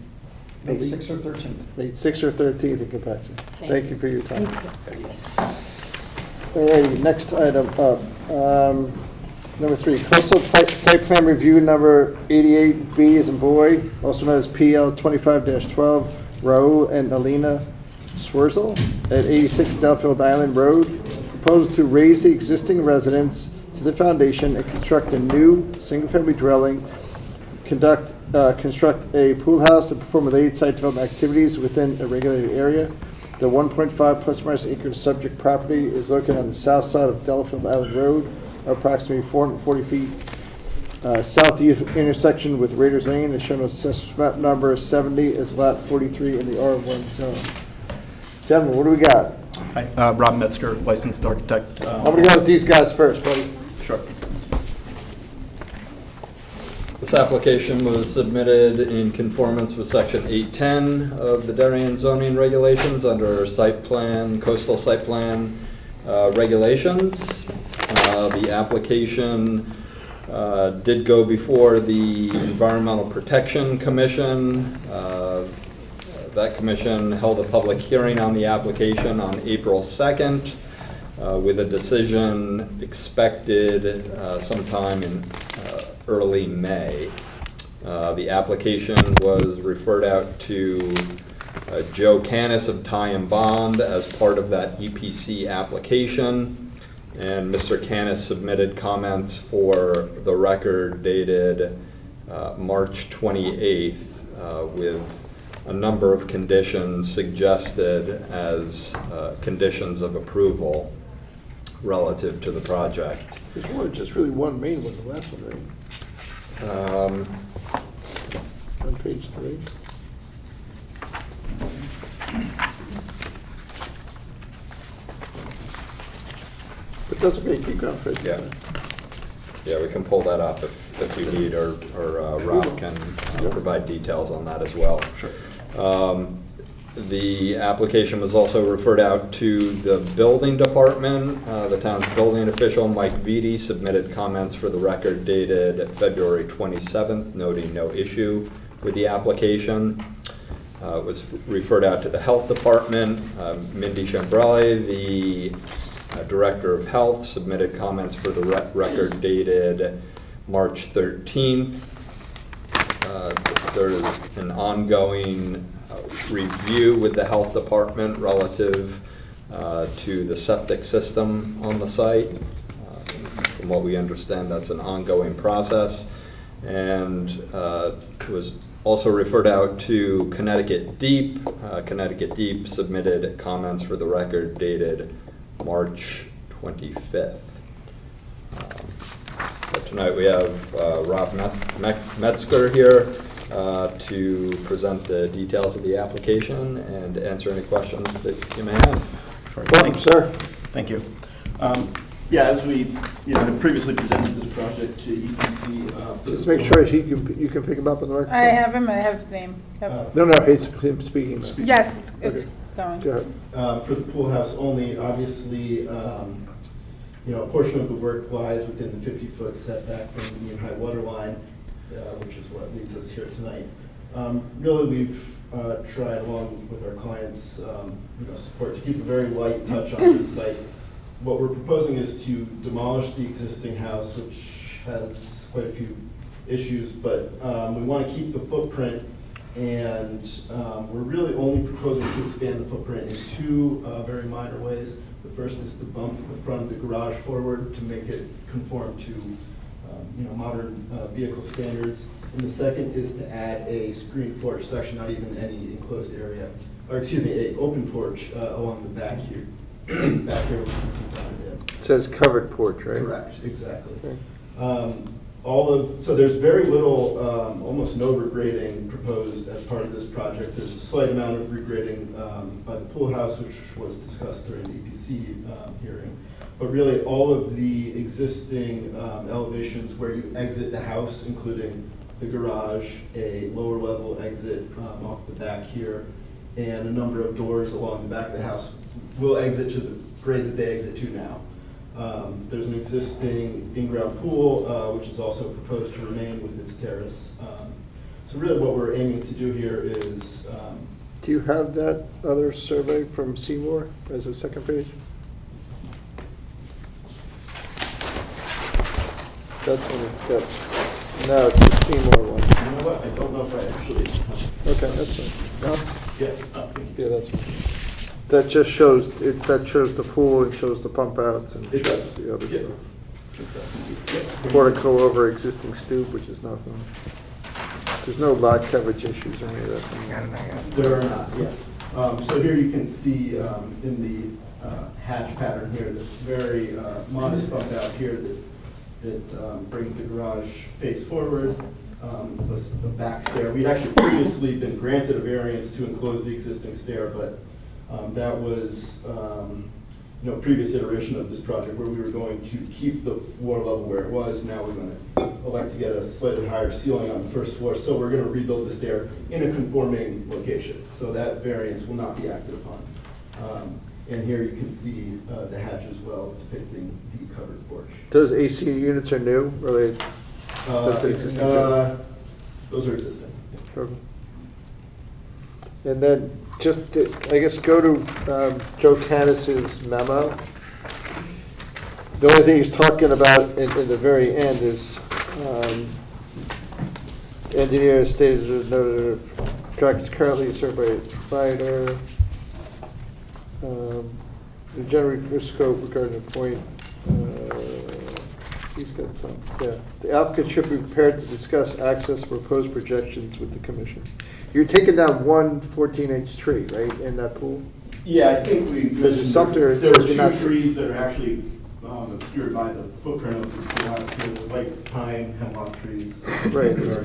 May 6th or 13th. May 6th or 13th in capacity. Thank you for your time. Thank you. All right, next item up. Number 3, coastal site plan review number 88B as in boy, also known as PL 25-12, Raul and Alina Swerzel at 86 Delafield Island Rd. Proposed to raise the existing residence to the foundation and construct a new single-family dwelling, construct a pool house, and perform related site development activities within a regulated area. The 1.5 plus or minus acre subject property is located on the south side of Delafield Island Road, approximately 440 feet south of intersection with Raiders Lane, as shown on assessors map number 70 is lot 43 in the R1 zone. Gentlemen, what do we got? Hi, Rob Metzger, licensed architect. I'm going to go with these guys first, buddy. Sure. This application was submitted in conformance with section 810 of the Darien zoning regulations under site plan, coastal site plan regulations. The application did go before the Environmental Protection Commission. That commission held a public hearing on the application on April 2nd with a decision expected sometime in early May. The application was referred out to Joe Canis of Ty and Bond as part of that EPC application. And Mr. Canis submitted comments for the record dated March 28th with a number of conditions suggested as conditions of approval relative to the project. There's just really one main one, the last one, right? On page 3. But that's okay, keep going, Fred. Yeah. Yeah, we can pull that up if you need, or Rob can provide details on that as well. Sure. The application was also referred out to the building department. The town's building official, Mike Vitti, submitted comments for the record dated February 27th, noting no issue with the application. It was referred out to the health department. Mindy Chambrelli, the Director of Health, submitted comments for the record dated March 13th. There is an ongoing review with the health department relative to the septic system on the site. From what we understand, that's an ongoing process. And it was also referred out to Connecticut Deep. Connecticut Deep submitted comments for the record dated March 25th. So tonight we have Rob Metzger here to present the details of the application and answer any questions that you may have. Sure. Welcome, sir. Thank you. Yeah, as we had previously presented this project to EPC. Just make sure you can pick him up on the record. I have him, I have his name. Yep. No, he's him speaking. Yes, it's Okay. going. Go ahead. For the pool house only, obviously, a portion of the work lies within the 50-foot setback from the mean high water line, which is what leads us here tonight. Really, we've tried, along with our clients' support, to keep a very light touch on this site. What we're proposing is to demolish the existing house, which has quite a few issues, but we want to keep the footprint, and we're really only proposing to expand the footprint in two very minor ways. The first is to bump the front of the garage forward to make it conform to modern vehicle standards. And the second is to add a screened porch section, not even any enclosed area, or excuse me, a open porch along the back here. Back here, which you can see down there. It says covered porch, right? Correct, exactly. Okay. So there's very little, almost no regrading proposed as part of this project. There's a slight amount of regrading by the pool house, which was discussed during the EPC hearing. But really, all of the existing elevations where you exit the house, including the garage, a lower level exit off the back here, and a number of doors along the back of the house, will exit to the grade that they exit to now. There's an existing in-ground pool, which is also proposed to remain with its terrace. So really what we're aiming to do here is... Do you have that other survey from Seymour as a second page? That's one it's got. No, it's the Seymour one. You know what? I don't know if I actually... Okay, that's fine. No? Yeah. Yeah, that's fine. That just shows, that shows the pool and shows the pump outs and It shows does. the other Yeah. stuff. Portico over existing stoop, which is nothing. There's no lot coverage issues or any of that. There are not, yeah. So here you can see in the hatch pattern here, this very modest bump out here that brings the garage face forward, the back stair. We'd actually previously been granted a variance to enclose the existing stair, but that was previous iteration of this project where we were going to keep the floor level where it was. Now we're going to elect to get a slightly higher ceiling on the first floor, so we're going to rebuild the stair in a conforming location. So that variance will not be acted upon. And here you can see the hatch as well, depicting the covered porch. Those AC units are new, or they? Existing? Those are existing. Okay. And then just, I guess, go to Joe Canis's memo. The only thing he's talking about in the very end is engineer stated the track is currently served by a provider. The general scope regarding the point, he's got some, yeah. The applicant should be prepared to discuss access proposed projections with the commission. You're taking down one 14-inch tree, right, in that pool? Yeah, I think we mentioned Sumter, there were you're not- two trees that are actually obscured by the footprint of the pool house here, the white pine hemlock trees. Right. They're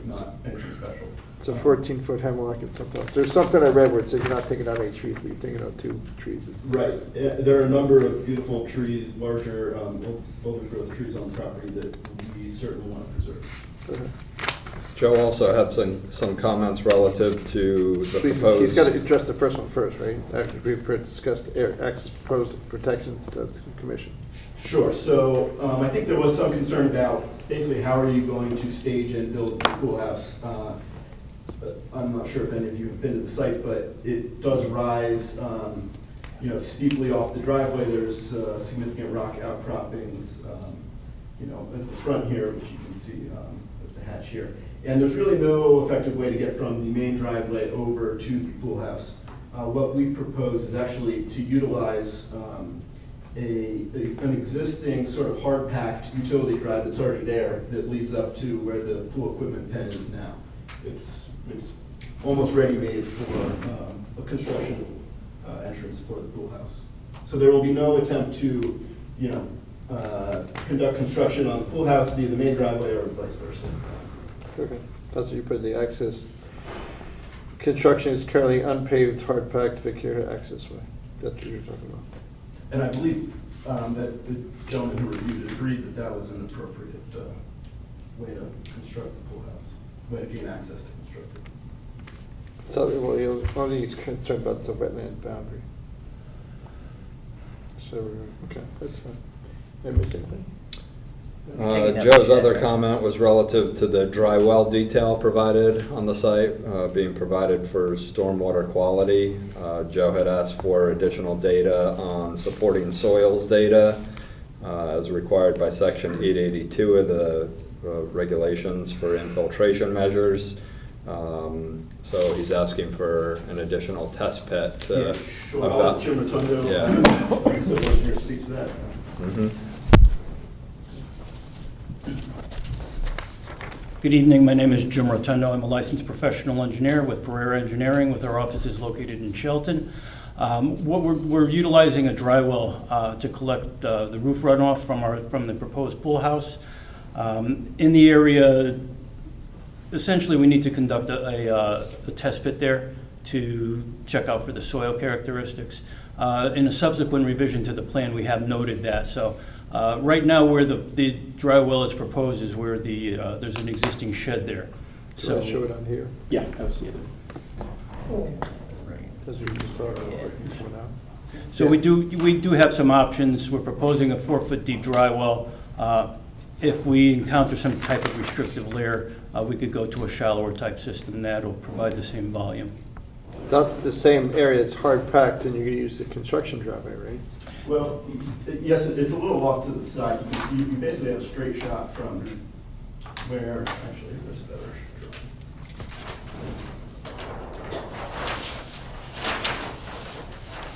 not anything special. It's a 14-foot hemlock and something else. There's something I read where it says you're not taking out any trees, but you're taking out 2 trees. Right. Yeah, there are a number of beautiful trees, larger, older growth trees on the property that we certainly want to preserve. Okay. Joe also had some comments relative to the proposed. He's got to address the first one first, right? After we discuss the air access proposed protections to the commission. Sure. So I think there was some concern about basically how are you going to stage and build the pool house. I'm not sure if any of you have been to the site, but it does rise, steeply off the driveway. There's significant rock outcroppings, at the front here, which you can see with the hatch here. And there's really no effective way to get from the main driveway over to the pool house. What we propose is actually to utilize an existing sort of hard-packed utility drive that's already there that leads up to where the pool equipment pen is now. It's almost ready-made for a construction entrance for the pool house. So there will be no attempt to, conduct construction on the pool house via the main driveway or vice versa. Okay. That's what you put in the access. Construction is currently unpaved, hard-packed, vehicular access way. That's what you're talking about. And I believe that the gentleman who reviewed it agreed that that was an appropriate way to construct the pool house, way to gain access to construct it. So, well, the only he's concerned about is the wetland boundary. So, okay, that's fine. Did I miss anything? Joe's other comment was relative to the dry well detail provided on the site, being provided for stormwater quality. Joe had asked for additional data on supporting soils data as required by section 882 of the regulations for infiltration measures. So he's asking for an additional test pit to Yeah, sure. I'll let Jim Rotundo, yeah. so here speak to that. Mm-hmm. Good evening. My name is Jim Rotundo. I'm a licensed professional engineer with Pereira Engineering, with our offices located in Shelton. We're utilizing a dry well to collect the roof runoff from the proposed pool house. In the area, essentially, we need to conduct a test pit there to check out for the soil characteristics. In a subsequent revision to the plan, we have noted that. So right now, where the dry well is proposed is where there's an existing shed there. So I show it on here. Yeah, absolutely. So we do have some options. We're proposing a 4-foot deep dry well. If we encounter some type of restrictive layer, we could go to a shallower type system that will provide the same volume. That's the same area, it's hard packed, and you're gonna use the construction driveway, right? Well, yes, it's a little off to the side. You basically have a straight shot from where, actually, this is better.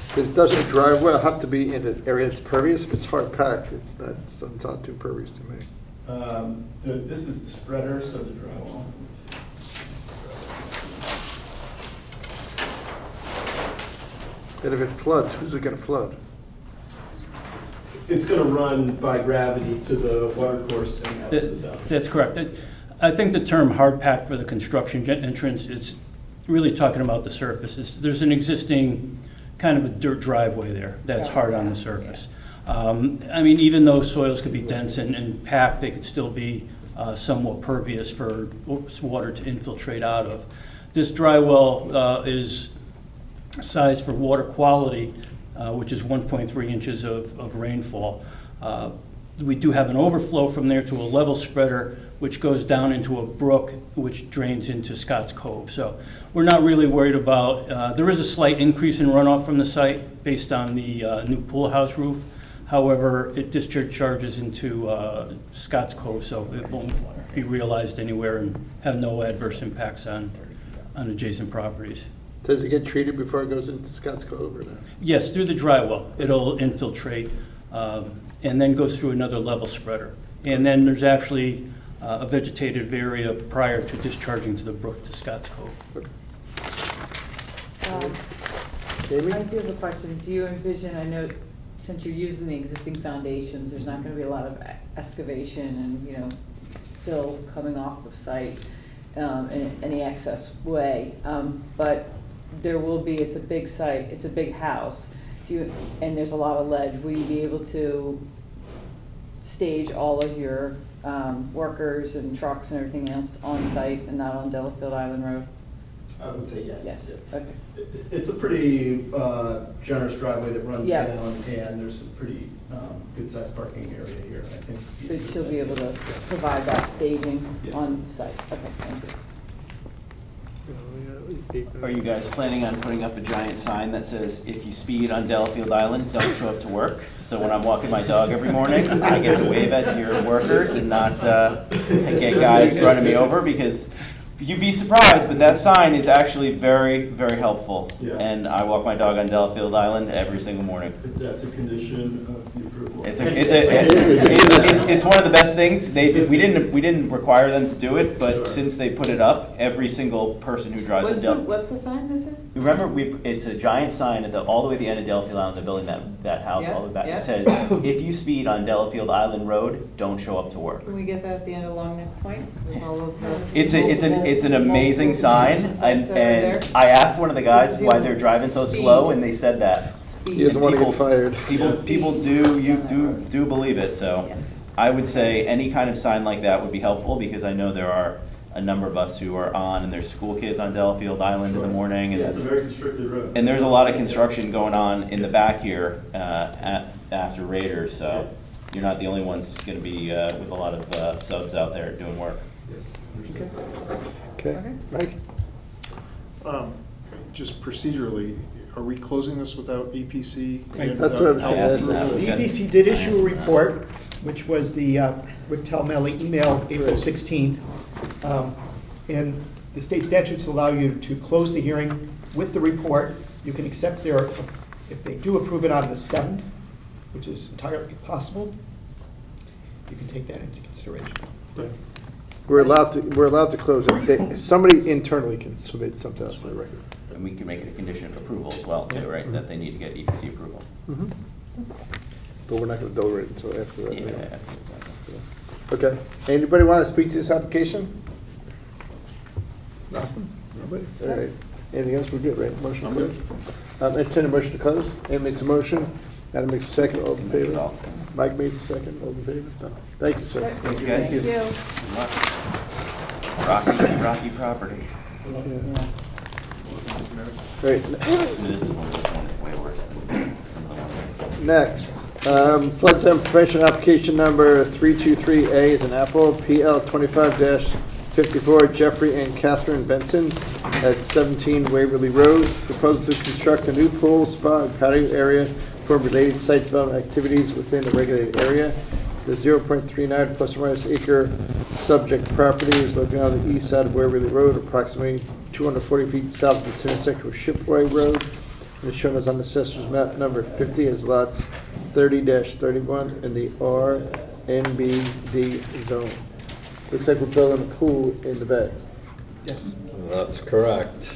Because doesn't a driveway have to be in an area that's pervious? If it's hard packed, it's not too pervious to me. This is the spreader, so the drywall. And if it floods, who's it gonna flood? It's going to run by gravity to the water course and out to the south. That's correct. I think the term hard packed for the construction entrance is really talking about the surface. There's an existing kind of a dirt driveway there that's hard on the surface. I mean, even though soils could be dense and packed, they could still be somewhat pervious for water to infiltrate out of. This dry well is sized for water quality, which is 1.3 inches of rainfall. We do have an overflow from there to a level spreader, which goes down into a brook, which drains into Scotts Cove. So we're not really worried about, there is a slight increase in runoff from the site based on the new pool house roof. However, it discharges into Scotts Cove, so it won't be realized anywhere and have no adverse impacts on adjacent properties. Does it get treated before it goes into Scotts Cove or not? Yes, through the dry well. It'll infiltrate and then goes through another level spreader. And then there's actually a vegetative area prior to discharging to the brook to Scotts Cove. I do have a question. Do you envision, I know since you're using the existing foundations, there's not going to be a lot of excavation and, fill coming off of site in any excess way. But there will be, it's a big site, it's a big house, and there's a lot of ledge. Will you be able to stage all of your workers and trucks and everything else on site and not on Delafield Island Road? I would say yes. Yes, Yeah. okay. It's a pretty generous driveway that runs Yeah. down, and there's a pretty good-sized parking area here, I think. So she'll be able to provide that staging Yes. on site. Okay, thank you. Are you guys planning on putting up a giant sign that says, if you speed on Delafield Island, don't show up to work? So when I'm walking my dog every morning, I get to wave at your workers and not get guys running me over, because you'd be surprised, but that sign is actually very, very helpful. Yeah. And I walk my dog on Delafield Island every single morning. If that's a condition of the approval. It's one of the best things. We didn't require them to do it, but since they put it up, every single person who drives a Del. What's the sign, is it? Remember, it's a giant sign at all the way at the end of Delafield Island. They're building that house all the way back. Yeah. It says, if you speed on Delafield Island Road, don't show up to work. Can we get that at the end of Long Neck Point? With all of the It's an amazing sign, and I asked one of the guys why they're driving so slow, and they said that. He doesn't want to get fired. People do believe it, so I would say any kind of sign like that would be helpful, because I know there are a number of us who are on, and there's school kids on Delafield Island in the morning. And Yeah, it's a very constricted road. And there's a lot of construction going on in the back here after Raiders, so you're not the only ones going to be with a lot of subs out there doing work. Okay, Mike? Just procedurally, are we closing this without EPC? and, That's what I was asking. The EPC did issue a report, which was the Rick Melly email April 16th. And the state statutes allow you to close the hearing with the report. You can accept if they do approve it on the 7th, which is entirely possible, you can take that into consideration. We're allowed to close it. Somebody internally can submit something else for the record. And we can make it a condition of approval as well, too, right? That they need to get EPC approval. But we're not gonna deliberate until after that. Yeah. meeting. Okay. Anybody want to speak to this application? Nothing? Nobody? All right. Anything else? We're good, right? Motion to close? Entertain a motion to close. Ann makes a motion. Adam makes a second. All in favor? Mike makes a second. All in favor? No. Thank you, sir. Thank you, guys. Thank you. Rocky property. Great. This one is way worse than some of the ones. Next, flood zone prevention application number 323A is an Apple PL 25-54 Jeffrey and Catherine Benson at 17 Waverly Road. Proposed to construct a new pool, spa, and patio area for related site development activities within the regulated area. The 0.39 plus or minus acre subject property is located on the east side of Waverly Road, approximately 240 feet south of the intersection with Shipway Road. And it's shown as on the assessor's map number 50 as lots 30-31 in the RNBD zone. Looks like we're building a pool in the bay. Yes. That's correct.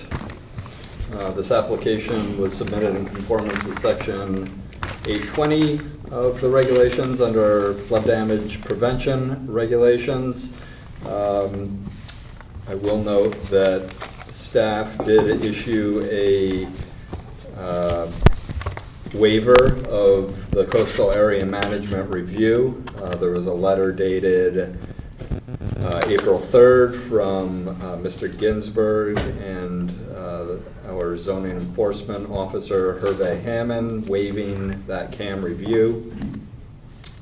This application was submitted in conformance with section 820 of the regulations under flood damage prevention regulations. I will note that staff did issue a waiver of the coastal area management review. There was a letter dated April 3rd from Mr. Ginsberg and our zoning enforcement officer, Hervé Hammond, waiving that CAM review.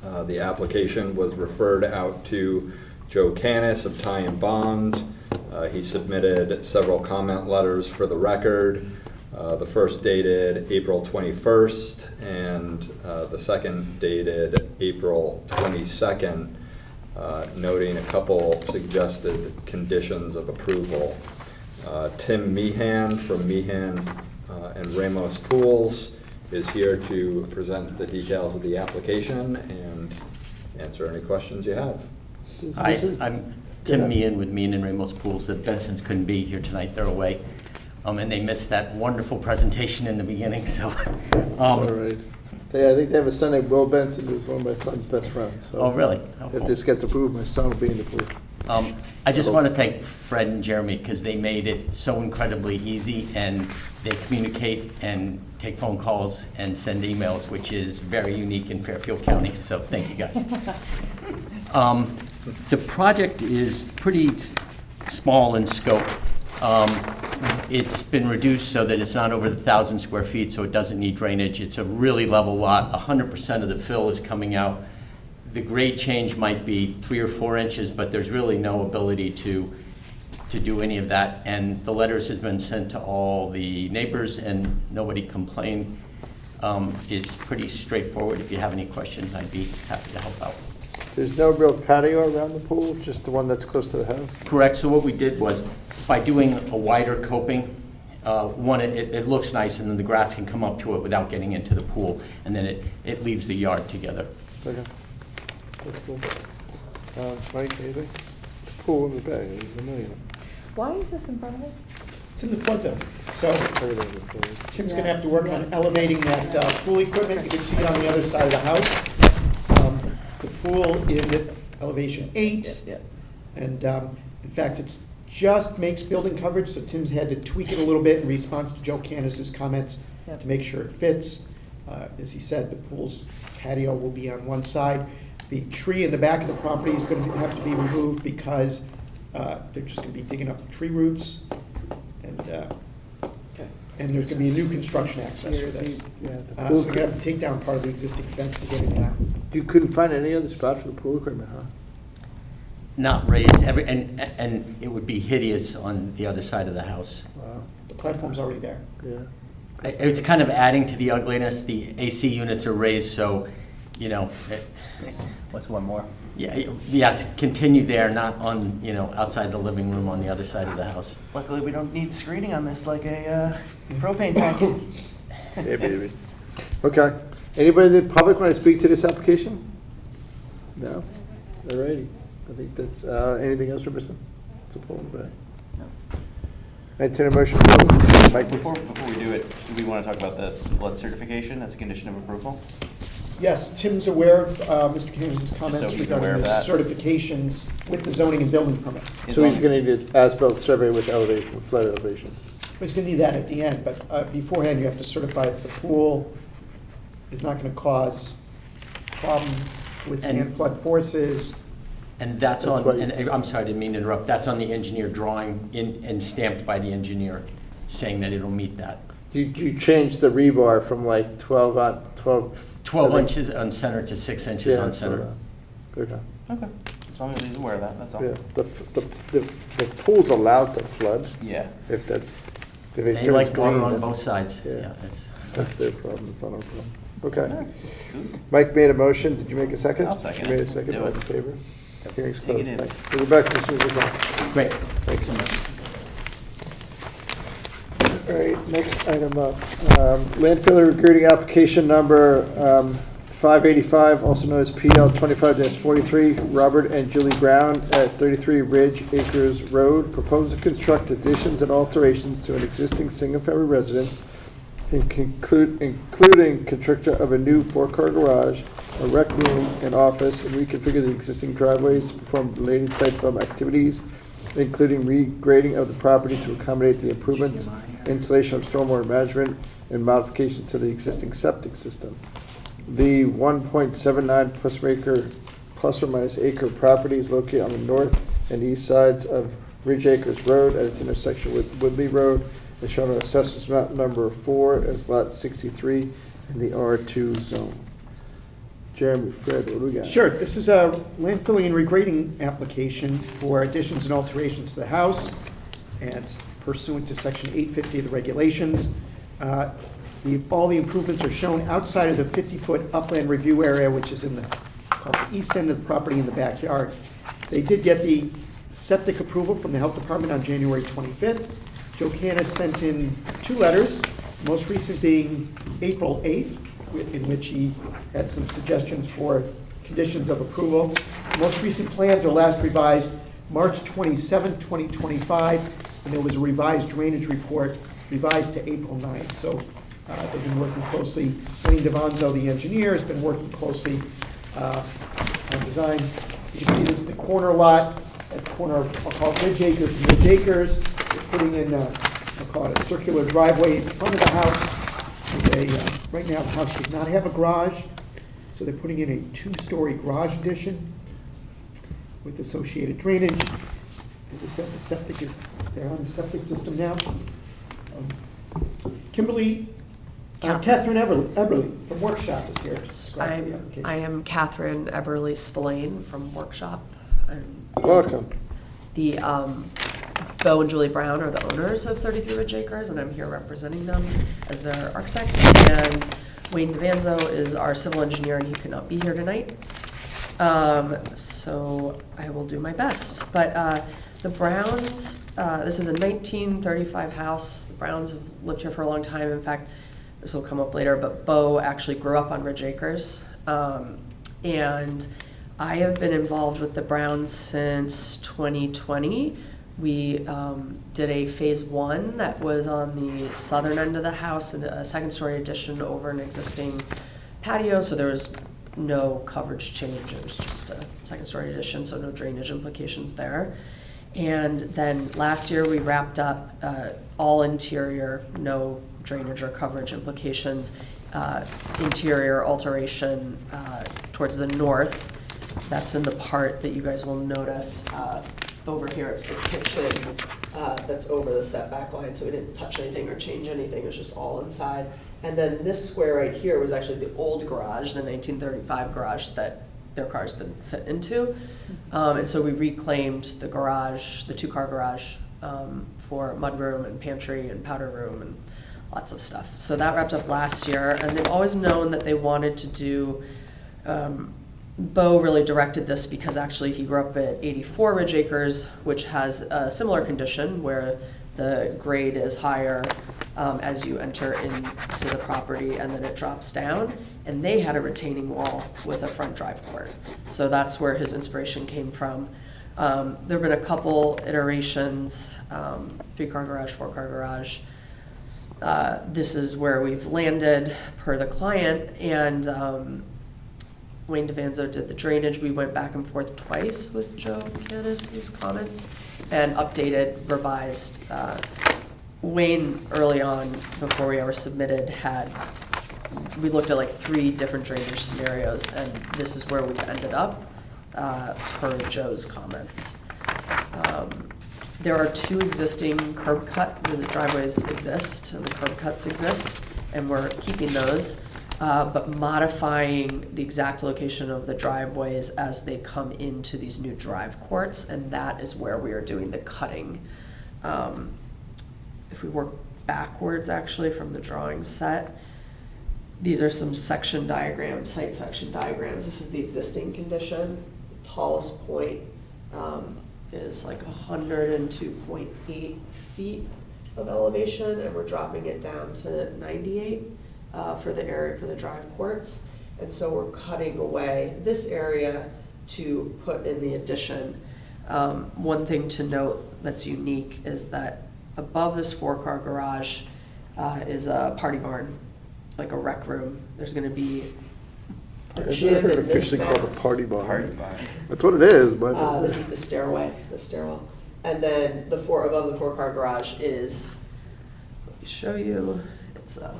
The application was referred out to Joe Canis of Ty and Bond. He submitted several comment letters for the record. The first dated April 21st and the second dated April 22nd, noting a couple suggested conditions of approval. Tim Meehan from Meehan and Ramos Pools is here to present the details of the application and answer any questions you have. Hi, I'm Tim Meehan with Meehan and Ramos Pools. The Bensons couldn't be here tonight, they're away. And they missed that wonderful presentation in the beginning, so. All right. I think they have a son named Will Benson, who's one of my son's best friends. So Oh, really? Oh, if this gets approved, my son will be in the pool. I just want to thank Fred and Jeremy because they made it so incredibly easy, and they communicate and take phone calls and send emails, which is very unique in Fairfield County, so thank you guys. The project is pretty small in scope. It's been reduced so that it's not over the 1,000 square feet, so it doesn't need drainage. It's a really level lot. 100% of the fill is coming out. The grade change might be 3 or 4 inches, but there's really no ability to do any of that. And the letters have been sent to all the neighbors, and nobody complained. It's pretty straightforward. If you have any questions, I'd be happy to help out. There's no real patio around the pool, just the one that's close to the house? Correct. So what we did was, by doing a wider coping, it looks nice, and then the grass can come up to it without getting into the pool, and then it leaves the yard together. Okay. That's cool. Mike, anything? It's a pool in the bay, there's a million. Why is this in front of us? It's in the flood zone. So Tim's gonna have to work on elevating that pool equipment. You can see it on the other side of the house. The pool is at elevation 8. And in fact, it just makes building coverage, so Tim's had to tweak it a little bit in response to Joe Canis's comments to make sure it fits. As he said, the pool's patio will be on one side. The tree in the back of the property is going to have to be removed because they're just going to be digging up tree roots. And there's going to be a new construction access for this. So we're going to have to take down part of the existing fence to get it down. You couldn't find any other spot for the pool equipment, huh? Not raised, and it would be hideous on the other side of the house. Wow. The platform's already there. Yeah. It's kind of adding to the ugliness. The AC units are raised, so, you know. What's one more? Yeah, continue there, not on, outside the living room on the other side of the house. Luckily, we don't need screening on this like a propane tank. Hey, baby. Okay. Anybody in the public want to speak to this application? No? All righty. I think that's, anything else we're missing? To pull it back. I entertain a motion. Mike, Before we do it, do we want to talk about the flood certification as a condition of approval? Yes, Tim's aware of Mr. Candace's comments he's aware regarding of the that. certifications with the zoning and building permit. So he's gonna need an as-built survey with elevation, with flood elevations. He's gonna need that at the end, but beforehand, you have to certify that the pool is not gonna cause problems, withstand And- flood forces. And that's That's on, why- and I'm sorry, I didn't mean to interrupt, that's on the engineer drawing and stamped by the engineer, saying that it'll meet that. You changed the rebar from like 12 on, 12. 12 inches on center to 6 inches Yeah, on so center. that- Okay. Okay, as long as he's aware of that, that's all. Yeah, the pool's allowed to flood. Yeah. If that's, if it They turns like water green, on that's- both sides, Yeah, yeah, it's. that's their problem, it's not our problem. Okay. Mike made a motion, did you make a second? I'll second You made it. a second, Do all it. in favor? Hearing's Take it closed, in. thanks. We'll go back as soon as we can. Great. Thanks so much. All right, next item up, landfill regrading application number 585, also known as PL 25-43, Robert and Julie Brown at 33 Ridge Acres Road, propose to construct additions and alterations to an existing single-family residence, including construction of a new 4-car garage, a rec room and office, and reconfigure the existing driveways, perform related site development activities, including regrading of the property to accommodate the improvements, installation of stormwater management, and modifications to the existing septic system. The 1.79 plus or minus acre property is located on the north and east sides of Ridge Acres Road at its intersection with Waverly Rd, as shown on Assessors Map number 4 as lot 63 in the R2 zone. Jeremy, Fred, what do we got? Sure, this is a landfilling and regrading application for additions and alterations to the house, and it's pursuant to section 850 of the regulations. All the improvements are shown outside of the 50-foot upland review area, which is in the, called the east end of the property in the backyard. They did get the septic approval from the health department on January 25th. Joe Canis sent in 2 letters, most recent being April 8th, in which he had some suggestions for conditions of approval. Most recent plans are last revised March 27, 2025, and there was a revised drainage report revised to April 9th. So they've been working closely. Wayne DeVonzo, the engineer, has been working closely on design. You can see this is the corner lot, at the corner of, I'll call it Ridge Acres and Ridge Acres. They're putting in, I'll call it a circular driveway in front of the house. Right now, the house does not have a garage, so they're putting in a 2-story garage addition with associated drainage. As I said, the septic is, they're on the septic system now. Kimberly, Catherine Eberly from Workshop is here. to describe the application. I am Catherine Eberly Spillane from Workshop. Welcome. The Bo and Julie Brown are the owners of 33 Ridge Acres, and I'm here representing them as their architect. And Wayne DeVonzo is our civil engineer, and he could not be here tonight. So I will do my best. But the Browns, this is a 1935 house. The Browns have lived here for a long time. In fact, this will come up later, but Bo actually grew up on Ridge Acres. And I have been involved with the Browns since 2020. We did a phase 1 that was on the southern end of the house, and a 2nd-story addition over an existing patio, so there was no coverage change. It was just a 2nd-story addition, so no drainage implications there. And then last year we wrapped up all interior, no drainage or coverage implications, interior alteration towards the north. That's in the part that you guys will notice. Over here, it's the kitchen that's over the setback line, so we didn't touch anything or change anything. It was just all inside. And then this square right here was actually the old garage, the 1935 garage that their cars didn't fit into. And so we reclaimed the garage, the 2-car garage, for mudroom and pantry and powder room and lots of stuff. So that wrapped up last year, and they've always known that they wanted to do Bo really directed this because actually he grew up at 84 Ridge Acres, which has a similar condition where the grade is higher as you enter into the property, and then it drops down. And they had a retaining wall with a front drive court. So that's where his inspiration came from. There've been a couple iterations, 3-car garage, 4-car garage. This is where we've landed per the client, and Wayne DeVanzo did the drainage. We went back and forth twice with Joe Canis's comments and updated, revised. Wayne, early on, before we ever submitted, we looked at like 3 different drainage scenarios, and this is where we ended up per Joe's comments. There are 2 existing curb cut, the driveways exist and the curb cuts exist, and we're keeping those, but modifying the exact location of the driveways as they come into these new drive courts, and that is where we are doing the cutting. If we work backwards actually from the drawing set, these are some section diagrams, site section diagrams. This is the existing condition. The tallest point is like 102.8 feet of elevation, and we're dropping it down to 98 for the area for the drive courts. And so we're cutting away this area to put in the addition. One thing to note that's unique is that above this 4-car garage is a party barn, like a rec room. There's going to be a gym in this officially called a mess. party barn. That's what it is, but This is the stairway, the stairwell. And then above the 4-car garage is, let me show you, it's a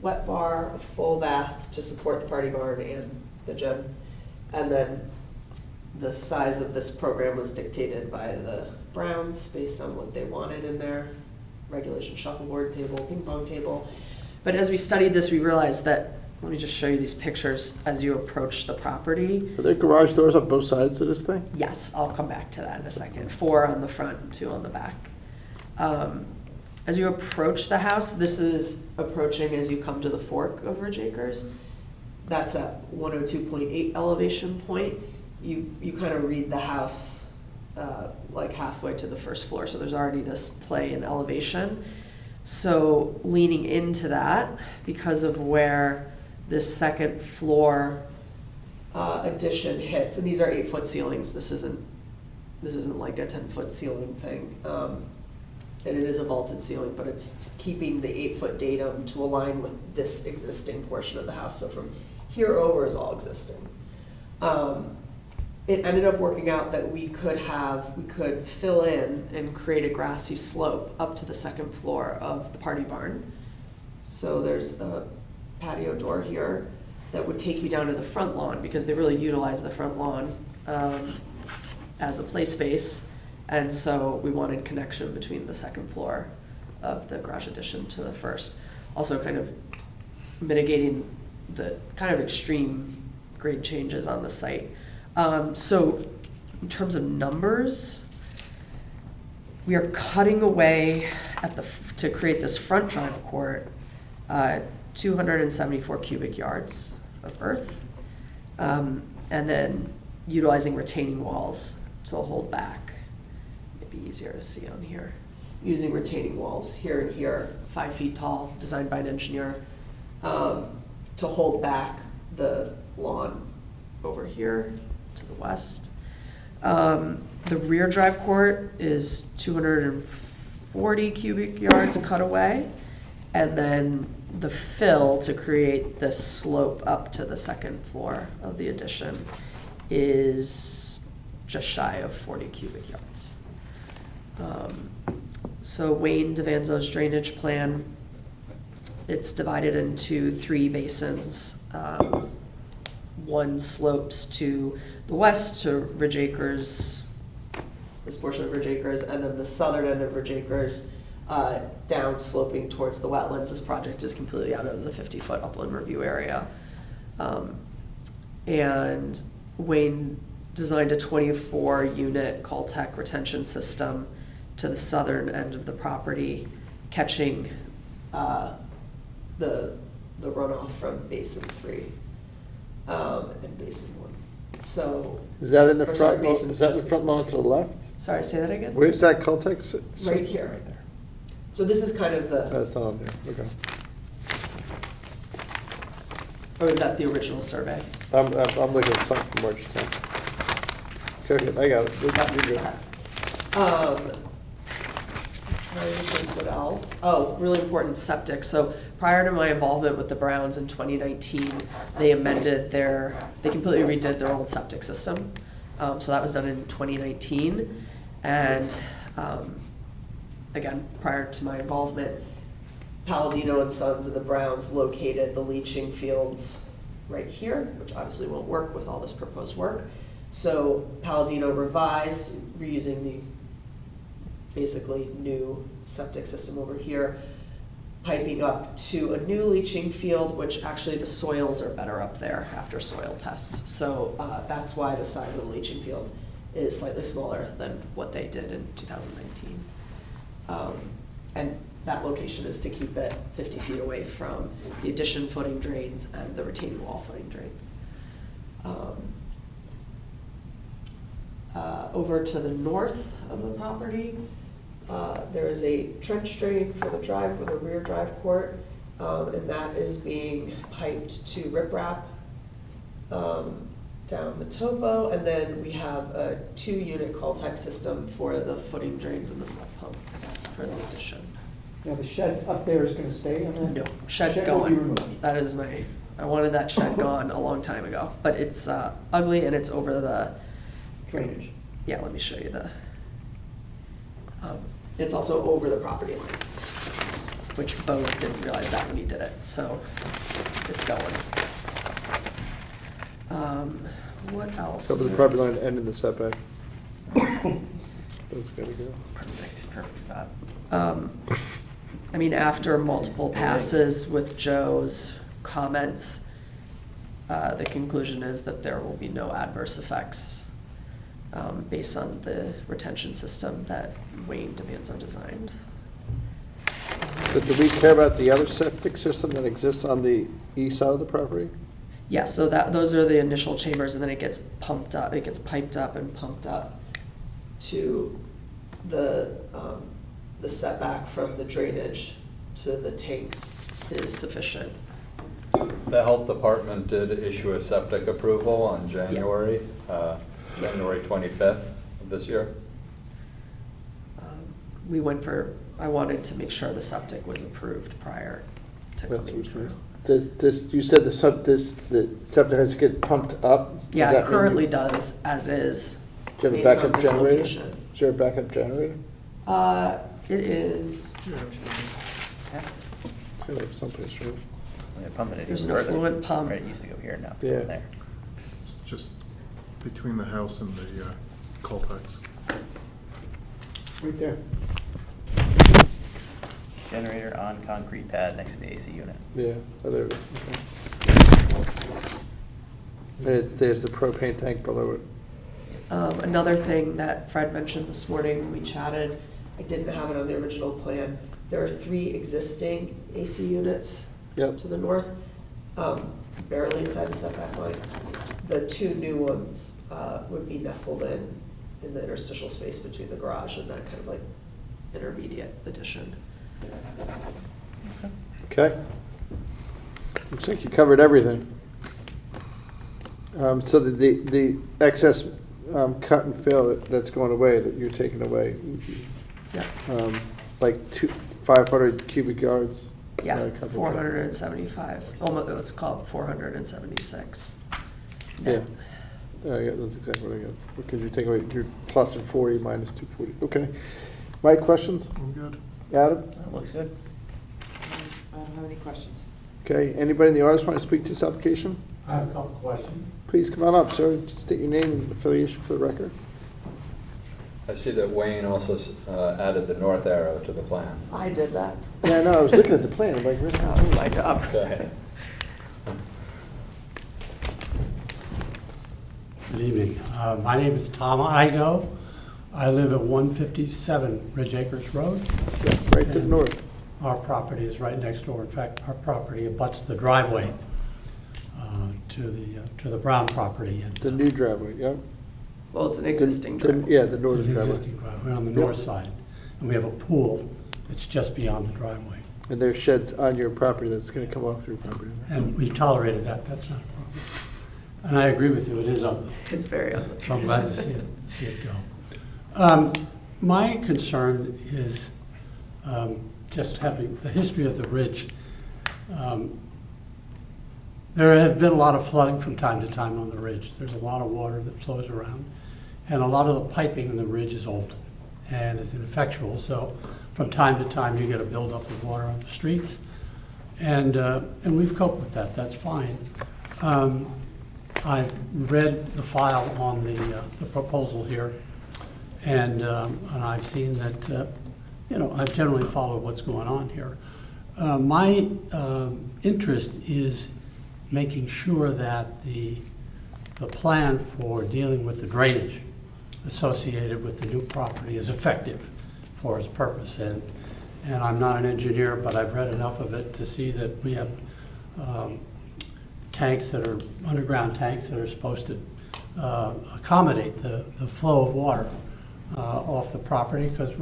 wet bar, a full bath to support the party barn and the gym. And then the size of this program was dictated by the Browns based on what they wanted in their regulation shuffleboard table, ping pong table. But as we studied this, we realized that, let me just show you these pictures as you approach the property. are there garage doors on both sides of this thing? Yes, I'll come back to that in a second. 4 on the front and 2 on the back. As you approach the house, this is approaching as you come to the fork of Ridge Acres. That's at 102.8 elevation point. You kind of read the house like halfway to the first floor, so there's already this play in elevation. So leaning into that, because of where this second floor addition hits, and these are 8-foot ceilings. This isn't like a 10-foot ceiling thing, and it is a vaulted ceiling, but it's keeping the 8-foot datum to align with this existing portion of the house. So from here over is all existing. It ended up working out that we could fill in and create a grassy slope up to the second floor of the party barn. So there's a patio door here that would take you down to the front lawn, because they really utilize the front lawn as a play space. And so we wanted connection between the second floor of the garage addition to the first. Also kind of mitigating the kind of extreme grade changes on the site. So in terms of numbers, we are cutting away to create this front drive court, 274 cubic yards of earth, and then utilizing retaining walls to hold back. Maybe easier to see on here. Using retaining walls here and here, 5 feet tall, designed by an engineer, to hold back the lawn over here to the west. The rear drive court is 240 cubic yards cut away, and then the fill to create this slope up to the second floor of the addition is just shy of 40 cubic yards. So Wayne DeVanzo's drainage plan, it's divided into 3 basins. One slopes to the west to Ridge Acres, this portion of Ridge Acres, and then the southern end of Ridge Acres down sloping towards the wetlands. This project is completely out of the 50-foot upland review area. And Wayne designed a 24-unit Caltech retention system to the southern end of the property, catching the runoff from Basin 3 and Basin 1. So Is that in the or front? sorry, Lawn? Basin- Is that the just front Basin lawn to the left? Sorry, say that again? Where's that Caltech? Right here. Right there. So this is kind of the, That's on there. Okay. or is that the original survey? I'm looking at something from March 10th. Go ahead, I got it. You're good. Trying to think what else. Oh, really important, septic. So prior to my involvement with the Browns in 2019, they completely redid their old septic system. So that was done in 2019. And again, prior to my involvement, Palladino and Sons and the Browns located the leaching fields right here, which obviously won't work with all this proposed work. So Palladino revised, reusing the basically new septic system over here, piping up to a new leaching field, which actually the soils are better up there after soil tests. So that's why the size of the leaching field is slightly smaller than what they did in 2019. And that location is to keep it 50 feet away from the addition footing drains and the retaining wall footing drains. Over to the north of the property, there is a trench drain for the rear drive court, and that is being piped to riprap down the topo, and then we have a 2-unit Caltech system for the footing drains and the sub pump for the addition. Now, the shed up there is gonna stay on that? No, shed's Shed will be going. removed. That is I wanted that shed gone a long time ago, but it's ugly and it's over the Drainage. Yeah, let me show you it's also over the property line, which Bo didn't realize that when he did it, so it's going. What else? Cover is the there? property line and in the setback. That's gotta go. Perfect spot. I mean, after multiple passes with Joe's comments, the conclusion is that there will be no adverse effects based on the retention system that Wayne demands are designed. So do we care about the other septic system that exists on the east side of the property? Yeah, so those are the initial chambers, and then it gets pumped up, it gets piped up and pumped up to the setback from the drainage to the tanks is sufficient. The health department did issue a septic approval on January 25th of this year. I wanted to make sure the septic was approved prior to coming through. You said the septic has to get pumped up? Yeah, it currently does, as is. Do you have a based on backup this generator? location. Is there a backup generator? It is. It's gotta have someplace, right? There's an effluent pump. Right, it used to go here, now it's Yeah. going there. It's just between the house and the Caltex. Right there. Generator on concrete pad next to the AC unit. Yeah, oh, there it is. Okay. And there's the propane tank below it. Another thing that Fred mentioned this morning when we chatted, I didn't have it on the original plan. There are 3 existing AC units to the north, barely inside the setback line. The 2 new ones would be nestled in the interstitial space between the garage and that kind of like intermediate addition. Okay. Looks like you covered everything. So the excess cut and fill that's going away, that you're taking away, Yeah. like 500 cubic yards? Yeah, cut and fill. 475, almost, it's called 476. Yeah. Yeah, that's exactly what I got. Because you're taking away, you're plus 40 minus 240. Okay. Mike, questions? I'm good. Adam? That looks good. I don't have any questions. Okay. Anybody in the audience want to speak to this application? I have a couple questions. Please come on up, sir. Just state your name and affiliation for the record. I see that Wayne also added the north arrow to the plan. I did that. Yeah, no, I was looking at the plan. I'm like, really? Oh, my job. Okay. Good evening. My name is Tom Igo. I live at 157 Ridge Acres Road. Yeah, right to the And north. Our property is right next door. In fact, our property abuts the driveway to the Brown property. And, The new driveway, yeah. Well, it's an existing driveway. Yeah, the it's northern an driveway. existing driveway on the north side. And we have a pool that's just beyond the driveway. And there's sheds on your property that's going to come off your property. And we've tolerated that. That's not a problem. And I agree with you, it is ugly. It's very ugly. So I'm glad to see it go. My concern is just having the history of the ridge. There has been a lot of flooding from time to time on the ridge. There's a lot of water that flows around. And a lot of the piping in the ridge is old and is ineffectual. So from time to time, you get a buildup of water on the streets. And we've coped with that. That's fine. I've read the file on the proposal here, and I've seen that, I've generally followed what's going on here. My interest is making sure that the plan for dealing with the drainage associated with the new property is effective for its purpose. And I'm not an engineer, but I've read enough of it to see that we have tanks that are underground tanks that are supposed to accommodate the flow of water off the property, because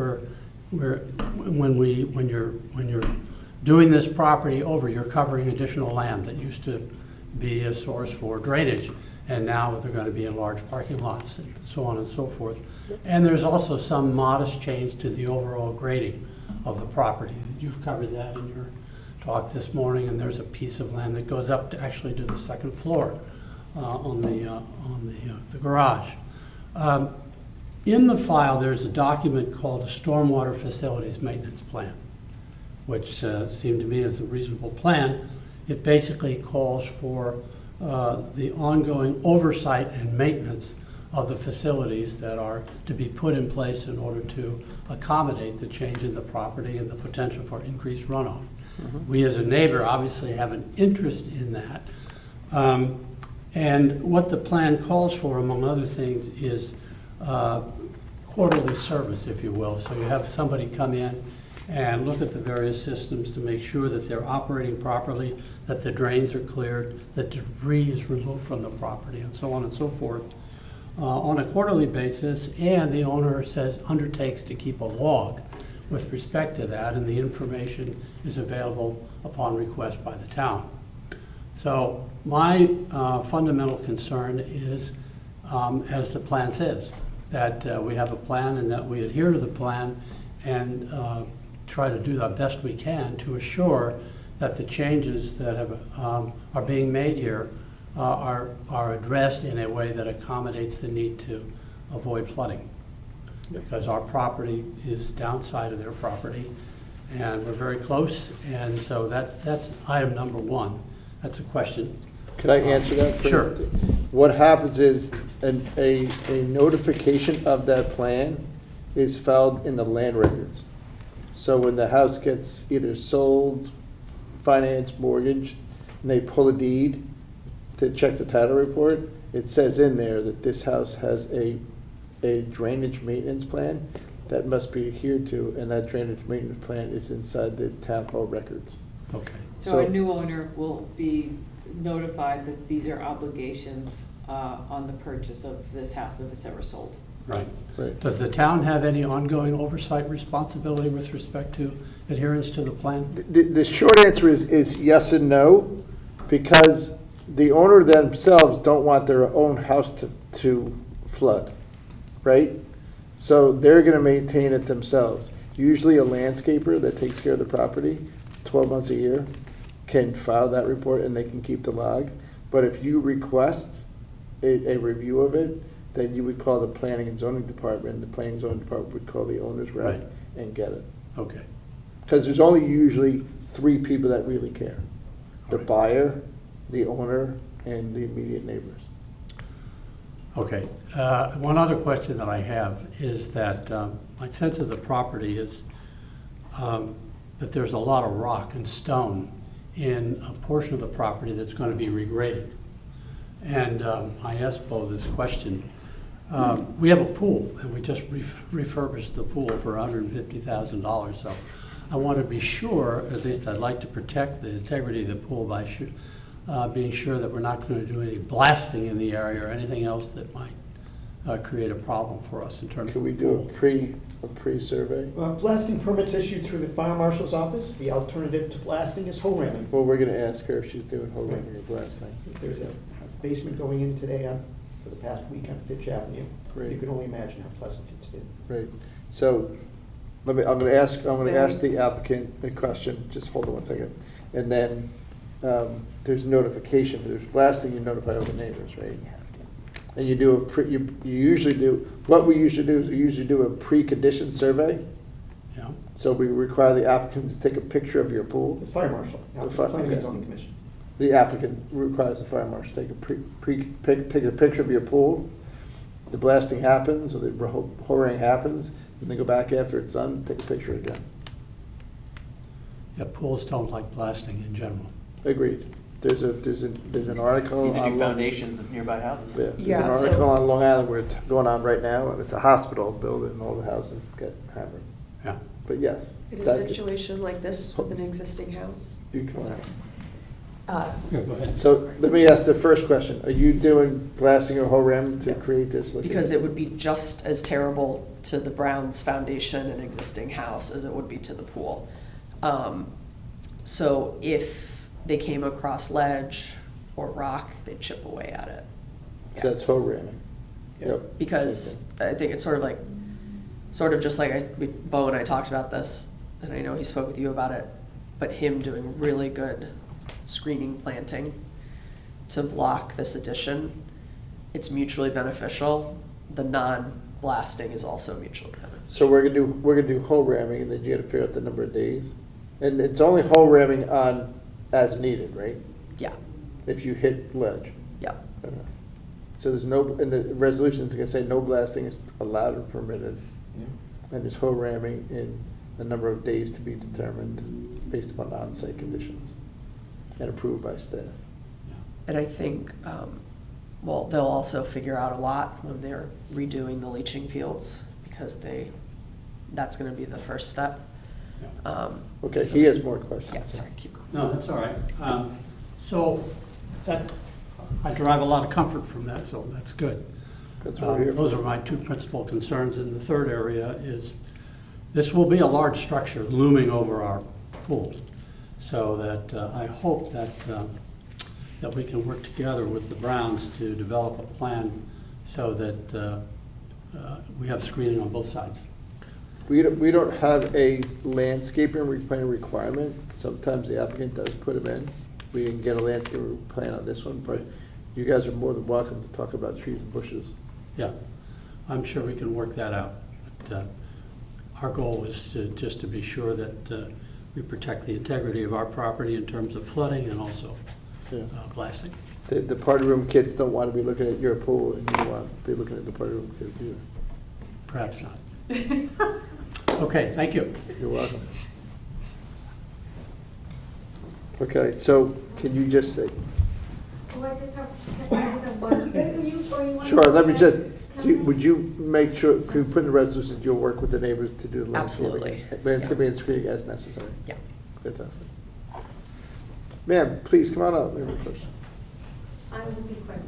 when you're doing this property over, you're covering additional land that used to be a source for drainage, and now they're going to be in large parking lots and so on and so forth. And there's also some modest change to the overall grading of the property. You've covered that in your talk this morning, and there's a piece of land that goes up to actually to the second floor on the garage. In the file, there's a document called a stormwater facilities maintenance plan, which seemed to me as a reasonable plan. It basically calls for the ongoing oversight and maintenance of the facilities that are to be put in place in order to accommodate the change in the property and the potential for increased runoff. We as a neighbor obviously have an interest in that. And what the plan calls for, among other things, is quarterly service, if you will. So you have somebody come in and look at the various systems to make sure that they're operating properly, that the drains are cleared, that debris is removed from the property, and so on and so forth, on a quarterly basis. And the owner undertakes to keep a log with respect to that, and the information is available upon request by the town. So my fundamental concern is, as the plan says, that we have a plan and that we adhere to the plan and try to do the best we can to assure that the changes that are being made here are addressed in a way that accommodates the need to avoid flooding. Because our property is downside of their property, and we're very close, and so that's item number one. That's a question. Could I answer that? Sure. What happens is a notification of that plan is filed in the land records. So when the house gets either sold, financed, mortgaged, and they pull a deed to check the title report, it says in there that this house has a drainage maintenance plan that must be adhered to, and that drainage maintenance plan is inside the town hall records. Okay. So a new owner will be notified that these are obligations on the purchase of this house if it's ever sold. Right. Right. Does the town have any ongoing oversight responsibility with respect to adherence to the plan? The short answer is yes and no, because the owner themselves don't want their own house to flood, right? So they're gonna maintain it themselves. Usually a landscaper that takes care of the property 12 months a year can file that report and they can keep the log. But if you request a review of it, then you would call the planning and zoning department, and the planning and zoning department would call the owner's rep Right. and get it. Okay. Because there's only usually 3 people that really care: the buyer, the owner, and the immediate neighbors. Okay. One other question that I have is that my sense of the property is that there's a lot of rock and stone in a portion of the property that's going to be regraded. And I asked Bo this question. We have a pool, and we just refurbished the pool for $150,000. So I want to be sure, at least I'd like to protect the integrity of the pool by being sure that we're not going to do any blasting in the area or anything else that might create a problem for us in terms of. Could we do a pre-survey? Blasting permits issued through the fire marshal's office. The alternative to blasting is hole ramming. Well, we're gonna ask her if she's doing whole ramming or blasting. If there's a basement going in today for the past week on Fitch Avenue. Great. You can only imagine how pleasant it's been. Right. So, I'm gonna ask the applicant a question, just hold on one second. And then, there's notification, there's blasting, you notify all the neighbors, right? And you do you usually do, what we usually do is we usually do a pre-condition survey. Yeah. So we require the applicant to take a picture of your pool. The fire marshal, not the planning and zoning commission. The applicant requires the fire marshal to take take a picture of your pool. The blasting happens, or the whoring happens, and they go back after it's done, take a picture again. Yeah, pools don't like blasting in general. Agreed. There's an article Need to on do foundations of nearby houses. there's an article on Long Island where it's going on right now, and it's a hospital building, and all the houses get hammered. Yeah. But yes. In a that- situation like this with an existing house? You can. Yeah, go ahead. So let me ask the first question. Are you doing blasting or whole-ram to create this? Because it would be just as terrible to the Browns foundation and existing house as it would be to the pool. So if they came across ledge or rock, they'd chip away at it. So that's whole-ramming. Yep. Because I think it's sort of just like Bo and I talked about this, and I know he spoke with you about it, but him doing really good screening planting to block this addition, it's mutually beneficial. The non-blasting is also mutually beneficial. So we're gonna do whole ramming, and then you gotta figure out the number of days. And it's only whole ramming on as needed, right? Yeah. If you hit ledge. Yeah. Okay. So there's no, in the resolution, it's gonna say no blasting is allowed or permitted. And there's whole ramming in the number of days to be determined based upon on-site conditions and approved by staff. And I think, well, they'll also figure out a lot when they're redoing the leaching fields, because that's gonna be the first step. Okay, he has more questions. Yeah, sorry, keep going. No, that's all right. So I derive a lot of comfort from that, so that's good. That's what we're here for. Those are my two principal concerns. And the third area is, this will be a large structure looming over our pool. So that I hope that we can work together with the Browns to develop a plan so that we have screening on both sides. We don't have a landscaping plan requirement. Sometimes the applicant does put them in. We didn't get a landscaping plan on this one, but you guys are more than welcome to talk about trees and bushes. Yeah, I'm sure we can work that out. But our goal is just to be sure that we protect the integrity of our property in terms of flooding and also blasting. The party room kids don't want to be looking at your pool, and you don't want to be looking at the party room kids either. Perhaps not. Okay, thank you. You're welcome. Okay, so can you just say? Oh, I just have one. Sure, let me just, would you make sure, could we put in the resolution you'll work with the neighbors to do the landscaping? Absolutely. Landscaping and screening as necessary? Yeah. Fantastic. Ma'am, please come on up, we have a question. I will be quick.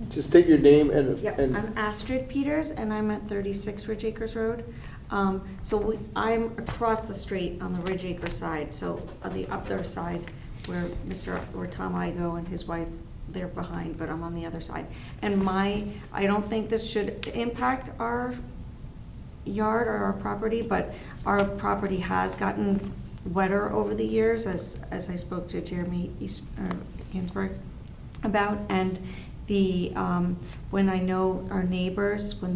Just state your name and. Yep, I'm Astrid Peters, and I'm at 36 Ridge Acres Road. I'm across the street on the Ridge Acre side, so on the other side where Tom Igo and his wife, they're behind, but I'm on the other side. And I don't think this should impact our yard or our property, but our property has gotten wetter over the years, as I spoke to Jeremy Ginsburg about. And when I know our neighbors, when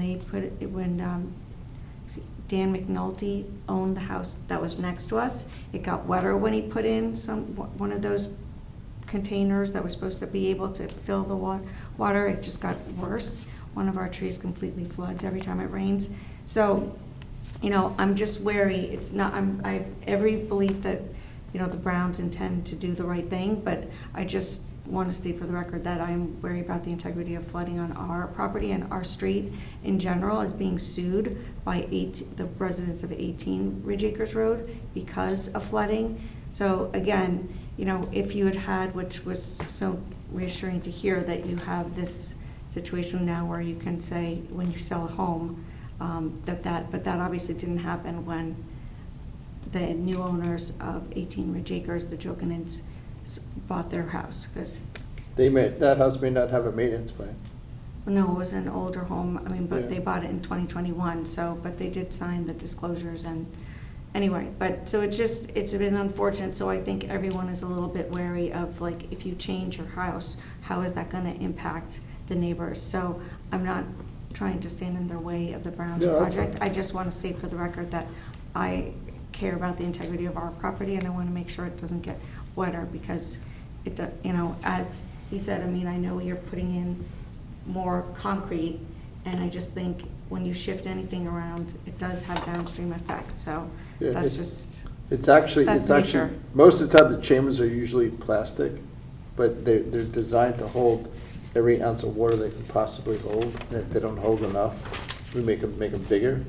Dan McNulty owned the house that was next to us, it got wetter when he put in one of those containers that was supposed to be able to fill the water. It just got worse. One of our trees completely floods every time it rains. So, I'm just wary. It's not. I have every belief that, the Browns intend to do the right thing, but I just want to state for the record that I'm worried about the integrity of flooding on our property, and our street in general is being sued by the residents of 18 Ridge Acres Road because of flooding. So again, if you had, which was so reassuring to hear, that you have this situation now where you can say when you sell a home, but that obviously didn't happen when the new owners of 18 Ridge Acres, the Jokinins, bought their house, because, That house may not have a maintenance plan. no, it was an older home, I mean, but Yeah. they bought it in 2021, so, but they did sign the disclosures and, anyway, but, so it's been unfortunate, so I think everyone is a little bit wary of, like, if you change your house, how is that gonna impact the neighbors? So I'm not trying to stand in their way of the Browns No, that's project. fine. I just wanna state for the record that I care about the integrity of our property, and I wanna make sure it doesn't get wetter, because as he said, I mean, I know you're putting in more concrete, and I just think when you shift anything around, it does have downstream effect, so Yeah, that's it's- just, It's actually, That's nature. most of the time, the chambers are usually plastic, but they're designed to hold every ounce of water they can possibly hold. And if they don't hold enough, we make them bigger.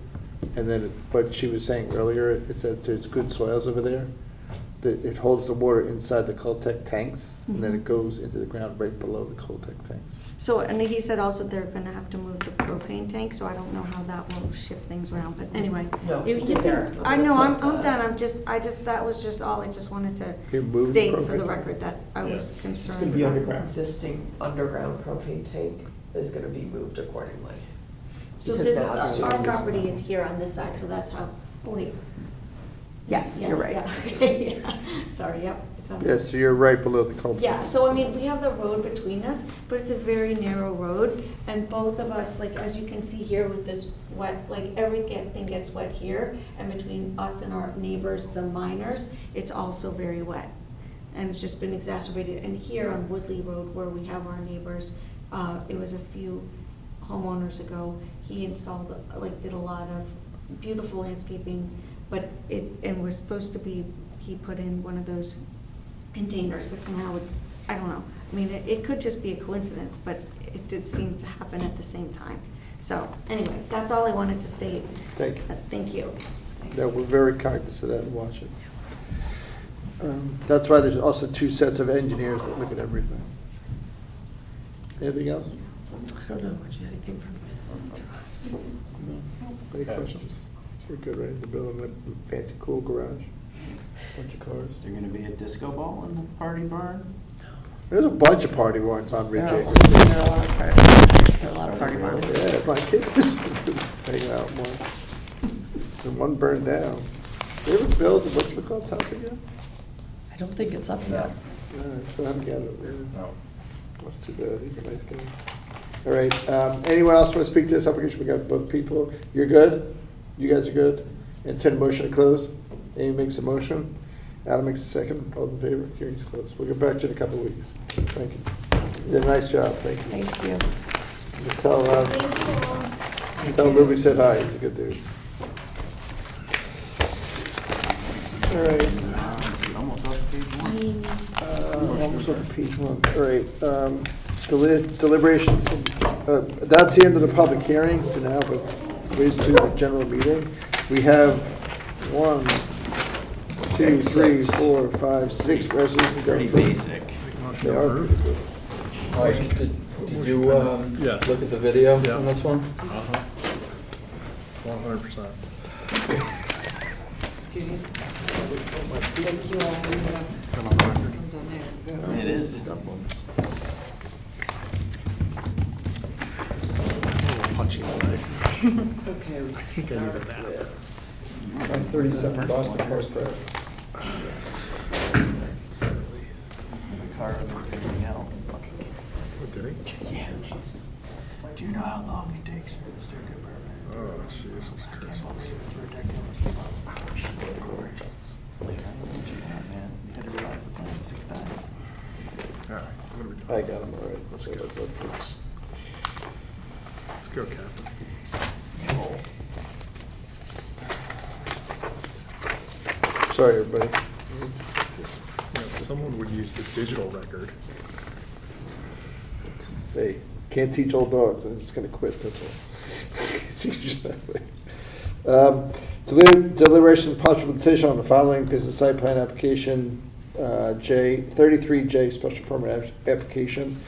And then, what she was saying earlier, it said there's good soils over there, that it holds the water inside the Coltech tanks, and then it goes into the ground right below the Coltech tanks. so, and he said also they're gonna have to move the propane tank, so I don't know how that will shift things around, but anyway. No, You- stay you there. can- I know, I'm done, that was just all, I just wanted to You move the state for the propane? record that I was Yes. concerned. It's gonna be about. underground. Existing underground propane tank is gonna be moved accordingly. So Because this, now it's too our easy. property is here on this side, so that's how, wait. Yes, Yeah, you're right. Yeah, okay, yeah, sorry, yep. It's on- Yeah, so you're right below the Coltech. Yeah, so I mean, we have the road between us, but it's a very narrow road, and both of us, like, as you can see here with this wet, like, everything gets wet here, and between us and our neighbors, the miners, it's also very wet. And it's just been exacerbated, and here on Woodley Road, where we have our neighbors, it was a few homeowners ago, he installed, like, did a lot of beautiful landscaping, but and was supposed to be, he put in one of those containers, but somehow, I don't know. I mean, it could just be a coincidence, but it did seem to happen at the same time. So, anyway, that's all I wanted to state. Thank you. Thank you. Yeah, we're very cognizant of that and watch it. That's why there's also two sets of engineers that look at everything. Anything else? I don't know, would you have anything from No? Any questions? We're good, right? The building, a fancy cool garage, bunch of cars. Is there gonna be a disco ball in the party barn? There's a bunch of party barns on Ridge There Acres. are a lot of party barns. Yeah, my kid was hanging out in one. And one burned down. They ever build, whatchamacallit's house again? I don't think it's up yet. No, I still haven't got it. No. That's too bad, he's a nice guy. All right, anyone else want to speak to this application? We got both people. You're good? You guys are good? Intend motion to close? Amy makes a motion. Adam makes a second. All in favor? Hearing's closed. We'll get back to you in a couple of weeks. Thank you. You did a nice job. Thank you. Thank you. Tell Lou we said hi. He's a good dude. All right. Almost off page one. Almost off of page one. All right. Deliberations. That's the end of the public hearing. So now let's raise to the general meeting. We have 1, 2, 3, 4, 5, 6 resolutions to go Pretty through. basic. They are pretty good. Mike, did you look at the video on this one? 100%. It is. Punchy away. Okay. I think I need a nap. 37 Boston Post Road. The car was getting out. Did he? Yeah. Do you know how long it takes for this to get permit? Oh, Jesus Christ. Like, I don't know what you want, man. You had to revise the plan 6 times. All right, what are we doing? I got them all right. Let's go. Let's go, Captain. Sorry, everybody. Someone would use the digital record. They can't teach old dogs. I'm just going to quit. That's all. It's usually that way. Deliberation and possible decision on the following business site plan application, 33J special permit application,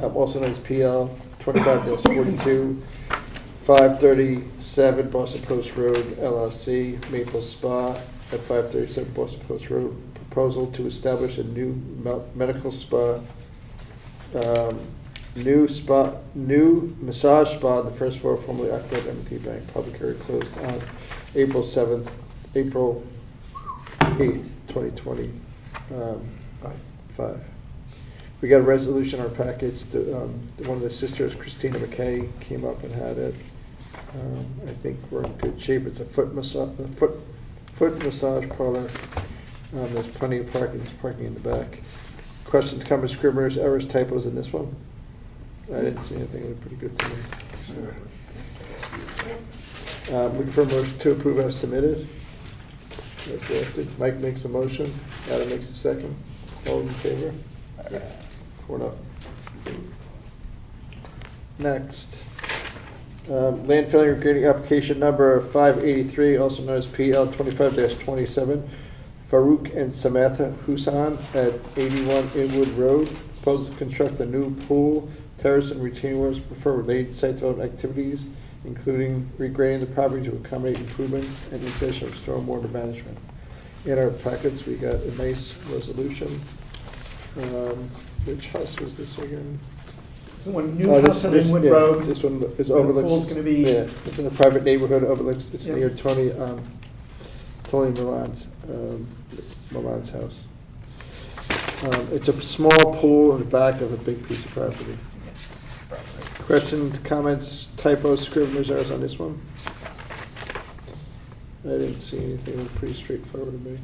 also known as PL 25-42, 537 Boston Post Road LLC, Maple Spa at 537 Boston Post Road, proposal to establish a new medical spa, new massage spa on the first floor, formerly occupied by M&T Bank. Public hearing closed on April 8th, 2025. We got a resolution in our package. One of the sisters, Christina McKay, came up and had it. I think we're in good shape. It's a foot massage parlor. There's plenty of parking. There's parking in the back. Questions, comments, scribblers, errors, typos in this one? I didn't see anything. It looked pretty good to me. So, looking for a motion to approve as submitted. Mike makes a motion. Adam makes a second. All in favor? 4-0. Next. Landfilling and regrading application number 583, also known as PL 25-27. Farouk and Samantha Husan at 81 Inwood Road. Proposes to construct a new pool, terrace, and retaining walls for related site development activities, including regrading the property to accommodate improvements and installation of stormwater management. In our packets, we got a nice resolution. Which house was this again? So one new house on Inwood Road. This one is overlooks. The pool's going to be. Yeah, it's in a private neighborhood. Overlooks. It's near Tony Milan's house. It's a small pool in the back of a big piece of property. Questions, comments, typos, scrivener's errors on this one? I didn't see anything. It was pretty straightforward to me.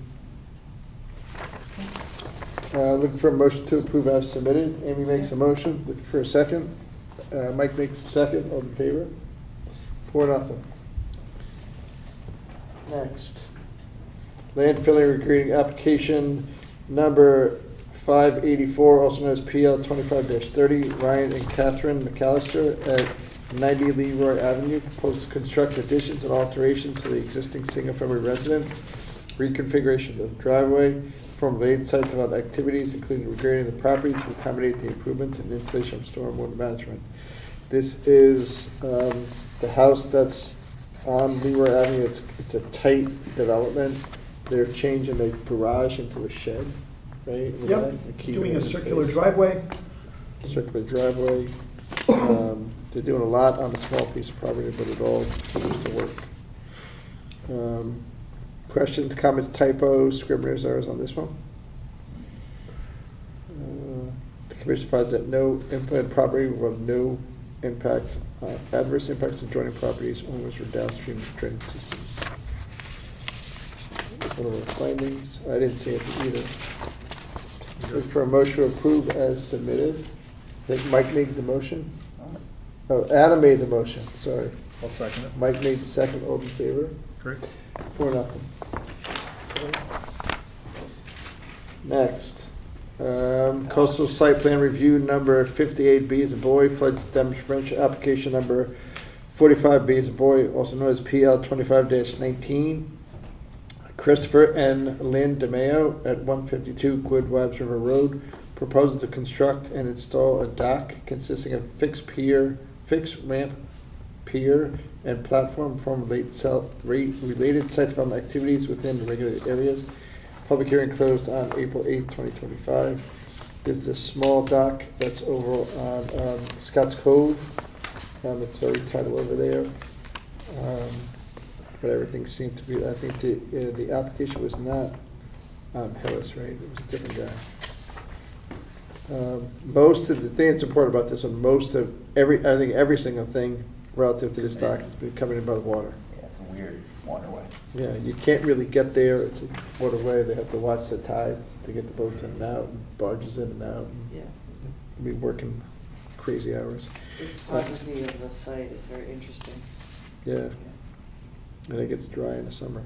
Looking for a motion to approve as submitted. Amy makes a motion. Looking for a second. Mike makes a second. All in favor? 4-0. Next. Landfilling regrading application number 584, also known as PL 25-30. Ryan and Catherine McAllister at 90 Leroy Avenue. Proposed to construct additions and alterations to the existing single-family residence. Reconfiguration of the driveway. Perform related site development activities, including regrading the property to accommodate the improvements and installation of stormwater management. This is the house that's on Leroy Avenue. It's a tight development. They're changing the garage into a shed, right? Yep, doing a circular driveway. Circular driveway. They're doing a lot on a small piece of property, but it all seems to work. Questions, comments, typos, scrivener's errors on this one? The commission finds that no implanted property will have no impact, adverse impacts to adjoining properties, owners, or downstream drainage systems. What are our findings? I didn't see anything either. Look for a motion to approve as submitted. I think Mike made the motion. Oh, Adam made the motion, sorry. I'll second it. Mike made the second. All in favor? Great. 4-0. Next, coastal site plan review number 58B is a boy, flood damage prevention application number 45B is a boy, also known as PL 25-19. Christopher and Lynn DeMeo at 152 Goodwives River Rd. Proposing to construct and install a dock consisting of fixed ramp, pier, and platform from related site development activities within the regulated areas. Public hearing closed on April 8th, 2025. This is a small dock that's over on Scotts Cove. It's very tight over there. But everything seemed to be, I think the application was not Hillis, right? It was a different guy. Most of the thing that's important about this one, I think every single thing relative to this dock has been coming in by the water. Yeah, it's a weird waterway. Yeah, you can't really get there. It's a waterway. They have to watch the tides to get the boats in and out, and barges in and out. Yeah. Be working crazy hours. The topography of the site is very interesting. Yeah. And it gets dry in the summer.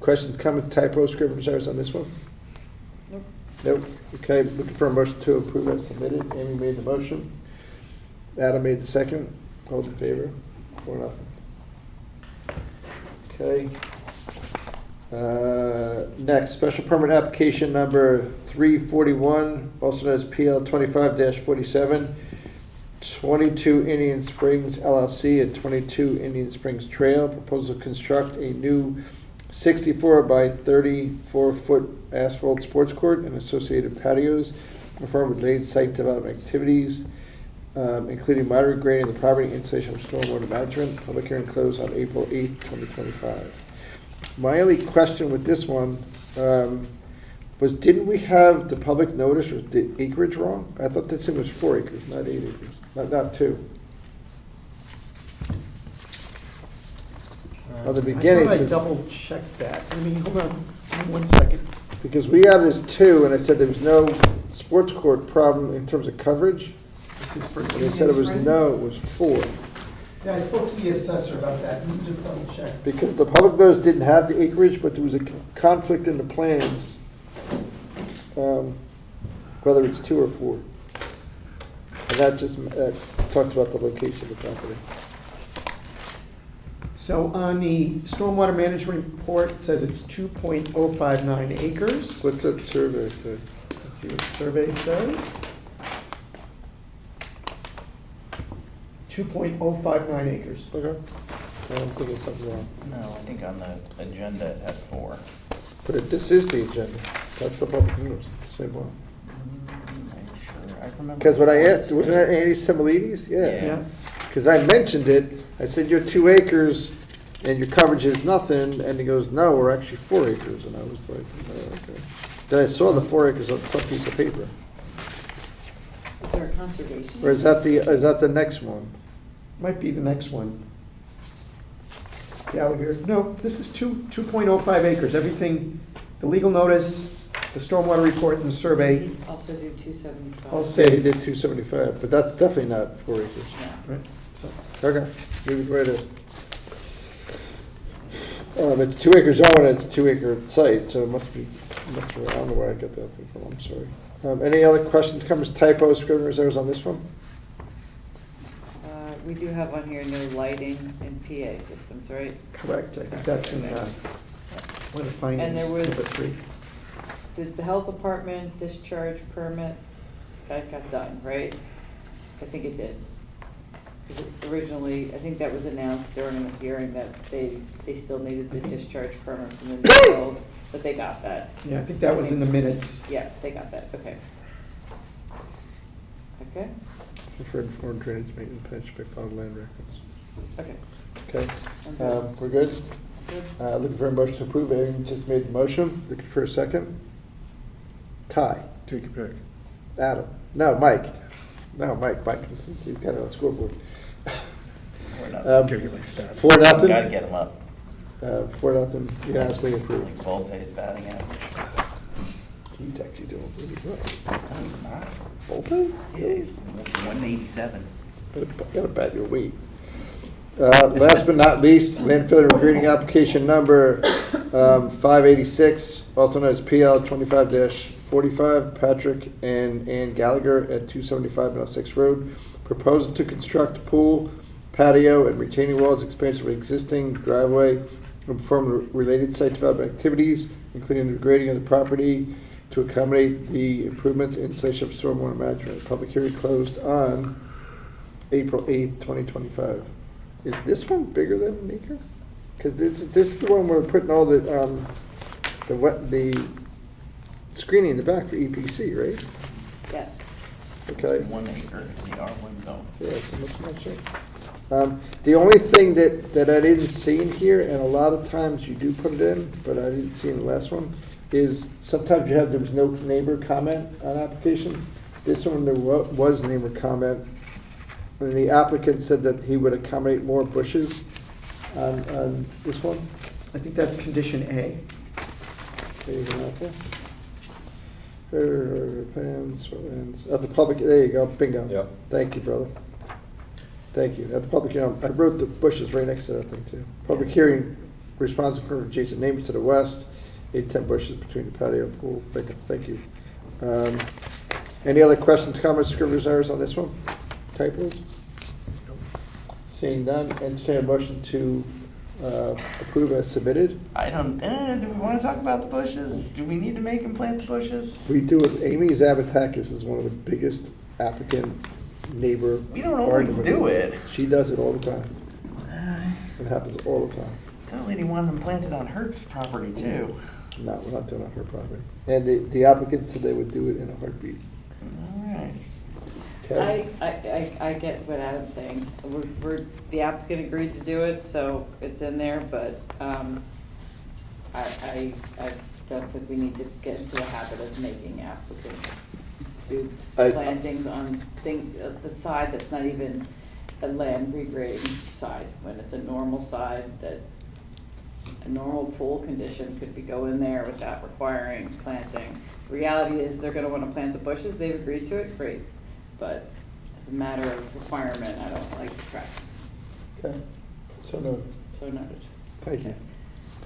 Questions, comments, typos, scrivener's errors on this one? Nope. Nope. Okay, looking for a motion to approve as submitted. Amy made the motion. Adam made the second. All in favor? 4-0. Okay. Next, special permit application number 341, also known as PL 25-47, 22 Indian Springs LLC at 22 Indian Springs Trail. Proposal to construct a new 64 by 34-foot asphalt sports court and associated patios, perform related site development activities, including moderate grading of the property, installation of stormwater management. Public hearing closed on April 8th, 2025. My only question with this one was, didn't we have the public notice, or the acreage wrong? I thought this thing was 4 acres, not 8 acres, not 2. At the beginning, I it says- double checked that. I mean, hold on 1 second. because we had it as 2, and I said there was no sports court problem in terms of coverage. This is for. And they said it was no, it was 4. Yeah, I spoke to the assessor about that. You can just double check. Because the public notice didn't have the acreage, but there was a conflict in the plans, whether it's 2 or 4. And that just talks about the location of the property. So on the stormwater management report, it says it's 2.059 acres. What's that survey say? Let's see what the survey says. 2.059 acres. Okay. I'm thinking something wrong. No, I think on the agenda it has 4. But this is the agenda. That's the public notice. It's the same one. I remember. Because when I asked, wasn't that Andy Similides? Yeah. Because I mentioned it, I said, you're 2 acres and your coverage is nothing, and he goes, no, we're actually 4 acres, and I was like, oh, okay. Then I saw the 4 acres on some piece of paper. Is there a conservation? Or is that the next one? Might be the next one. Gallagher, no, this is 2.05 acres. Everything, the legal notice, the stormwater report, and the survey. You also do 275. I'll Yeah, he say, did 275, but that's definitely not 4 acres. Yeah. right, so. Okay, leave it where it is. It's 2 acre zone, and it's 2 acre site, so it must be, I don't know where I got that thing from, I'm sorry. Any other questions, comments, typos, scrivener's errors on this one? We do have on here no lighting and PA systems, right? Correct, I think that's in, one of the findings, And there was- number 3. Did the health department discharge permit, that got done, right? I think it did. 'Cause originally, I think that was announced during the hearing that they still needed the discharge permit from the new build, but they got that. Yeah, I think that was in the minutes. Yeah, they got that, okay. Okay, For informed drainage maintenance plans by filed land records. okay. Okay, I'm good. we're good? Good. Looking for a motion to approve, Aaron just made the motion, looking for a second. Ty. Take your pick. Adam. No, Mike. No, Mike, he's got it on the scoreboard. 4-0. Gotta get them up. 4-0, you can ask me to approve. Like Volpe's batting average. He's actually doing really well. Not. Volpe? Yeah, he's 187. Gotta bat your weight. Last but not least, landfill regrading application number 586, also known as PL 25-45, Patrick and Ann Gallagher at 275 Middlesex Road, proposing to construct a pool, patio, and retaining walls, expansion of existing driveway, and perform related site development activities, including the grading of the property to accommodate the improvements and installation of stormwater management. Public hearing closed on April 8th, 2025. Is this one bigger than an acre? Because this is the one where we're putting all the screening in the back for EPC, right? Yes. Okay. 1 acre, the R1 zone. Yeah, it's a much. The only thing that I didn't see in here, and a lot of times you do put it in, but I didn't see in the last one, is sometimes there was no neighbor comment on application. This one, there was neighbor comment. And the applicant said that he would accommodate more bushes on this one. I think that's condition A. There you go, plans, wetlands, at the public, there you go, bingo. Yep. Thank you, brother. Thank you. At the public hearing, I wrote the bushes right next to that thing too. Public hearing, responsive for adjacent neighbors to the west, 8-10 bushes between the patio and pool. Thank you. Any other questions, comments, scrivener's errors on this one? Typos? Seeing none, entertain a motion to approve as submitted. I don't, do we want to talk about the bushes? Do we need to make him plant the bushes? We do it. Amy Zavatakis is one of the biggest applicant neighbor. We don't always argument. do it. She does it all the time. It happens all the time. That lady wanted them planted on her property too. No, we're not doing it on her property. And the applicant said they would do it in a heartbeat. All right. Okay? I get what Adam's saying. The applicant agreed to do it, so it's in there, but I don't think we need to get into the habit of making applicants do plantings on the side that's not even a land regrading side, when it's a normal side that a normal pool condition could be go in there without requiring planting. The reality is they're gonna wanna plant the bushes, they've agreed to it, great. But as a matter of requirement, I don't like the practice. Okay. So noted. So noted. Thank you.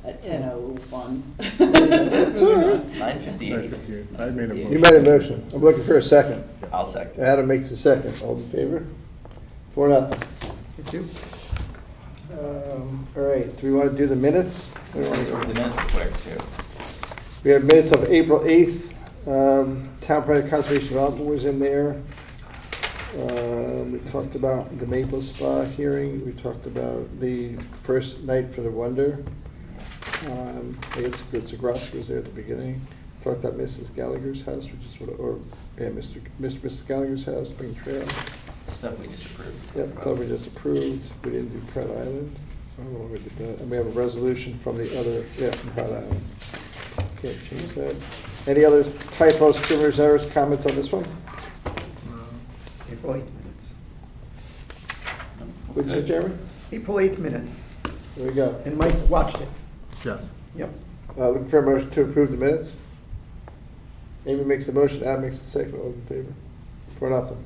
At 10:01. That's all right. 9:58. I made a You motion. made a motion. I'm looking for a second. I'll second. Adam makes a second. All in favor? 4-0. Thank you. All right, do we want to do the minutes? We want to go- The minutes are quick too. We have minutes of April 8th. Town Project Conservation Development was in there. We talked about the Maple Spa hearing. We talked about the first night for the Wonder. I guess Zagroski was there at the beginning. Talked about Mrs. Gallagher's house, which is Mrs. Gallagher's house, Spring Trail. Stuff we just approved. Yep, so we just approved. We didn't do Pratt Island. I don't know why we did that. And we have a resolution from the other, from Pratt Island. Can't change that. Any other typos, scrivener's errors, comments on this one? April 8th minutes. What'd you say, Jeremy? April 8th minutes. There we go. And Mike watched it. Yes. Yep. Looking for a motion to approve the minutes. Amy makes a motion, Adam makes a second, all in favor? 4-0.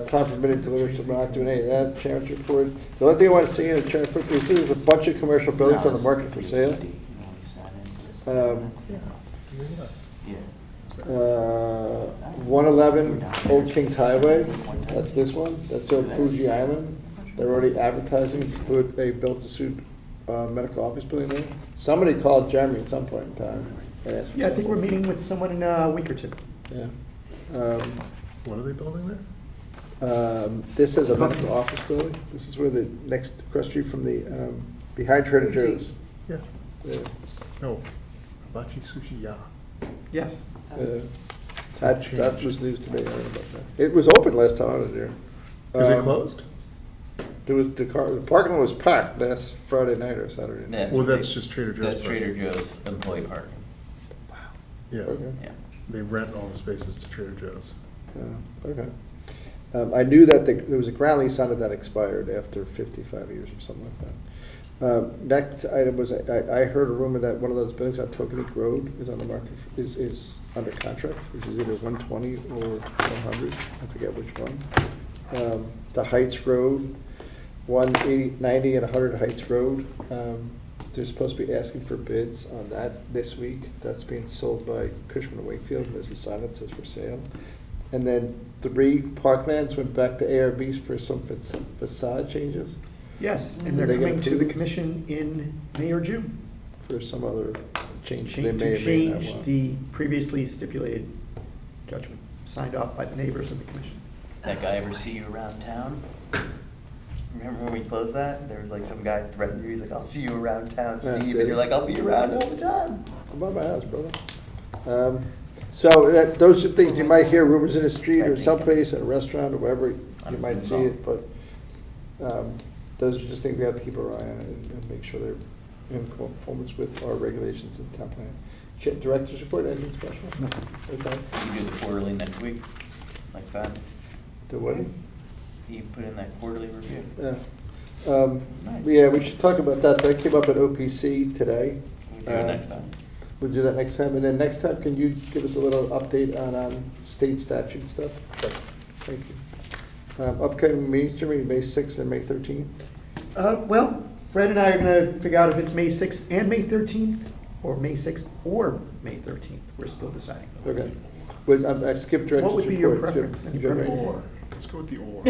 Time for minute delivery, so we're not doing any of that. Chairman's report. The only thing I want to see in the chairman's report is there's a bunch of commercial buildings on the market for sale. 111 Old Kings Highway, that's this one. That's on Fuji Island. They're already advertising to put a built-to-suit medical office building there. Somebody called Jeremy at some point in time and asked for Yeah, I think we're something. meeting with someone in a week or two. Yeah. What are they building there? This is a medical office building. This is where the next, across the street from the, behind Trader Joe's. Yeah. Yeah. No, Bachi Sushi Ya. Yes. That was news to me. I don't know about that. It was open last time I was there. Is it closed? There was the parking lot was packed last Friday night or Saturday night. Well, that's just Trader Joe's. That's Trader Joe's employee parking. Yeah. Okay. Yeah. They rent all the spaces to Trader Joe's. Okay. I knew that there was a ground lease on it that expired after 55 years or something like that. Next item was, I heard a rumor that one of those buildings on Tokenique Road is on the market, is under contract, which is either 120 or 100, I forget which one. The Heights Road, 180, 90 and 100 Heights Road. They're supposed to be asking for bids on that this week. That's being sold by Cushman & Wakefield, and there's a sign that says for sale. And then 3 Parklands went back to ARBs for some facade changes. Yes, and Did they're they get coming to the approved? commission in May or June. For some other change they To may or may not change want. the previously stipulated judgment, signed off by the neighbors of the commission. That guy ever see you around town? Remember when we closed that? There was like some guy threatened you, he's like, I'll see you around town, Yeah, Steve, did and you're like, I'll be around all the time. Come by my house, brother. So those are things you might hear, rumors in the street or someplace, at a restaurant or wherever you might see it, but those are just things we have to keep our eye on and make sure they're in conformance with our regulations and town plan. Director's report, anything special? No. Okay. You do the quarterly next week, like that? The what? You put in that quarterly review? Yeah. Yeah, we should talk about that. That came up at OPC today. We'll do it next time. We'll do that next time. And then next time, can you give us a little update on state statute and stuff? Thank you. Upcoming meetings, Jimmy, May 6th and May 13th? Well, Fred and I are gonna figure out if it's May 6th and May 13th, or May 6th or May 13th. We're still deciding. Okay. I skipped director's report. What would be your preference? Any You got preference? raise? Or. Let's go with the or.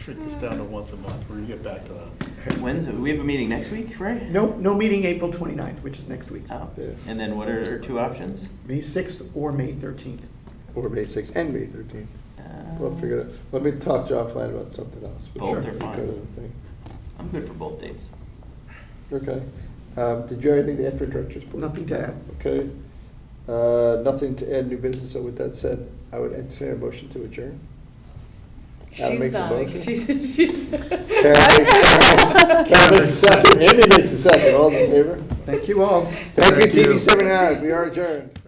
Shrink this down to once a month. We're gonna get back to that. When's, we have a meeting next week, right? No meeting April 29th, which is next week. Oh, Yeah. and then what are our 2 options? May 6th or May 13th. Or May 6th and May 13th. We'll figure it out. Let me talk to you offline about something else. but Both sure, are fine. Go to the thing. I'm good for both dates. Okay. Did you have anything to add for director's report? Nothing to add. Okay. Nothing to add, new business. So with that said, I would entertain a motion to adjourn. Adam makes a motion. She's. Karen makes a second. Andy makes a second. All in favor? Thank you all. Thank you, TV 79. We are adjourned.